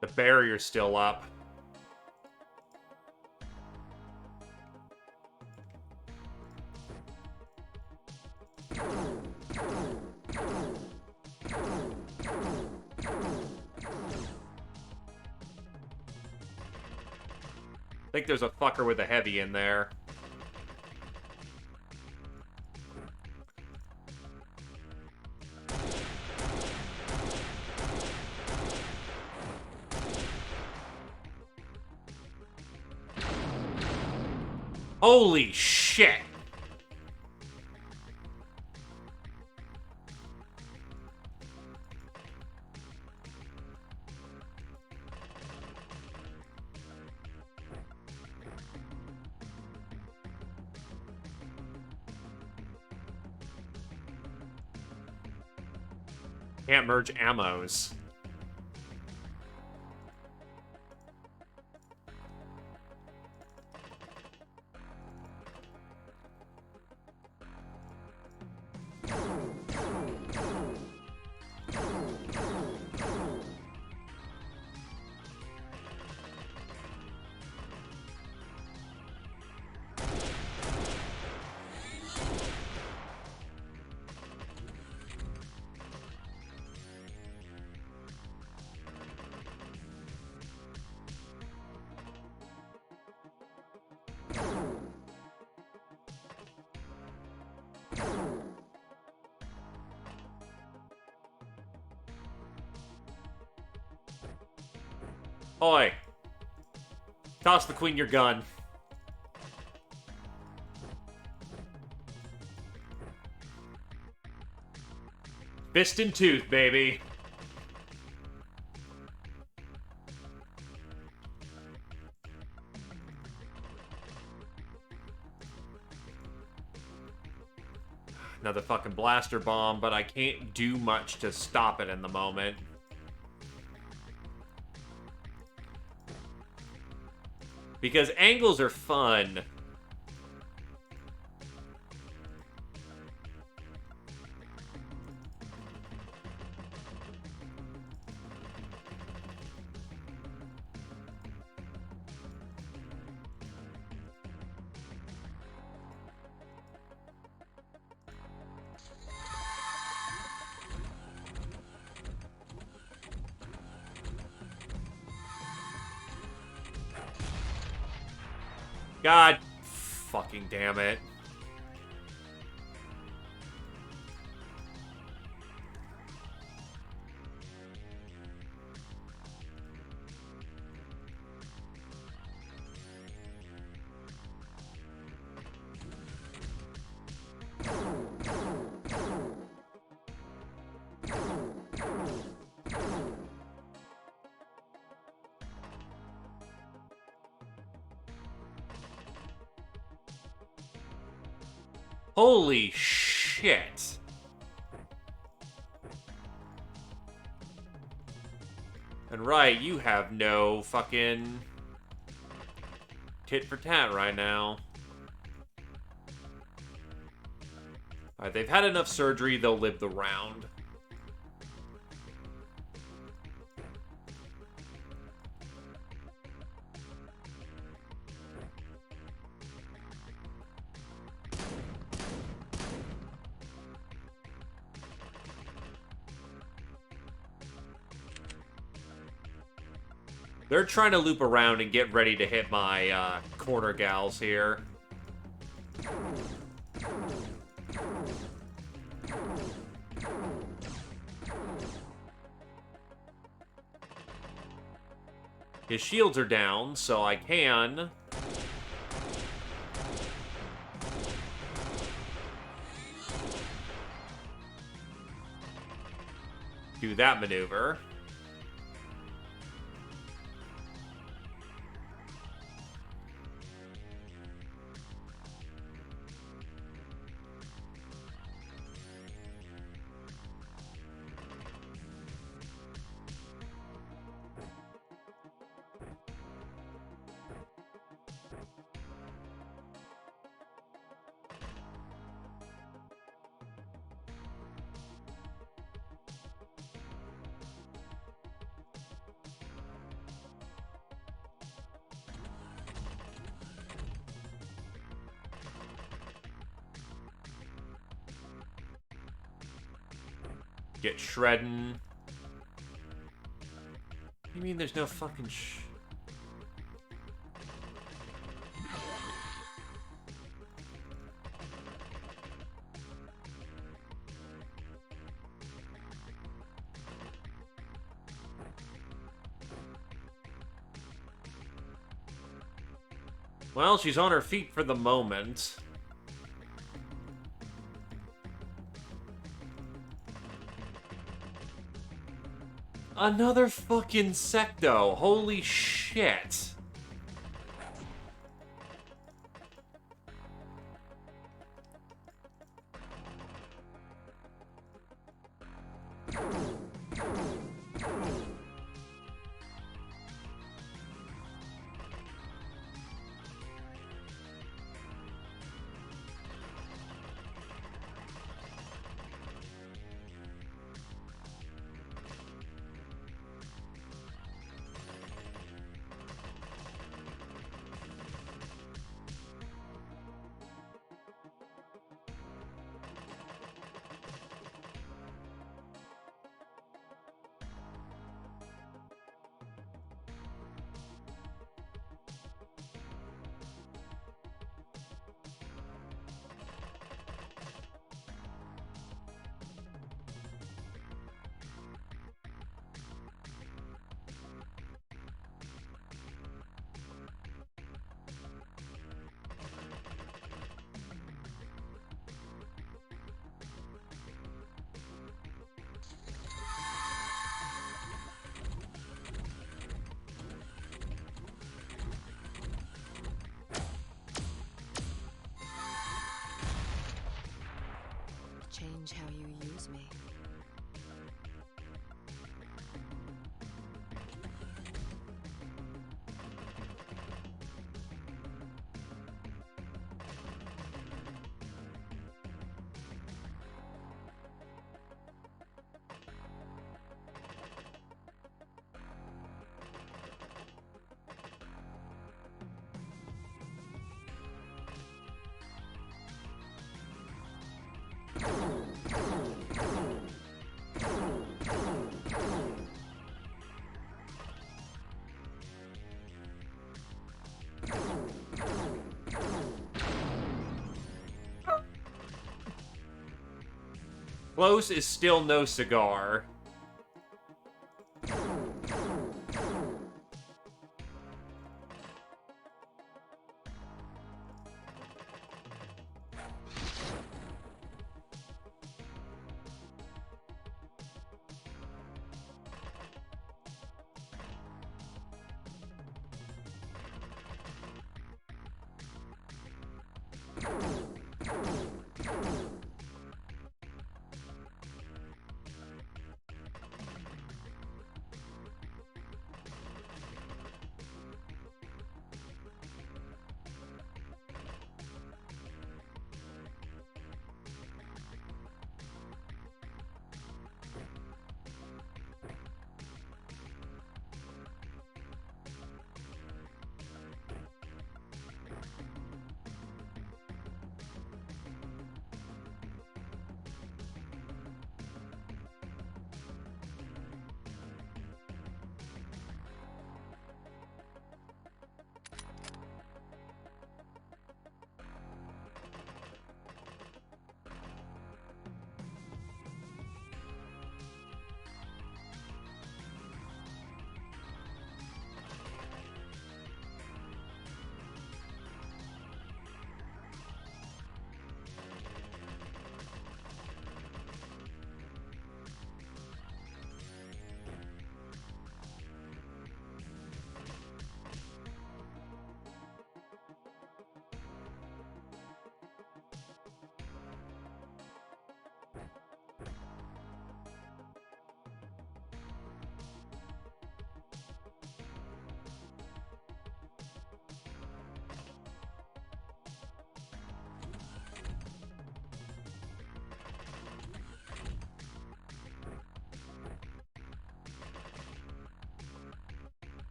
The barrier's still up. I think there's a fucker with a heavy in there. Holy shit! Can't merge ammos. Oi. Toss the queen your gun. Fist and tooth, baby. Another fucking blaster bomb, but I can't do much to stop it in the moment. Because angles are fun. God fucking damn it. Holy shit. And right, you have no fucking tit for tat right now. Alright, they've had enough surgery, they'll live the round. They're trying to loop around and get ready to hit my corner gals here. His shields are down, so I can do that maneuver. Get shredding. You mean there's no fucking Well, she's on her feet for the moment. Another fucking secto. Holy shit. Change how you use me. Close is still no cigar.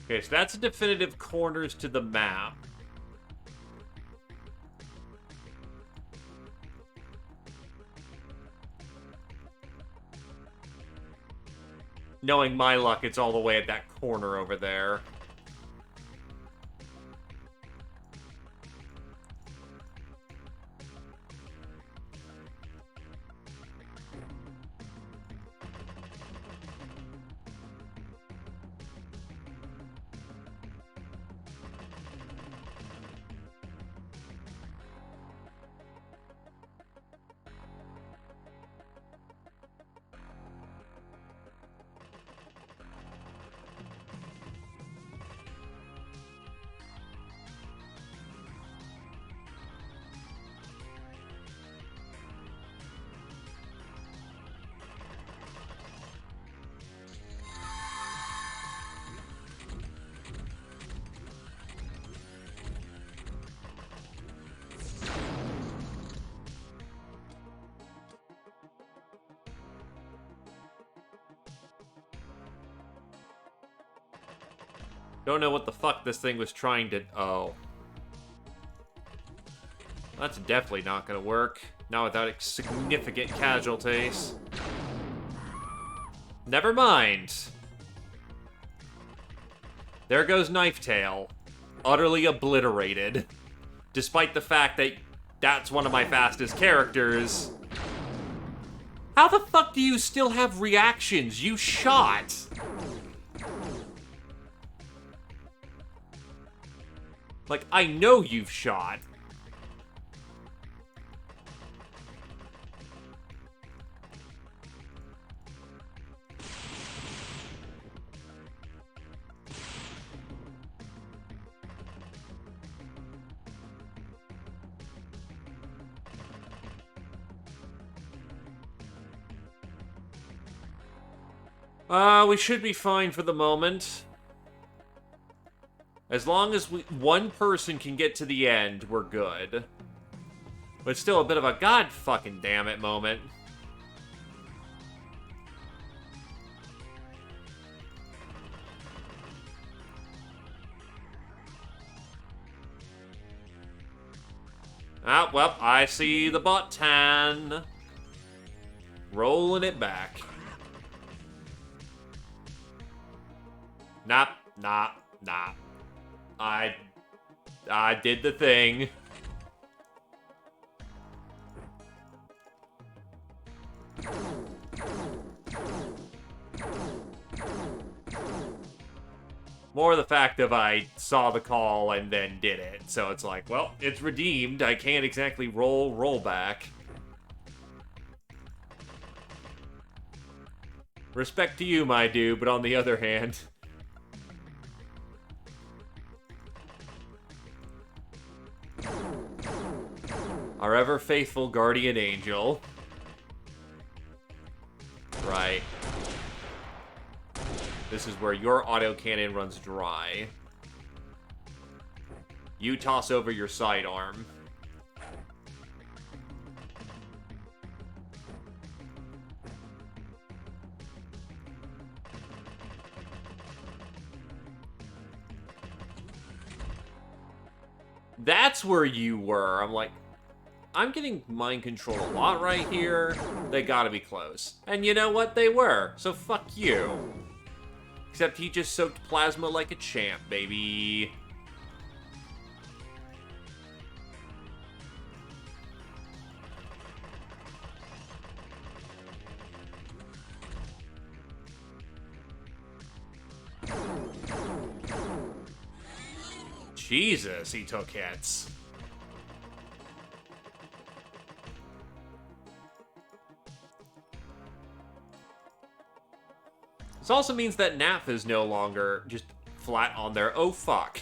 Okay, so that's definitive corners to the map. Knowing my luck, it's all the way at that corner over there. Don't know what the fuck this thing was trying to... Oh. That's definitely not gonna work. Not without significant casualties. Never mind. There goes Knife Tail. Utterly obliterated. Despite the fact that that's one of my fastest characters. How the fuck do you still have reactions? You shot! Like, I know you've shot. We should be fine for the moment. As long as one person can get to the end, we're good. But it's still a bit of a god fucking damn it moment. Ah, well, I see the button. Rolling it back. Nah. I did the thing. More the fact of I saw the call and then did it. So it's like, well, it's redeemed. I can't exactly roll back. Respect to you, my dude, but on the other hand... Our ever faithful guardian angel. Right. This is where your autocannon runs dry. You toss over your sidearm. That's where you were. I'm like, I'm getting mind control a lot right here. They gotta be close. And you know what? They were. So fuck you. Except he just soaked plasma like a champ, baby. Jesus, he took hits. This also means that Naf is no longer just flat on there. Oh, fuck.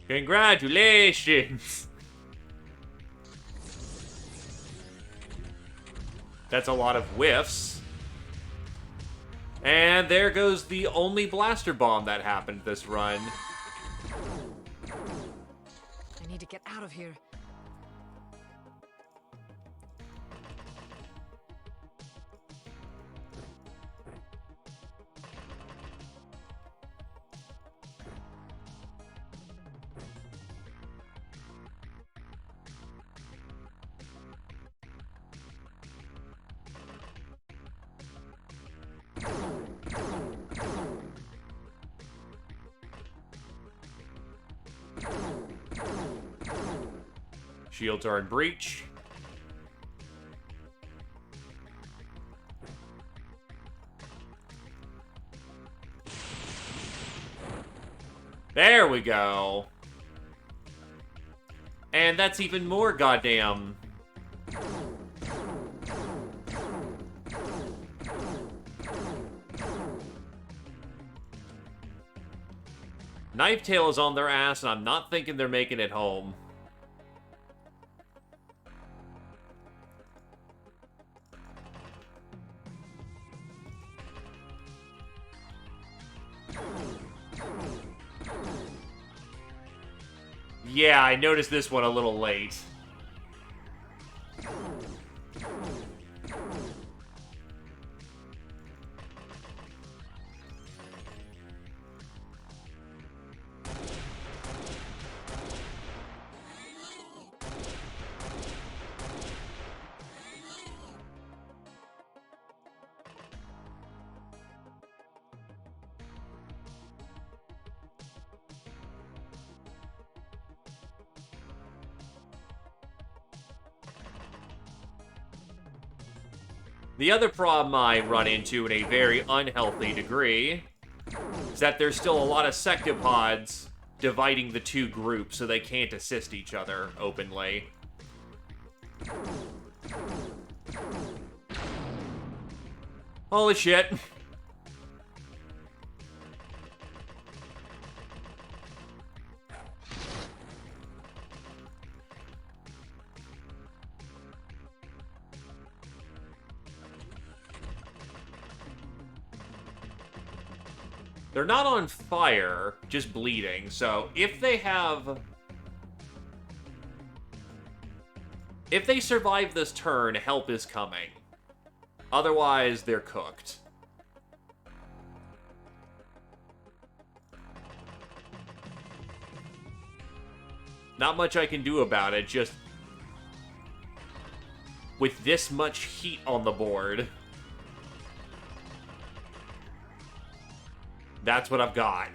Congratulations! That's a lot of whiffs. And there goes the only blaster bomb that happened this run. I need to get out of here. Shields are in breach. There we go. And that's even more goddamn... Knifetail is on their ass, and I'm not thinking they're making it home. Yeah, I noticed this one a little late. The other problem I run into in a very unhealthy degree is that there's still a lot of sectopods dividing the two groups so they can't assist each other openly. Holy shit. They're not on fire, just bleeding, so if they have... If they survive this turn, help is coming. Otherwise, they're cooked. Not much I can do about it, just... With this much heat on the board... That's what I've got.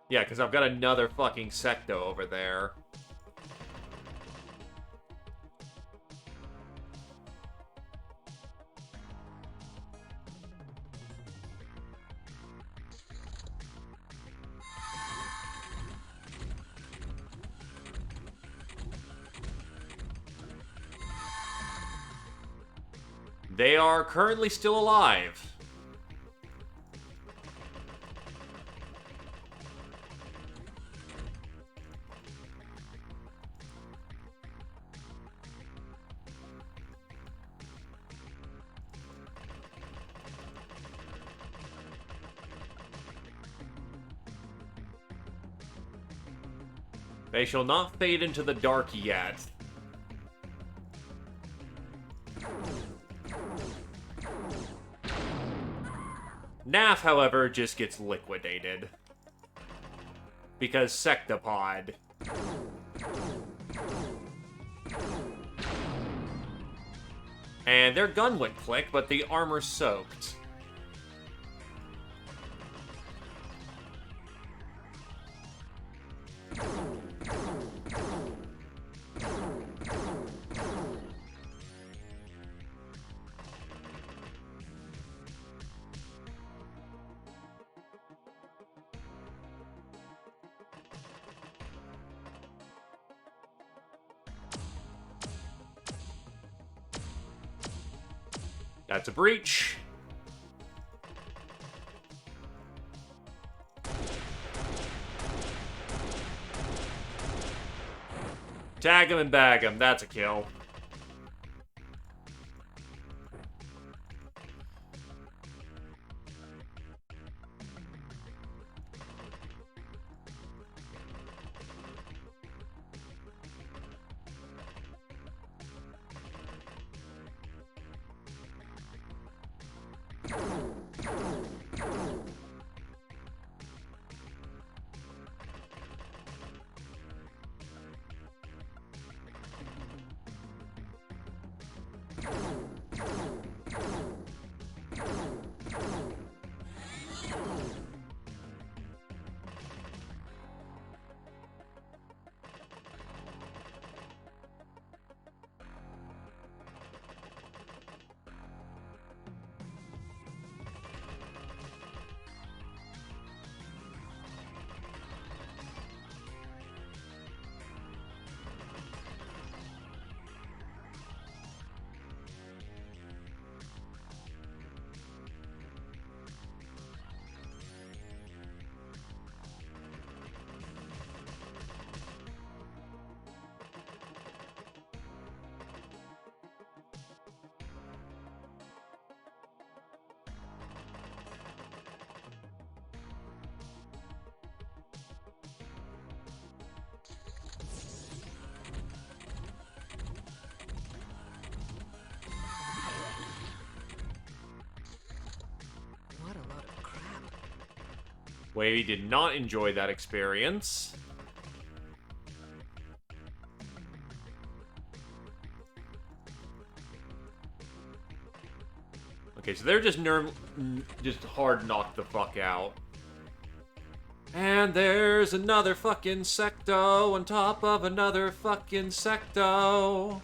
Yeah, because I've got another fucking secto over there. They are currently still alive. They shall not fade into the dark yet. Naf, however, just gets liquidated. Because Sectopod. And their gun went click, but the armor soaked. That's a breach. Tag him and bag him. That's a kill. What a load of crap. Wavy did not enjoy that experience. Okay, so they're just hard knocked the fuck out. And there's another fucking secto on top of another fucking secto.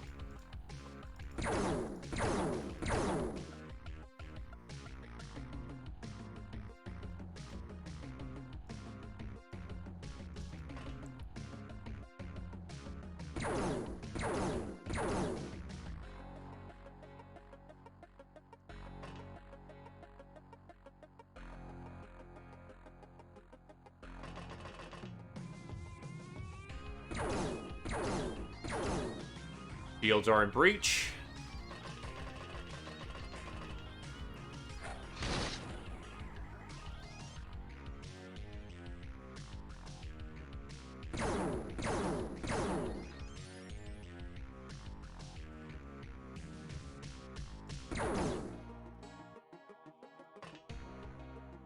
Shields are in breach.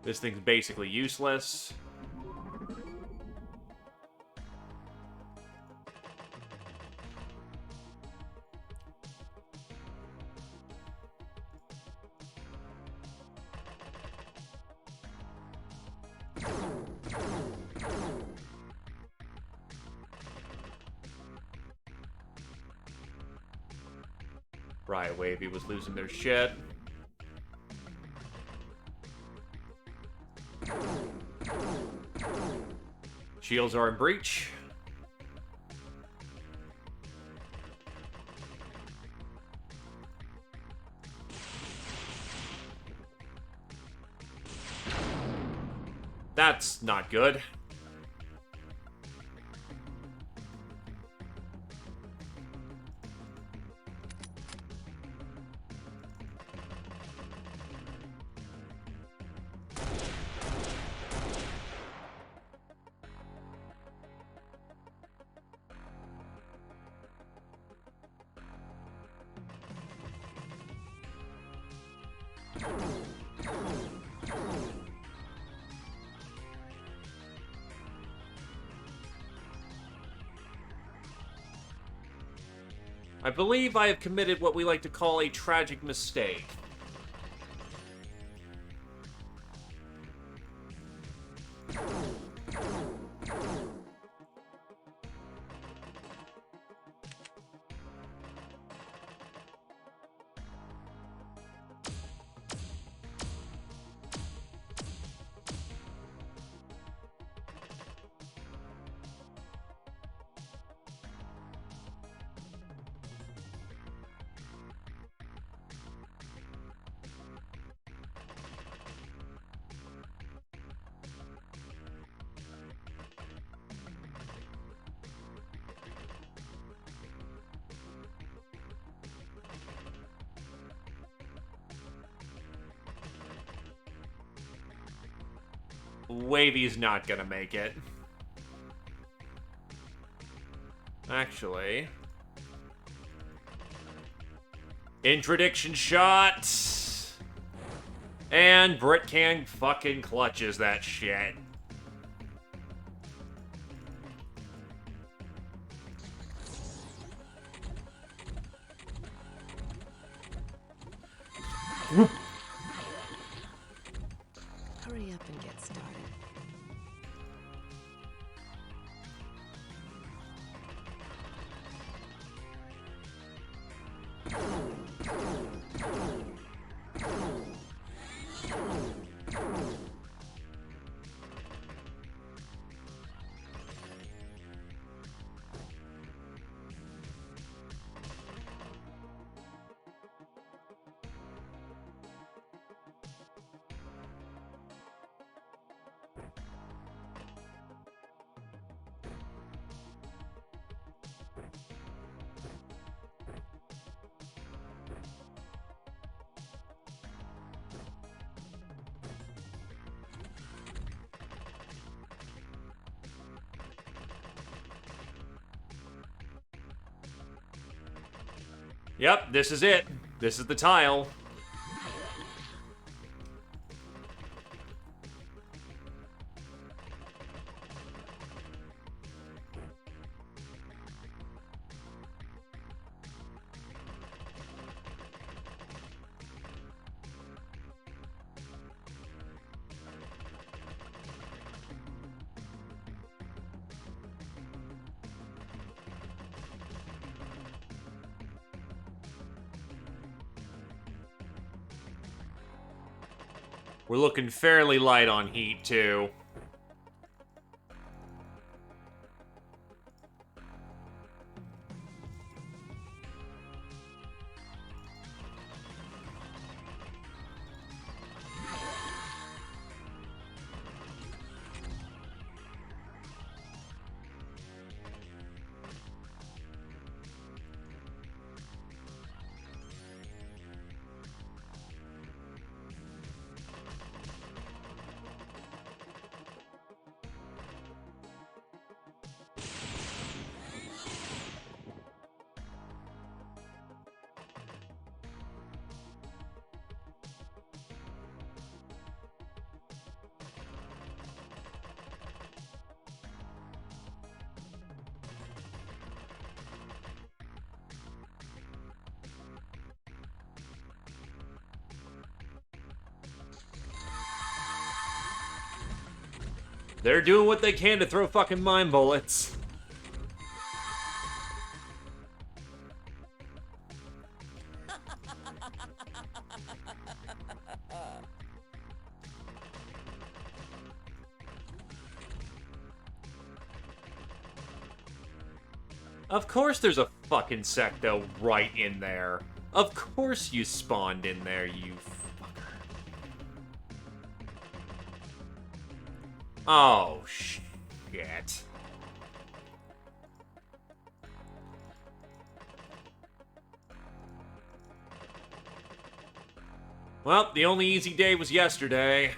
This thing's basically useless. Right, Wavy was losing their shit. Shields are in breach. That's not good. I believe I have committed what we like to call a tragic mistake. Wavy's not gonna make it. Actually. Introduction shot! And Britcan fucking clutches that shit. Hurry up and get started. Yep, this is it. This is the tile. We're looking fairly light on heat, too. They're doing what they can to throw fucking mine bullets. Of course there's a fucking secto right in there. Of course you spawned in there, you fucker. Oh, shit. Well, the only easy day was yesterday.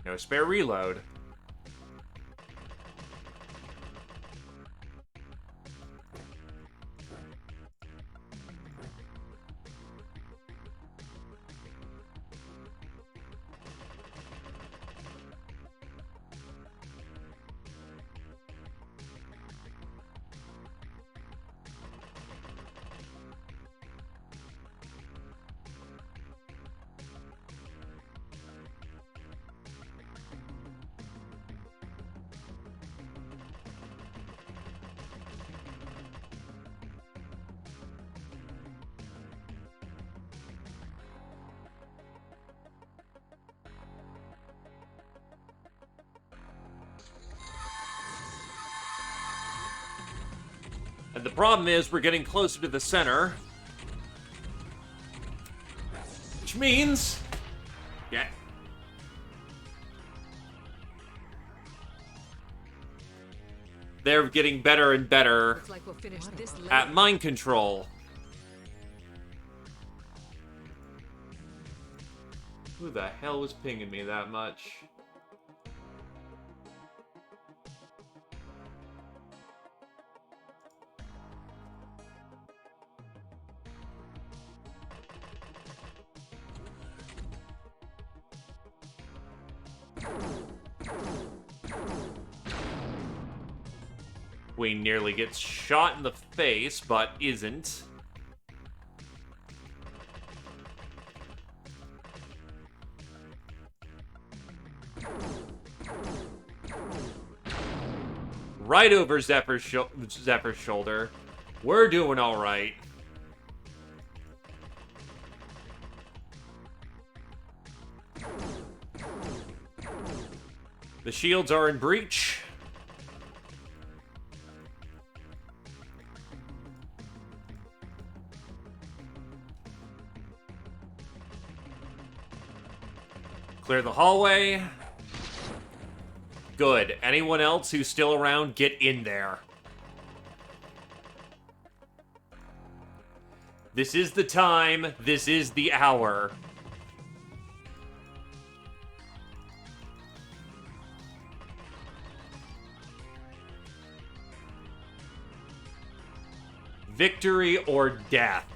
No spare reload. And the problem is we're getting closer to the center. Which means... Yeah. They're getting better and better Looks like we'll finish this later. at mind control. Who the hell was pinging me that much? Wayne nearly gets shot in the face, but isn't. Right over Zephyr's shoulder. We're doing all right. The shields are in breach. Clear the hallway. Good. Anyone else who's still around, get in there. This is the time. This is the hour. Victory or death.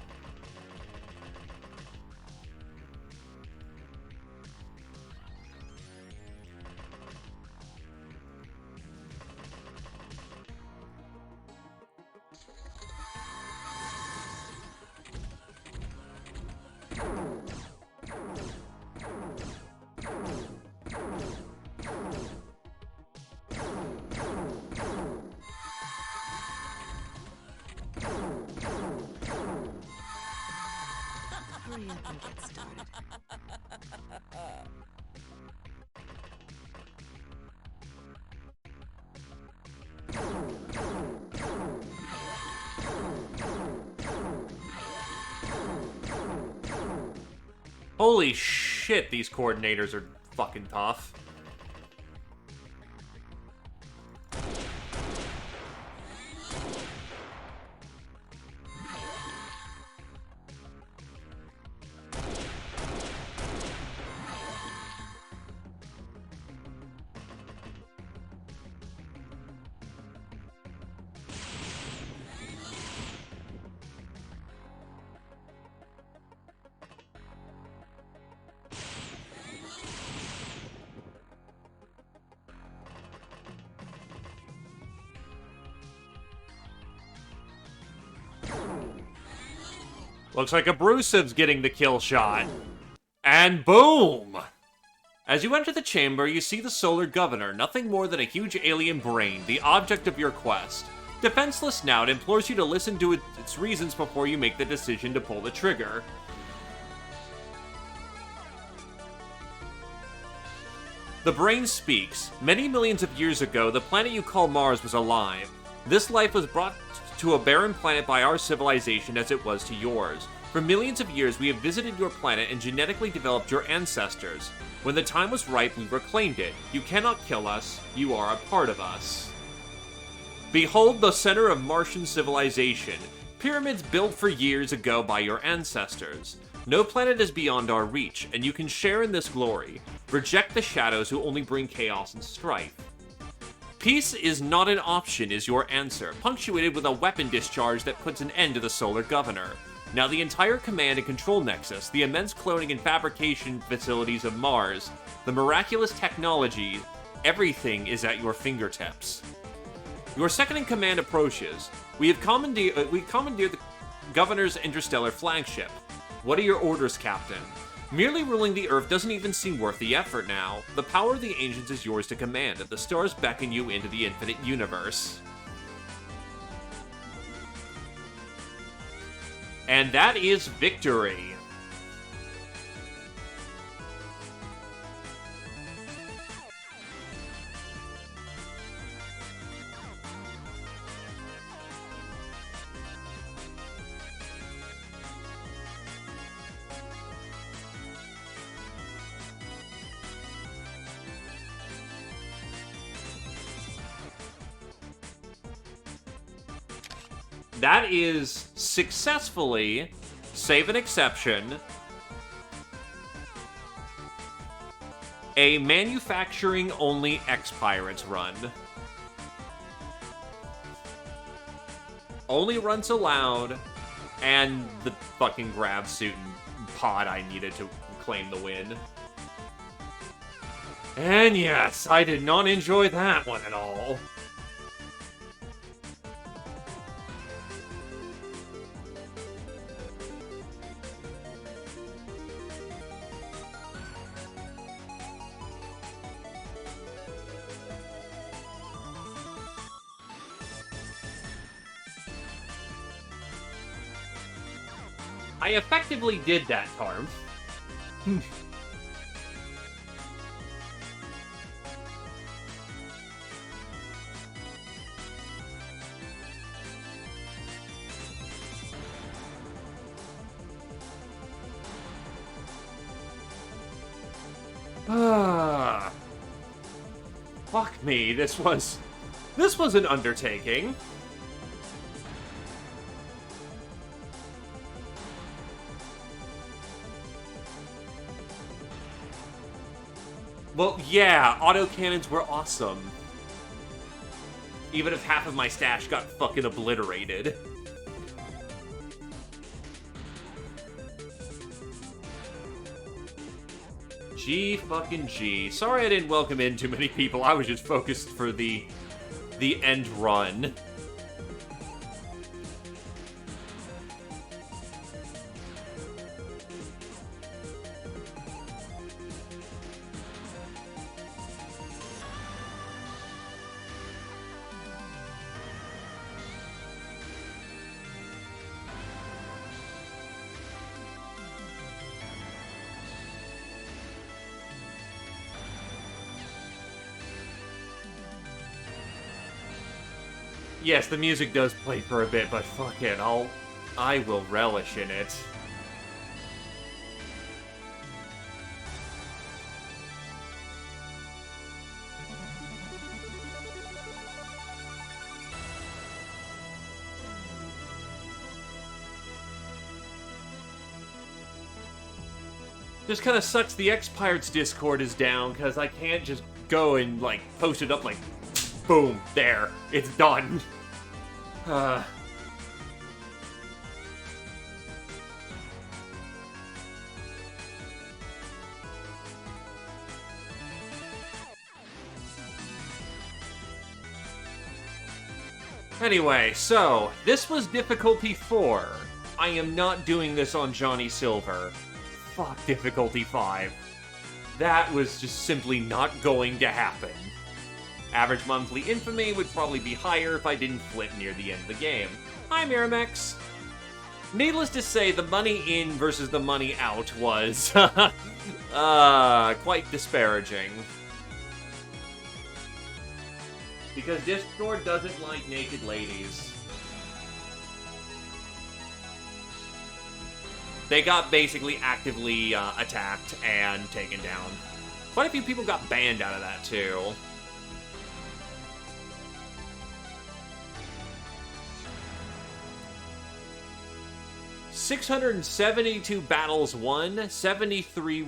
Hurry up and get started. Holy shit, these coordinators are fucking tough. Looks like Abrusiv's getting the kill shot. And boom! As you enter the chamber, you see the Solar Governor, nothing more than a huge alien brain, the object of your quest. Defenseless now, it implores you to listen to its reasons before you make the decision to pull the trigger. The brain speaks. Many millions of years ago, the planet you call Mars was alive. This life was brought to a barren planet by our civilization as it was to yours. For millions of years, we have visited your planet and genetically developed your ancestors. When the time was ripe, we reclaimed it. You cannot kill us. You are a part of us. Behold the center of Martian civilization. Pyramids built for years ago by your ancestors. No planet is beyond our reach, and you can share in this glory. Reject the shadows who only bring chaos and strife. Peace is not an option is your answer, punctuated with a weapon discharge that puts an end to the Solar Governor. Now the entire command and control nexus, the immense cloning and fabrication facilities of Mars, the miraculous technology, everything is at your fingertips. Your second-in-command approaches. We commandeered the Governor's interstellar flagship. What are your orders, Captain? Merely ruling the Earth doesn't even seem worth the effort now. The power of the ancients is yours to command, and the stars beckon you into the infinite universe. And that is victory. That is successfully, save an exception, a manufacturing-only XPiratez run. Only runs allowed, and the fucking grab suit and pod I needed to claim the win. And yes, I did not enjoy that one at all. I effectively did that, Tarm. Fuck me, this was an undertaking. Well, yeah, autocannons were awesome. Even if half of my stash got fucking obliterated. G fucking G. Sorry I didn't welcome in too many people. I was just focused for the end run. Yes, the music does play for a bit, but fuck it, I will relish in it. Just kind of sucks the XPiratez Discord is down, because I can't just go and, like, post it up like, boom, there, it's done. Anyway, so, this was difficulty 4. I am not doing this on Johnny Silver. Fuck difficulty 5. That was just simply not going to happen. Average monthly infamy would probably be higher if I didn't flip near the end of the game. Hi, Miramex. Needless to say, the money in versus the money out was quite disparaging. Because Discord doesn't like naked ladies. They got basically actively attacked and taken down. Quite a few people got banned out of that, too. "672 battles won, 73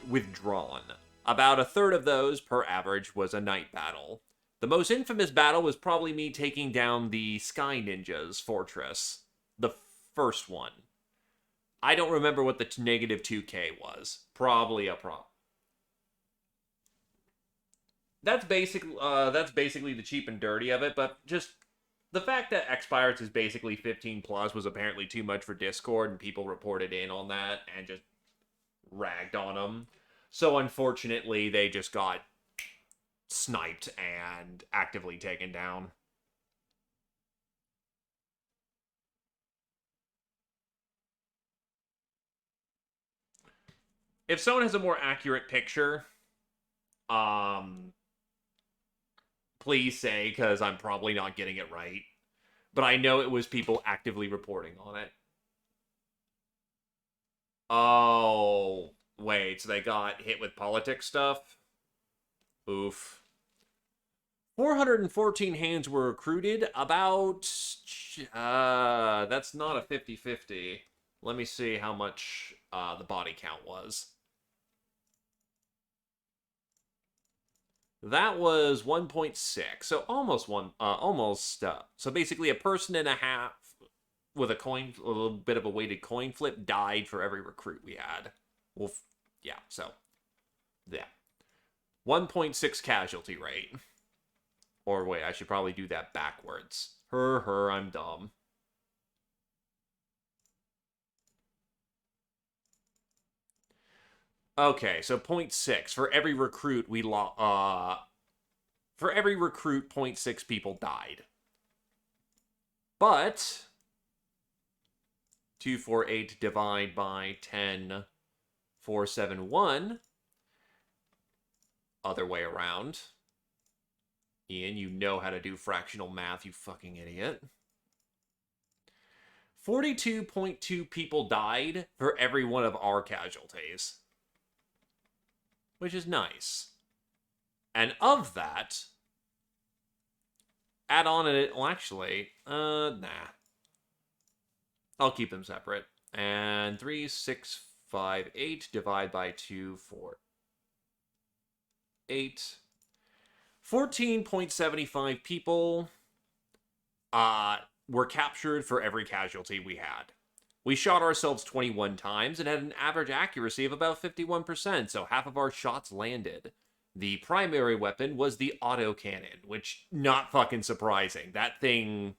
withdrawn. About a third of those, per average, was a night battle. The most infamous battle was probably me taking down the Sky Ninjas fortress. The first one. I don't remember what the negative 2k was. Probably a prompt. That's basically the cheap and dirty of it, but just the fact that XPiratez is basically 15 plus was apparently too much for Discord, and people reported in on that and just ragged on them. So unfortunately, they just got sniped and actively taken down. If someone has a more accurate picture, please say, because I'm probably not getting it right. But I know it was people actively reporting on it. Oh, wait, so they got hit with politics stuff? Oof. 414 hands were recruited. About... that's not a 50-50. Let me see how much the body count was. That was 1.6. So almost one... so basically a person and a half with a little bit of a weighted coin flip died for every recruit we had. Well, yeah, so... yeah. 1.6 casualty rate. Or wait, I should probably do that backwards. I'm dumb. Okay, so 0.6. For every recruit, for every recruit, 0.6 people died. But 248 divide by 10, 471. Other way around. Ian, you know how to do fractional math, you fucking idiot. 42.2 people died for every one of our casualties. Which is nice. And of that, add on it. Well, actually, nah. I'll keep them separate. And 3, 6, 5, 8 divide by 2, 4, 8. 14.75 people were captured for every casualty we had. We shot ourselves 21 times and had an average accuracy of about 51%, so half of our shots landed. The primary weapon was the autocannon, which, not fucking surprising. That thing...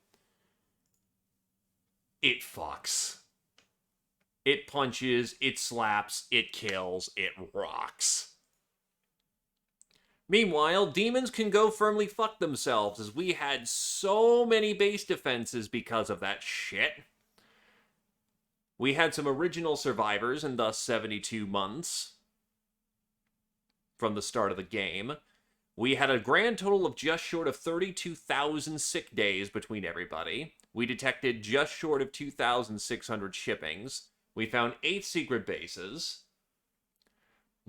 it fucks. It punches, it slaps, it kills, it rocks. Meanwhile, demons can go firmly fuck themselves, as we had so many base defenses because of that shit. We had some original survivors in thus 72 months from the start of the game. We had a grand total of just short of 32,000 sick days between everybody. We detected just short of 2,600 shippings. We found 8 secret bases.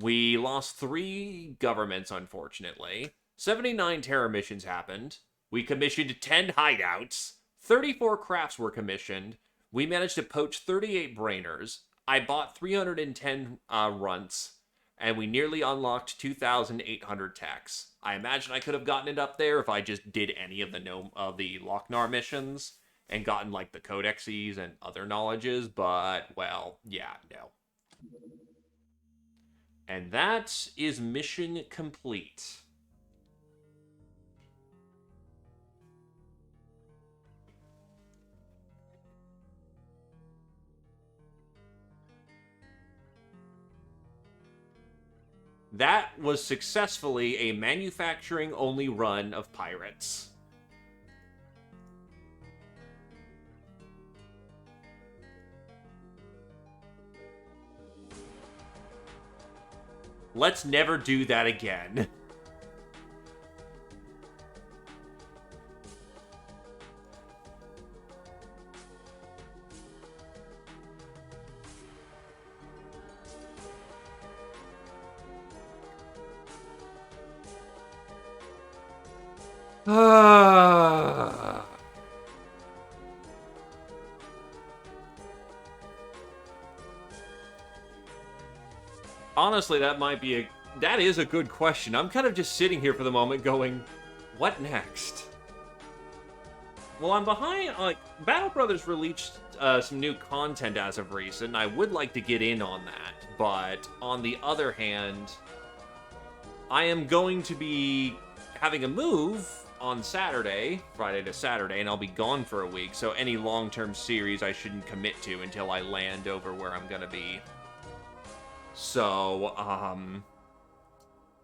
We lost 3 governments, unfortunately. 79 terror missions happened. We commissioned 10 hideouts. 34 crafts were commissioned. We managed to poach 38 brainers. I bought 310 runts. And we nearly unlocked 2,800 techs. I imagine I could have gotten it up there if I just did any of the Lochnar missions and gotten, like, the codexes and other knowledges, but, well, yeah, no. And that is mission complete. That was successfully a manufacturing-only run of pirates. Let's never do that again. Honestly, that is a good question. I'm kind of just sitting here for the moment going, what next? Well, I'm behind, like, Battle Brothers released some new content as of recent, and I would like to get in on that, but on the other hand, I am going to be having a move on Saturday, Friday to Saturday, and I'll be gone for a week, so any long-term series I shouldn't commit to until I land over where I'm gonna be. So,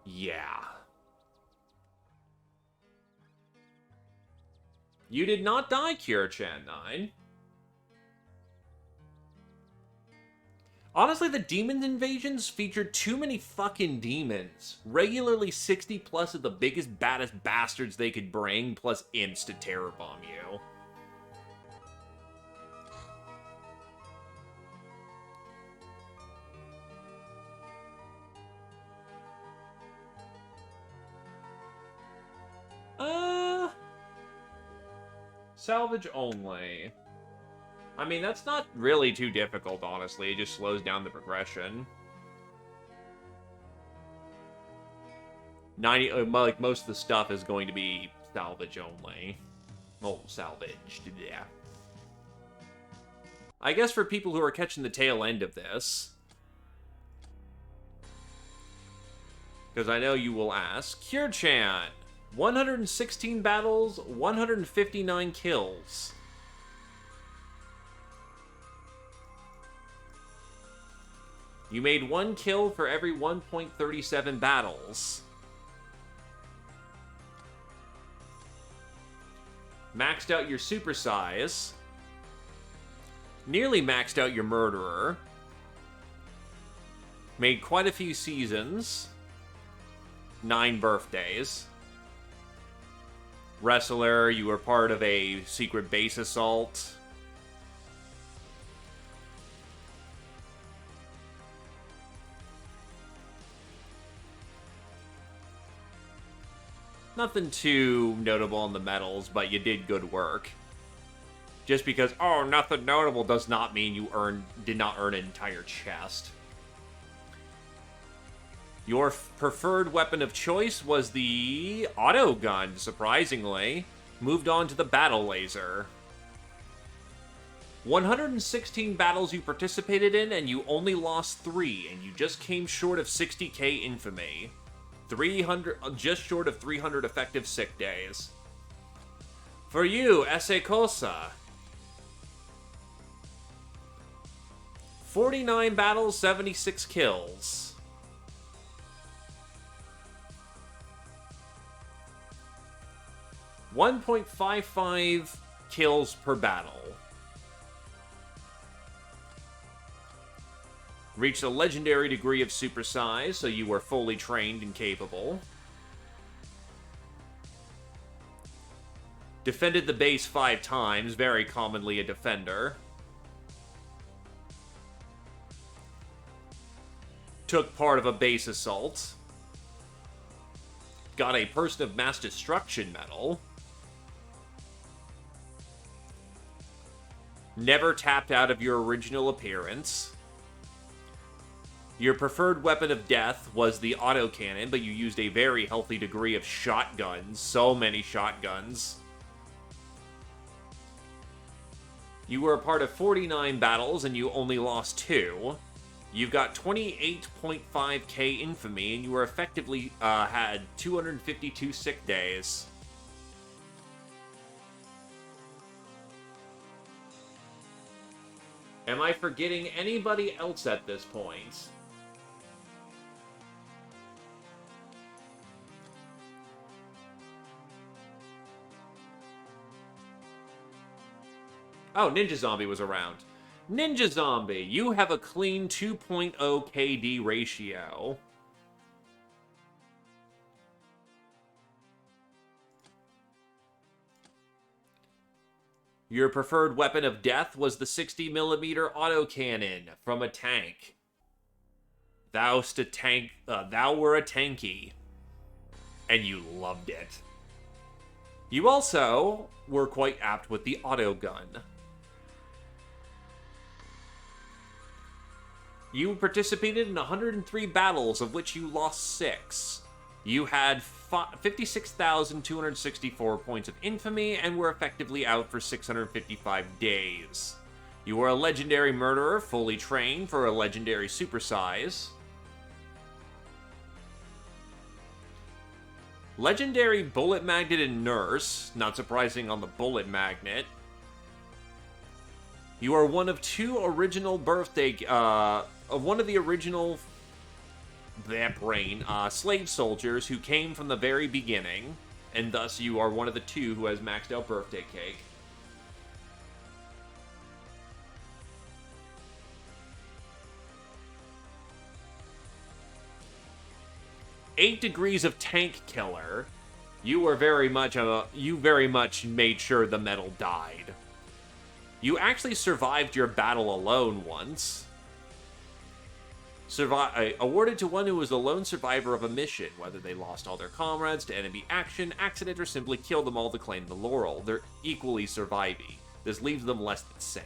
yeah. You did not die, Kira-chan9. Honestly, the demon invasions featured too many fucking demons. Regularly 60 plus of the biggest, baddest bastards they could bring, plus insta-terror bomb you. salvage only. I mean, that's not really too difficult, honestly. It just slows down the progression. 90, like, most of the stuff is going to be salvage only. Oh, salvaged, yeah. I guess for people who are catching the tail end of this, because I know you will ask, Cure-chan, 116 battles, 159 kills. You made 1 kill for every 1.37 battles. Maxed out your super size. Nearly maxed out your murderer. Made quite a few seasons. 9 birthdays. Wrestler, you were part of a secret base assault. Nothing too notable on the medals, but you did good work. Just because, oh, nothing notable does not mean you did not earn an entire chest. Your preferred weapon of choice was the auto gun, surprisingly. Moved on to the battle laser. 116 battles you participated in, and you only lost 3, and you just came short of 60k infamy. 300, just short of 300 effective sick days. For you, Esse Cosa. 49 battles, 76 kills. .55 kills per battle. Reached a legendary degree of super size, so you were fully trained and capable. Defended the base 5 times, very commonly a defender. Took part of a base assault. Got a Person of Mass Destruction medal. Never tapped out of your original appearance. Your preferred weapon of death was the autocannon, but you used a very healthy degree of shotguns. So many shotguns. You were a part of 49 battles, and you only lost 2. You've got 28.5k infamy, and you were effectively had 252 sick days. Am I forgetting anybody else at this point? Oh, Ninja Zombie was around. Ninja Zombie, you have a clean 2.0 KD ratio. Your preferred weapon of death was the 60mm autocannon from a tank. Thou were a tanky, and you loved it. You also were quite apt with the auto gun. You participated in 103 battles, of which you lost 6. You had 56,264 points of infamy and were effectively out for 655 days. You were a legendary murderer, fully trained for a legendary super size. Legendary bullet magnet and nurse, not surprising on the bullet magnet. You are one of 2 original birthday, one of the original slave soldiers who came from the very beginning, and thus you are one of the 2 who has maxed out birthday cake. Eight degrees of tank killer. You were very much made sure the medal died. You actually survived your battle alone once. Awarded to one who was the lone survivor of a mission, whether they lost all their comrades to enemy action, accident, or simply killed them all to claim the laurel. They're equally surviving. This leaves them less than sane.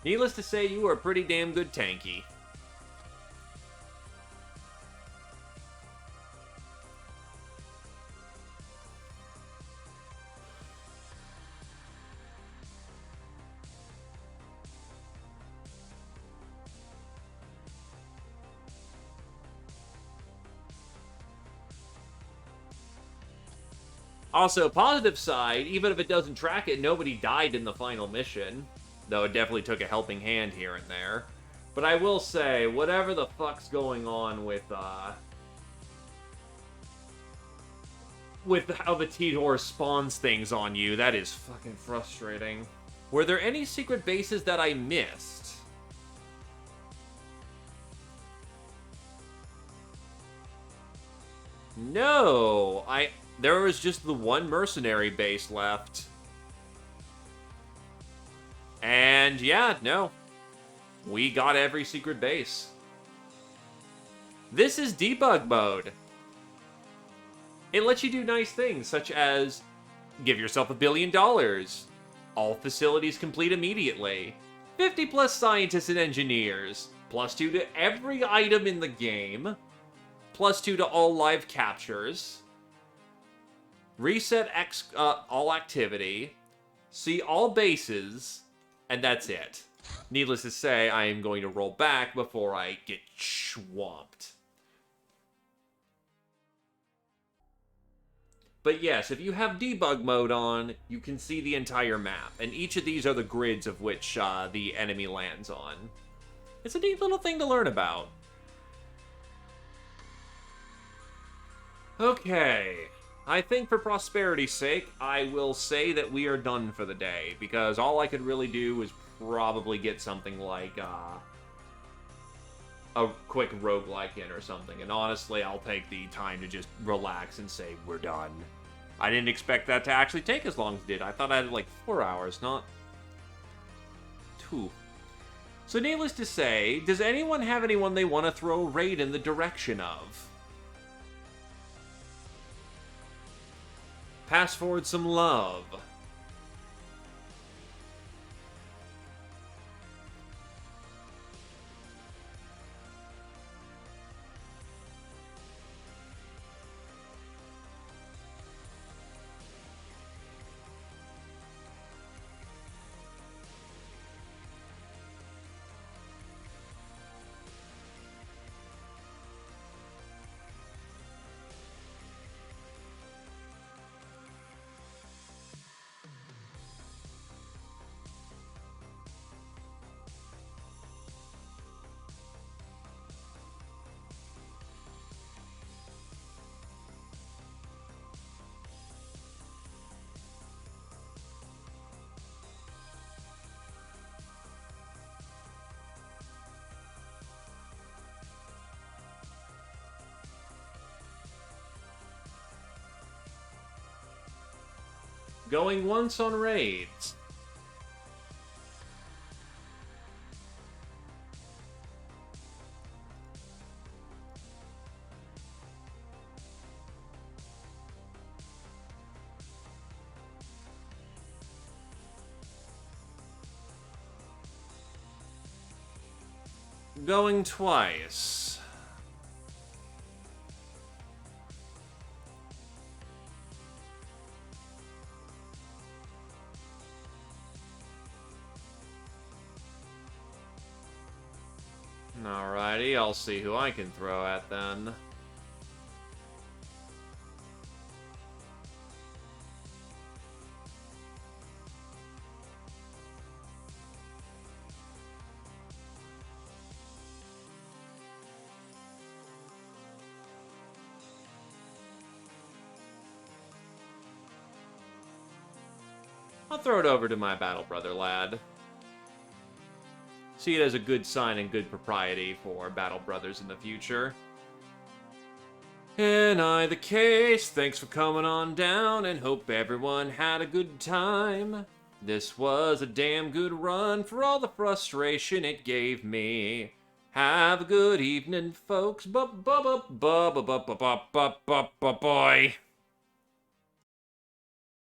Needless to say, you are a pretty damn good tanky. Also, positive side, even if it doesn't track it, nobody died in the final mission. Though it definitely took a helping hand here and there. But I will say, whatever the fuck's going on with how the T-Tor spawns things on you, that is fucking frustrating. Were there any secret bases that I missed? No, there was just the one mercenary base left. And yeah, no. We got every secret base. This is debug mode. It lets you do nice things, such as give yourself $1 billion. All facilities complete immediately. 50 plus scientists and engineers. +2 to every item in the game. +2 to all live captures. Reset all activity. See all bases. And that's it. Needless to say, I am going to roll back before I get swamped. But yes, if you have debug mode on, you can see the entire map. And each of these are the grids of which the enemy lands on. It's a neat little thing to learn about. Okay. I think for prosperity's sake, I will say that we are done for the day, because all I could really do was probably get something like a quick roguelike in or something, and honestly, I'll take the time to just relax and say, we're done. I didn't expect that to actually take as long as it did. I thought I had like 4 hours, not 2. So needless to say, does anyone have anyone they want to throw a raid in the direction of? Pass forward some love. Going once on raids. Going twice. Alrighty, I'll see who I can throw at then. I'll throw it over to my battle brother lad. See it as a good sign and good propriety for battle brothers in the future. In either case, thanks for coming on down and hope everyone had a good time. This was a damn good run for all the frustration it gave me. Have a good evening, folks. Bye.